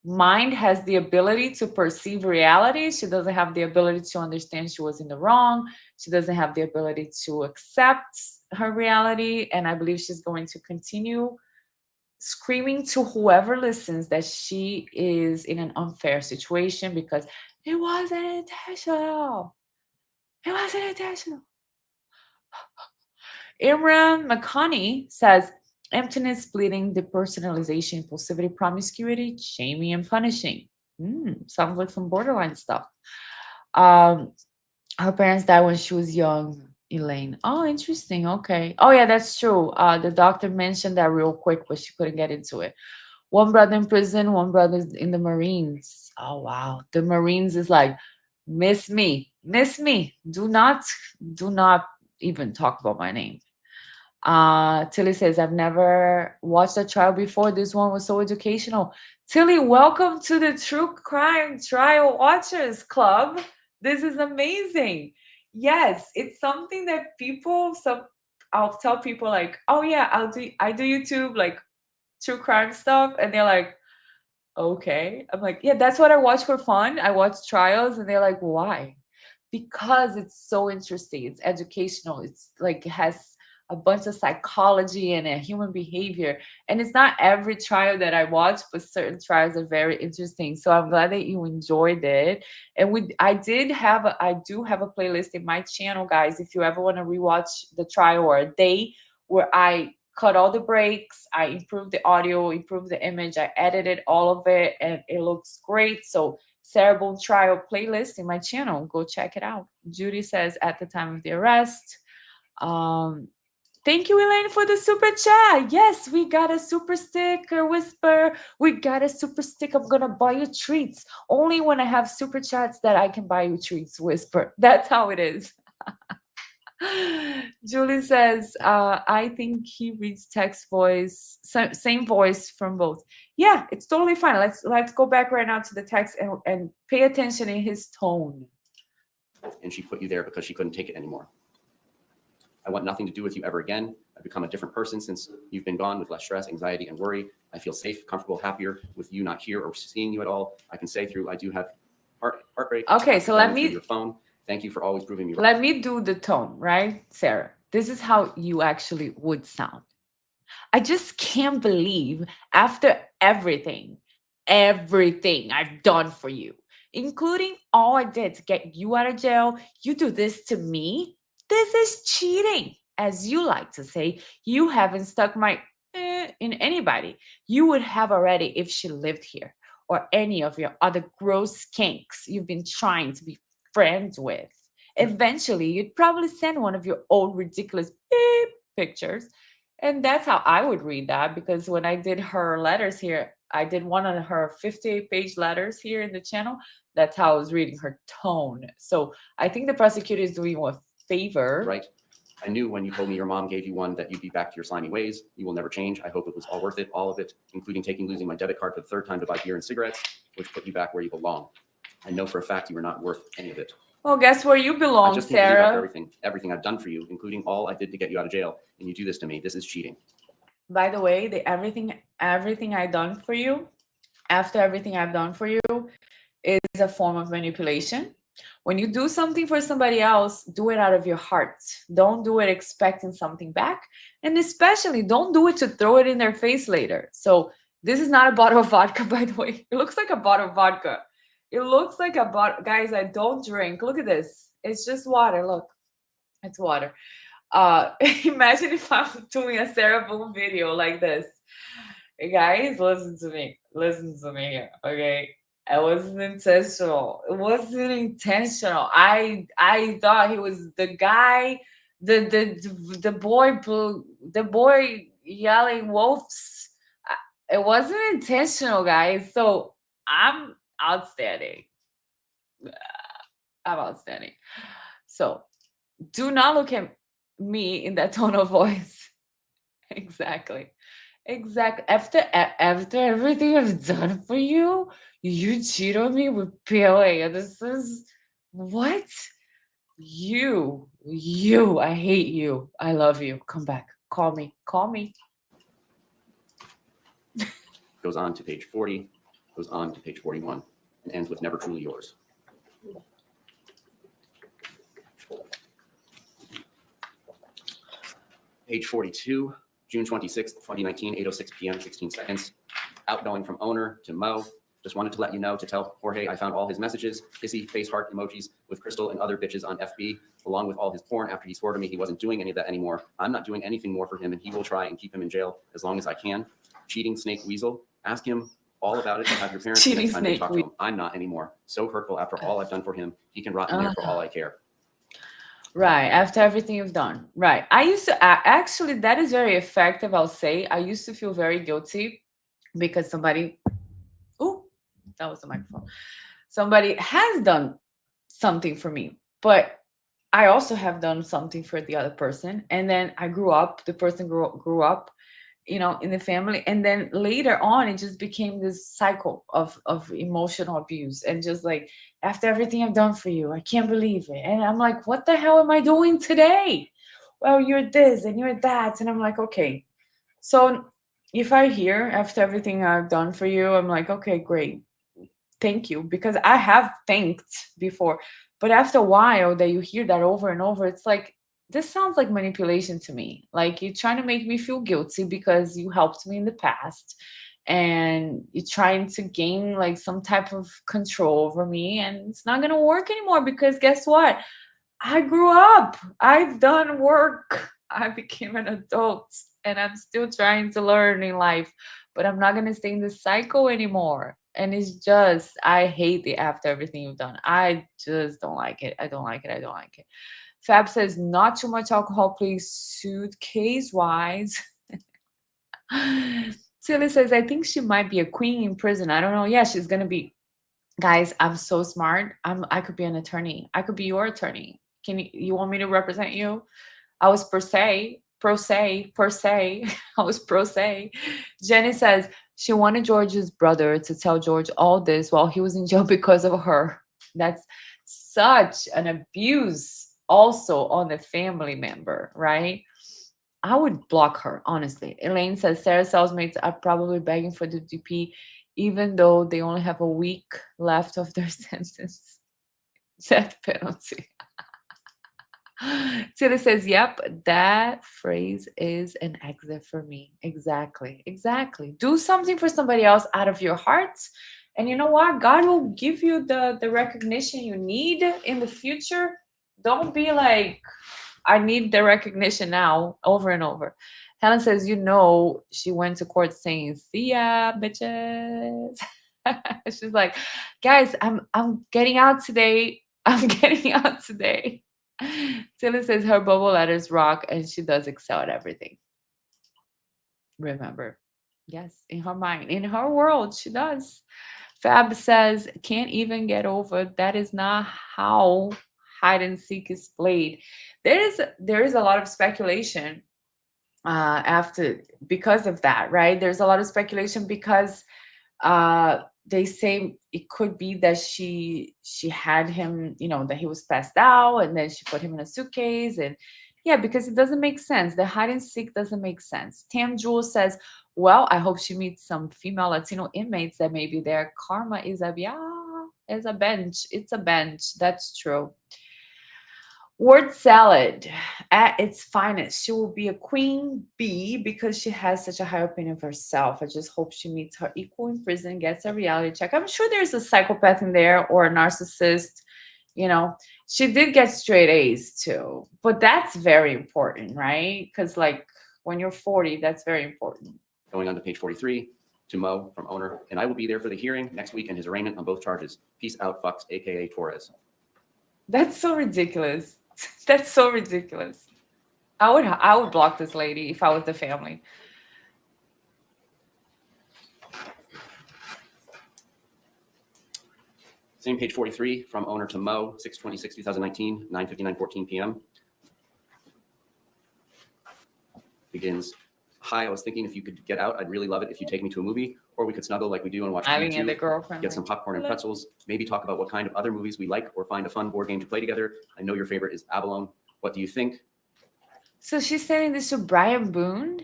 mind has the ability to perceive reality. She doesn't have the ability to understand she was in the wrong. She doesn't have the ability to accept her reality. And I believe she's going to continue screaming to whoever listens that she is in an unfair situation because it wasn't intentional. It wasn't intentional. Imran Makani says emptiness, bleeding, depersonalization, impulsivity, promiscuity, shaming, and punishing. Sounds like some borderline stuff. Um, Her parents died when she was young, Elaine. Oh, interesting. Okay. Oh, yeah, that's true. The doctor mentioned that real quick, but she couldn't get into it. One brother in prison, one brother in the Marines. Oh, wow. The Marines is like, miss me, miss me. Do not even talk about my name. Tilly says, I've never watched a trial before. This one was so educational. Tilly, welcome to the True Crime Trial Watchers Club. This is amazing. Yes, it's something that I'll tell people like, oh yeah, I do YouTube like true crime stuff, and they're like, okay. I'm like, yeah, that's what I watch for fun. I watch trials, and they're like, why? Because it's so interesting. It's educational. It's like it has a bunch of psychology and human behavior. And it's not every trial that I watch, but certain trials are very interesting. So I'm glad that you enjoyed it. And I do have a playlist in my channel, guys. If you ever want to rewatch the trial or a day where I cut all the breaks, I improved the audio, improved the image, I edited all of it, and it looks great. So SARAH Boone trial playlist in my channel. Go check it out. Judy says at the time of the arrest. Um, Thank you, Elaine, for the super chat. Yes, we got a super sticker, Whisper. We got a super stick. I'm gonna buy you treats. Only when I have super chats that I can buy you treats, Whisper. That's how it is. Julie says, I think he reads text voice, same voice from both. Yeah, it's totally fine. Let's go back right now to the text and pay attention in his tone. And she put you there because she couldn't take it anymore. I want nothing to do with you ever again. I've become a different person since you've been gone, with less stress, anxiety, and worry. I feel safe, comfortable, happier with you not here or seeing you at all. I can say through I do have heartbreak. Okay, so let me your phone. Thank you for always proving me right. Let me do the tone, right, Sarah? This is how you actually would sound. I just can't believe after everything I've done for you, including all I did to get you out of jail, you do this to me? This is cheating. As you like to say, you haven't stuck my in anybody. You would have already if she lived here or any of your other gross kinks you've been trying to be friends with. Eventually, you'd probably send one of your old ridiculous beep pictures, and that's how I would read that because when I did her letters here, I did one of her 58-page letters here in the channel. That's how I was reading her tone. So I think the prosecutor is doing you a favor. Right. I knew when you told me your mom gave you one that you'd be back to your slimy ways. You will never change. I hope it was all worth it, all of it, including losing my debit card for the third time to buy beer and cigarettes, which put you back where you belong. I know for a fact you were not worth any of it. Well, guess where you belong, I just can't believe Sarah. after everything I've done for you, including all I did to get you out of jail, and you do this to me. This is cheating. By the way, everything I've done for you, after everything I've done for you, is a form of manipulation. When you do something for somebody else, do it out of your heart. Don't do it expecting something back. And especially don't do it to throw it in their face later. So this is not a bottle of vodka, by the way. It looks like a bottle of vodka. It looks like a bottle. Guys, I don't drink. Look at this. It's just water. Look, it's water. Imagine if I'm doing a SARAH Boone video like this. Hey guys, listen to me. Listen to me here, okay? It wasn't intentional. It wasn't intentional. I thought he was the guy, the boy yelling wolves. It wasn't intentional, guys. So I'm outstanding. I'm outstanding. So do not look at me in that tone of voice. Exactly. Exactly. After everything I've done for you, you cheat on me with PLA. This is what? You. I hate you. I love you. Come back. Call me. Call me. Goes on to page 40, goes on to page 41, and ends with never truly yours. Page 42, June 26th, 2019, 8:06 p.m., 16 seconds. Outgoing from owner to Mo. Just wanted to let you know to tell Jorge I found all his messages, hissy face heart emojis with Crystal and other bitches on FB, along with all his porn after he swore to me he wasn't doing any of that anymore. I'm not doing anything more for him, and he will try and keep him in jail as long as I can. Cheating snake weasel. Ask him all about it and have your parents Cheating next time they snake talk to him. I'm not anymore. So hurtful after all I've done for him. He can rot in there for all I care. Right. After everything you've done. Right. I used to actually, that is very effective. I'll say I used to feel very guilty because somebody, oh, that was the microphone. Somebody has done something for me, but I also have done something for the other person. And then I grew up, the person grew up, in the family. And then later on, it just became this cycle of emotional abuse. And just like, after everything I've done for you, I can't believe it. And I'm like, what the hell am I doing today? Well, you're this and you're that. And I'm like, okay. So if I hear after everything I've done for you, I'm like, okay, great. Thank you. Because I have thanked before. But after a while that you hear that over and over, it's like, this sounds like manipulation to me. Like you're trying to make me feel guilty because you helped me in the past. And you're trying to gain like some type of control over me. And it's not going to work anymore because guess what? I grew up. I've done work. I became an adult and I'm still trying to learn in life, but I'm not going to stay in this cycle anymore. And it's just, I hate the after everything you've done. I just don't like it. I don't like it. I don't like it. Fab says, not too much alcohol, please, suitcase wise. Tilly says, I think she might be a queen in prison. I don't know. Yeah, she's going to be. Guys, I'm so smart. I could be an attorney. I could be your attorney. You want me to represent you? I was per se. I was pro se. Jenny says she wanted George's brother to tell George all this while he was in jail because of her. That's such an abuse also on the family member, right? I would block her, honestly. Elaine says Sarah's cellmates are probably begging for the DP, even though they only have a week left of their sentence. Death penalty. Tilly says, yep, that phrase is an exit for me. Exactly. Exactly. Do something for somebody else out of your heart. And you know what? God will give you the recognition you need in the future. Don't be like, I need the recognition now over and over. Helen says, she went to court saying, see ya, bitches. She's like, guys, I'm getting out today. I'm getting out today. Tilly says her bubble letters rock and she does excel at everything. Remember. Yes, in her mind, in her world, she does. Fab says, can't even get over. That is not how hide and seek is played. There is a lot of speculation after because of that, right? There's a lot of speculation because they say it could be that she had him, that he was passed out and then she put him in a suitcase. And yeah, because it doesn't make sense. The hide and seek doesn't make sense. Tam Jewel says, well, I hope she meets some female Latino inmates that maybe their karma is a bench. It's a bench. That's true. Word salad at its finest. She will be a queen bee because she has such a high opinion of herself. I just hope she meets her equal in prison, gets a reality check. I'm sure there's a psychopath in there or a narcissist. She did get straight A's too, but that's very important, right? Because like when you're 40, that's very important. Going on to page 43, to Mo from owner, and I will be there for the hearing next week and his arraignment on both charges. Peace out, fucks, aka Torres. That's so ridiculous. That's so ridiculous. I would block this lady if I was the family. Same page 43, from owner to Mo, 6/26/2019, 9:59:14 p.m. Begins, hi, I was thinking if you could get out, I'd really love it if you take me to a movie, or we could snuggle like we do and watch YouTube, get some popcorn and pretzels, maybe talk about what kind of other movies we like, or find a fun board game to play together. I know your favorite is Abalone. What do you think? So she's sending this to Brian Boone.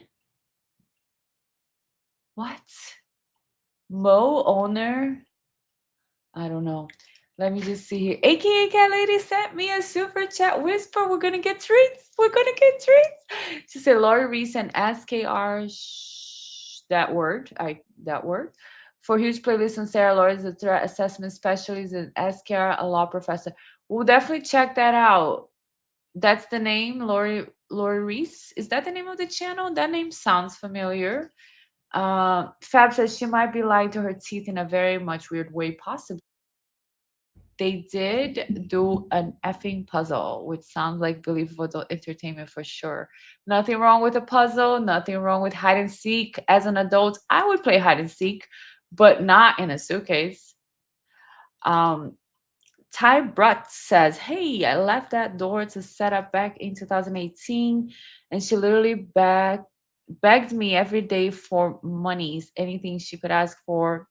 What? Mo owner? I don't know. Let me just see here. AKA Cat Lady sent me a super chat whisper. We're gonna get treats. We're gonna get treats. She said Lori Reese and SKR that word. That word. For huge playlist on Sarah Lori is a threat assessment specialist and SKR a law professor. We'll definitely check that out. That's the name, Lori Reese. Is that the name of the channel? That name sounds familiar. Fab says she might be lying to her teeth in a very much weird way, possibly. They did do an effing puzzle, which sounds like believable adult entertainment for sure. Nothing wrong with a puzzle, nothing wrong with hide and seek. As an adult, I would play hide and seek, but not in a suitcase. Um, Ty Brutt says, "Hey, I left that door to set up back in 2018, and she literally begged me every day for monies, anything she could ask for.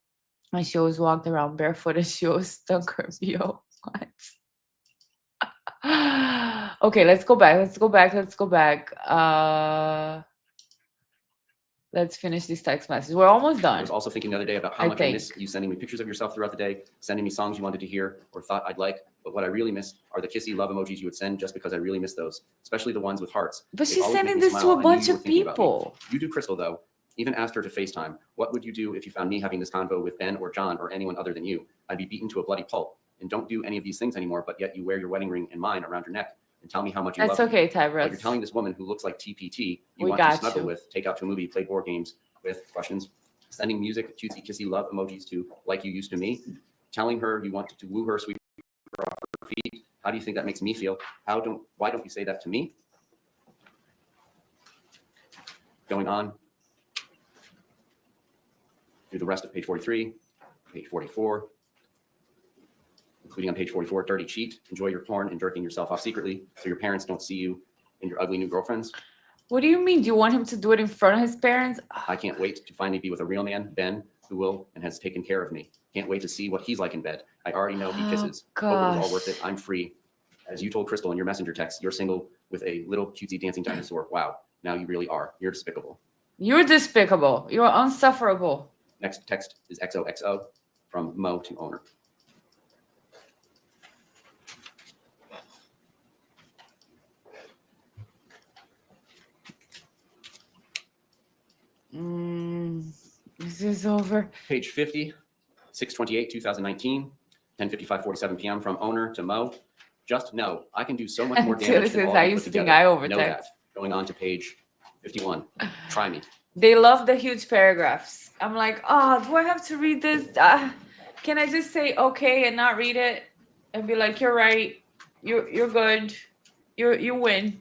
And she always walked around barefoot and she always stunk her BO." What? Okay, let's go back. Let's go back. Let's go back. Let's finish this text message. We're almost I done. was also thinking the other day about how much I miss you sending me pictures of yourself throughout the day, sending me songs you wanted to hear or thought I'd like. But what I really miss are the kissy love emojis you would send, just because I really miss those, especially the ones with hearts. But They've she's always made sending me this smile. to a I knew bunch you were of thinking about me. people. You do, Crystal, though. Even asked her to FaceTime. What would you do if you found me having this convo with Ben or John or anyone other than you? I'd be beaten to a bloody pulp. And don't do any of these things anymore, but yet you wear your wedding ring and mine around your neck and tell me how much you That's love me. okay, But Tybros. you're telling this woman who looks like TPT you We want to got snuggle you. with, take out to a movie, play board games with, questions, sending music, cutesy kissy love emojis to like you used to me, telling her you want to woo her, sweep her off her feet. How do you think that makes me feel? Why don't you say that to me? Going on through the rest of page 43, page 44, including on page 44, dirty cheat, enjoy your porn and jerking yourself off secretly so your parents don't see you and your ugly new girlfriends. What do you mean? Do you want him to do it in front of his parents? I can't wait to finally be with a real man, Ben, who will and has taken care of me. Can't wait to see what he's like in bed. I already know he kisses. Hope it was all worth it. I'm free. As you told Crystal in your messenger text, you're single with a little cutesy dancing dinosaur. Wow, now you really are. You're despicable. You're despicable. You're unsufferable. Next text is XOXO from Mo to owner. This is over. Page 50, 6/28, 2019, 10:55:47 p.m. from owner to Mo. Just know I can do so much more damage than all I you used put to think together. I overtext. Know that. Going on to page 51. Try me. They love the huge paragraphs. I'm like, oh, do I have to read this? Can I just say okay and not read it and be like, you're right, you're good, you win.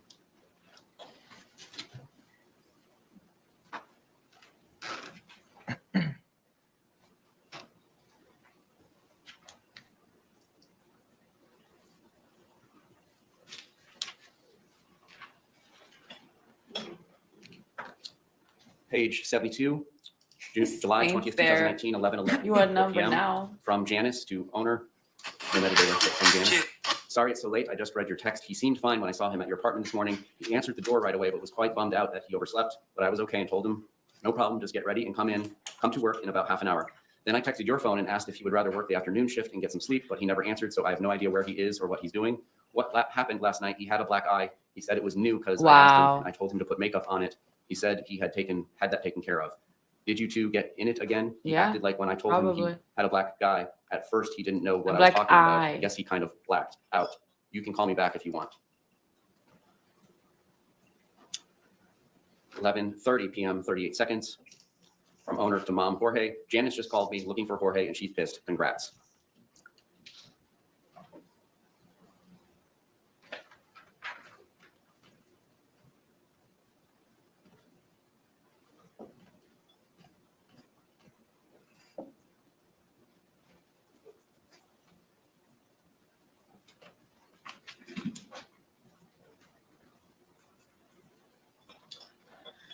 Page 72, July 20th, 2019, 11:11. You are number now. From Janice to owner. No metadata from Janice. Sorry it's so late. I just read your text. He seemed fine when I saw him at your apartment this morning. He answered the door right away, but was quite bummed out that he overslept. But I was okay and told him, no problem, just get ready and come to work in about half an hour. Then I texted your phone and asked if he would rather work the afternoon shift and get some sleep, but he never answered, so I have no idea where he is or what he's doing. What happened last night? He had a black eye. He said it was new because I asked him and I told him to put makeup on it. He said he had that taken care of. Did you two get in it again? He acted like when I told him he had a black guy. At first, he didn't know what I was talking about. I guess he kind of blacked out. You can call me back if you want. 11:30 p.m., 38 seconds. From owner to mom, Jorge. Janice just called me looking for Jorge, and she's pissed. Congrats.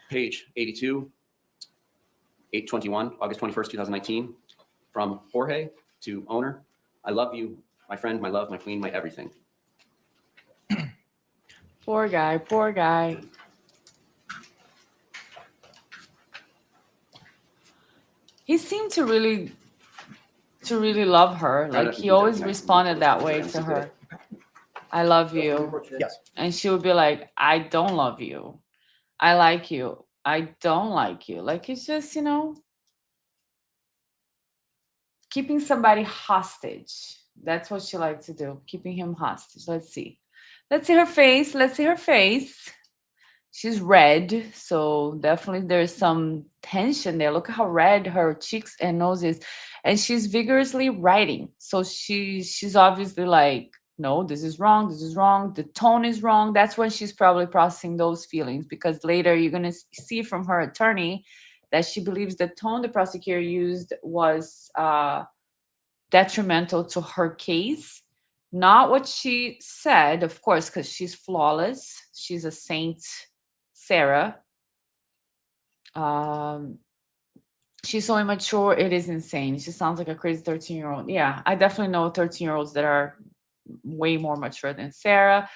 Page 82, 8/21, August 21st, 2019. From Jorge to owner. I love you, my friend, my love, my queen, my everything. Poor guy, poor guy. he seemed to really love her. Like he always responded that way to her. I love you. Yes. And she would be like, I don't love you. I like you. I don't like you. Like it's just, keeping somebody hostage. That's what she liked to do, keeping him hostage. Let's see. Let's see her face. Let's see her face. She's red, so definitely there's some tension there. Look at how red her cheeks and nose is. And she's vigorously writing. So she's obviously like, no, this is wrong, this is wrong, the tone is wrong. That's when she's probably processing those feelings, because later you're gonna see from her attorney that she believes the tone the prosecutor used was detrimental to her case. Not what she said, of course, because she's flawless. She's a saint, Sarah. Um, she's so immature, it is insane. She sounds like a crazy 13-year-old. Yeah, I definitely know 13-year-olds that are way more mature than Sarah.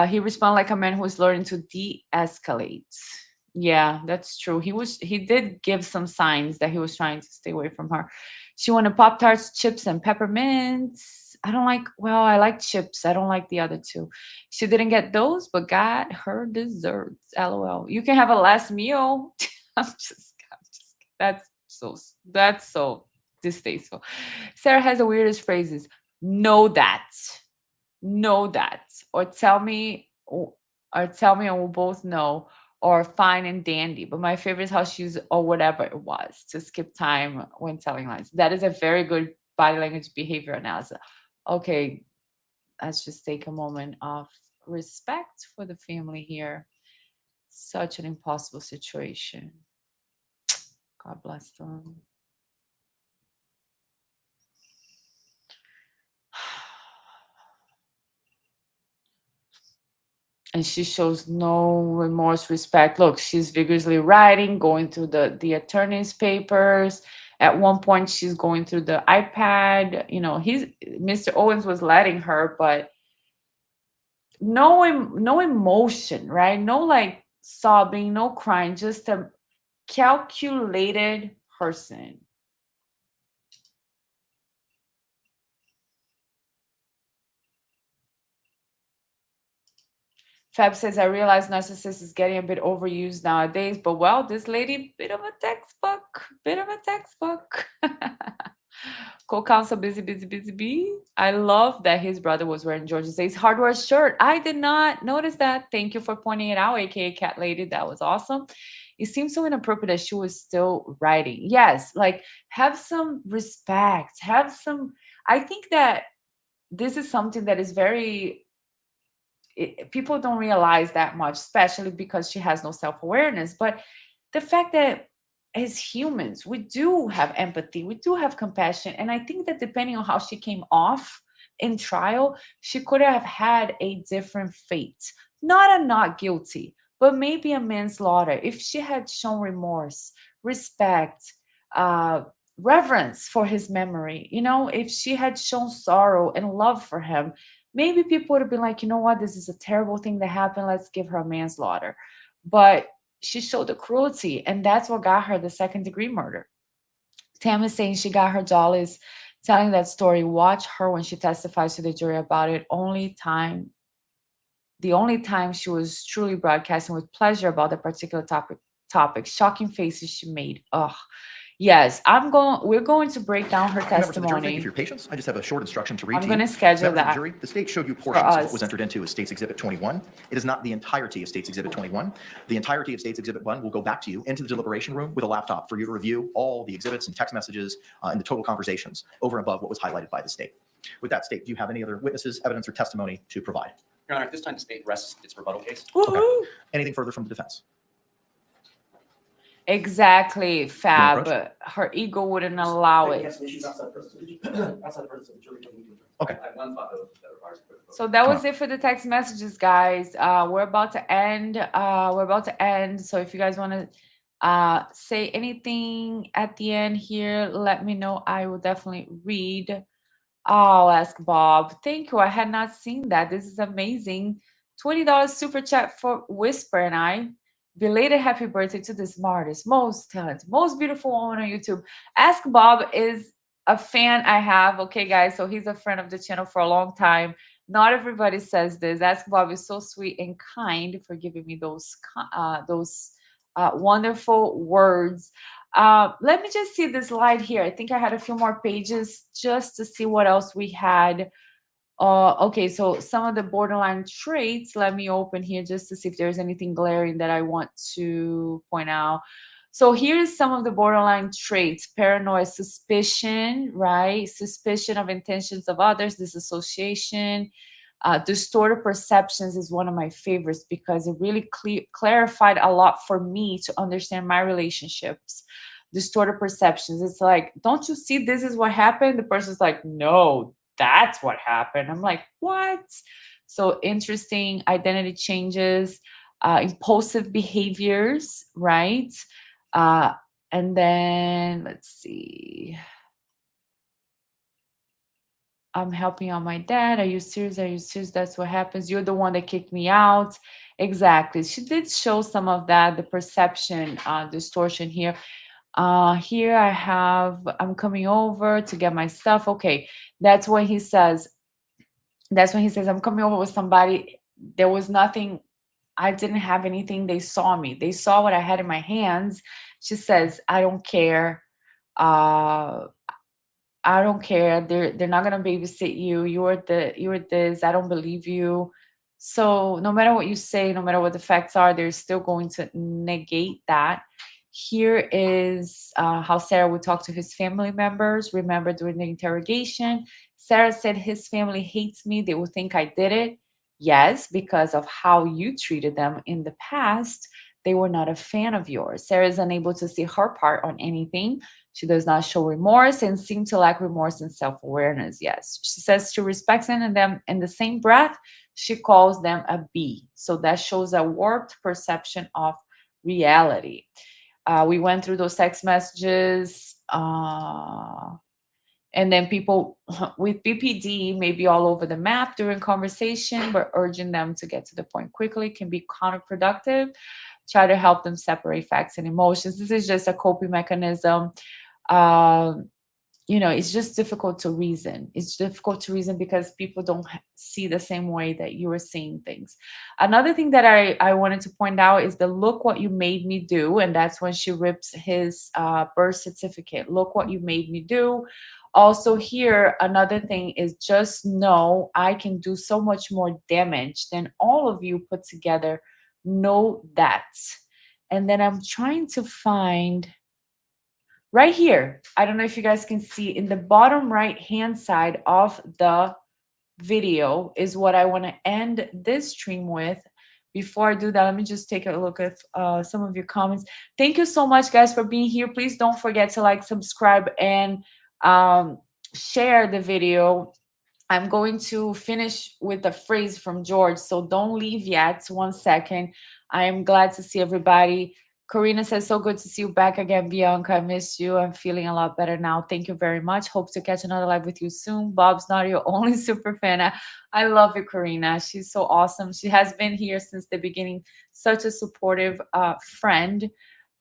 He responded like a man who is learning to de-escalate. Yeah, that's true. He did give some signs that he was trying to stay away from her. She wanted Pop Tarts, chips, and peppermints. I don't like, well, I like chips. I don't like the other two. She didn't get those, but got her desserts. LOL. You can have a last meal. I'm just that's so distasteful. Sarah has the weirdest phrases. Know that, or tell me, and we'll both know, or fine and dandy. But my favorite is how she's or whatever it was to skip time when telling lies. That is a very good body language behavior analysis. Okay, let's just take a moment of respect for the family here. Such an impossible situation. God bless them. And she shows no remorse, respect. Look, she's vigorously writing, going through the attorney's papers. At one point she's going through the iPad. He's Mr. Owens was letting her, but no emotion, right? No, like, sobbing, no crying, just a calculated person. Fab says, I realize narcissist is getting a bit overused nowadays, but well, this lady, bit of a textbook, bit of a textbook. Co-counsel busy, busy, busy, bee. I love that his brother was wearing Georgia State's hardware shirt. I did not notice that. Thank you for pointing it out, aka Cat Lady. That was awesome. It seems so inappropriate that she was still writing. Yes, like, have some respect. Have some. I think that this is something that is very people don't realize that much, especially because she has no self-awareness. But the fact that as humans, we do have empathy, we do have compassion. And I think that depending on how she came off in trial, she could have had a different fate. Not a not guilty, but maybe a manslaughter. If she had shown remorse, respect, uh, reverence for his memory, if she had shown sorrow and love for him, maybe people would have been like, you know what, this is a terrible thing that happened. Let's give her a manslaughter. But she showed the cruelty, and that's what got her the second-degree murder. Tam is saying she got her jollies telling that story. Watch her when she testifies to the jury about it. The only time she was truly broadcasting with pleasure about the particular topic. Shocking faces she made. Ugh. Yes, we're going to break down her Members of the jury, thank you testimony. for your patience. I just have a short instruction to read I'm to going you. to schedule Members of the that jury, the state showed you for portions of what us. was entered into as State's Exhibit 21. It is not the entirety of State's Exhibit 21. The entirety of State's Exhibit 1 will go back to you into the deliberation room with a laptop for you to review all the exhibits and text messages and the total conversations over and above what was highlighted by the state. With that, State, do you have any other witnesses, evidence, or testimony to provide? Your Honor, at this time, the state rests its rebuttal case. Woohoo! Anything further from the defense? Exactly, Fab. approach? Her ego wouldn't allow it. Okay. So that was it for the text messages, guys. We're about to end. So if you guys want to say anything at the end here, let me know. I will definitely read. I'll ask Bob. Thank you. I had not seen that. This is amazing. $20 super chat for Whisper and I. Belated happy birthday to the smartest, most talented, most beautiful woman on YouTube. Ask Bob is a fan I have. Okay, guys. So he's a friend of the channel for a long time. Not everybody says this. Ask Bob is so sweet and kind for giving me those wonderful words. Let me just see this slide here. I think I had a few more pages just to see what else we had. Okay, so some of the borderline traits, let me open here just to see if there's anything glaring that I want to point out. So here's some of the borderline traits: paranoia, suspicion, right? Suspicion of intentions of others, disassociation. Distorted perceptions is one of my favorites because it really clarified a lot for me to understand my relationships. Distorted perceptions. It's like, don't you see this is what happened? The person's like, no, that's what happened. I'm like, what? So interesting identity changes, impulsive behaviors, right? Uh, and then let's see. I'm helping out my dad. Are you serious? Are you serious? That's what happens. You're the one that kicked me out. Exactly. She did show some of that, the perception distortion here. Here I have, I'm coming over to get my stuff. Okay. That's when he says, I'm coming over with somebody. There was nothing. I didn't have anything. They saw me. They saw what I had in my hands. She says, I don't care. Uh, I don't care. They're not gonna babysit you. You're this. I don't believe you. So no matter what you say, no matter what the facts are, they're still going to negate that. Here is how Sarah would talk to his family members. Remember during the interrogation, Sarah said his family hates me. They will think I did it. Yes, because of how you treated them in the past. They were not a fan of yours. Sarah is unable to see her part on anything. She does not show remorse and seem to lack remorse and self awareness. Yes. She says she respects them, and then in the same breath, she calls them a B. So that shows a warped perception of reality. We went through those text messages. And then people with BPD may be all over the map during conversation, but urging them to get to the point quickly can be counterproductive. Try to help them separate facts and emotions. This is just a coping mechanism. Um, it's just difficult to reason. It's difficult to reason because people don't see the same way that you are seeing things. Another thing that I wanted to point out is the look what you made me do. And that's when she rips his birth certificate. Look what you made me do. Also, here, another thing is just know I can do so much more damage than all of you put together. Know that. And then I'm trying to find right here. I don't know if you guys can see in the bottom right hand side of the video is what I want to end this stream with. Before I do that, let me just take a look at some of your comments. Thank you so much, guys, for being here. Please don't forget to like, subscribe, and share the video. I'm going to finish with a phrase from George, so don't leave yet. 1 second. I am glad to see everybody. Karina says, so good to see you back again, Bianca. I missed you. I'm feeling a lot better now. Thank you very much. Hope to catch another live with you soon. Bob's not your only super fan. I love you, Karina. She's so awesome. She has been here since the beginning. Such a supportive friend.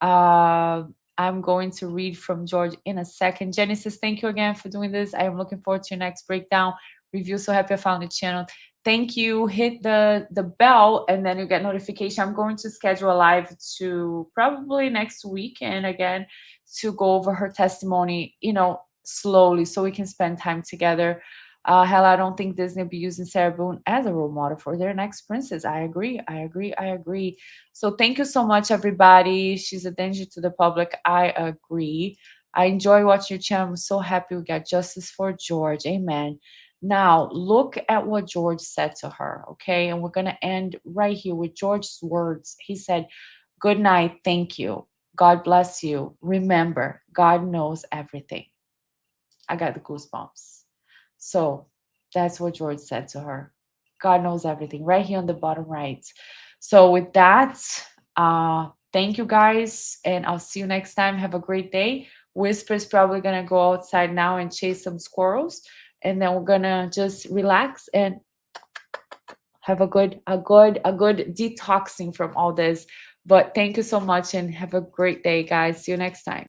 I'm going to read from George in a second. Jenny says, thank you again for doing this. I am looking forward to your next breakdown review. So happy I found the channel. Thank you. Hit the bell and then you get notification. I'm going to schedule a live to probably next week and again to go over her testimony, slowly so we can spend time together. Hell, I don't think Disney will be using Sarah Boone as a role model for their next princess. I agree. So thank you so much, everybody. She's a danger to the public. I agree. I enjoy watching your channel. I'm so happy we got justice for George. Amen. Now, look at what George said to her, okay? And we're going to end right here with George's words. He said, good night. Thank you. God bless you. Remember, God knows everything. I got the goosebumps. So that's what George said to her. God knows everything, right here on the bottom right. So with that, thank you guys, and I'll see you next time. Have a great day. Whisper's probably gonna go outside now and chase some squirrels, and then we're gonna just relax and have a good detoxing from all this But thank you so much and have a great day, guys. See you next time.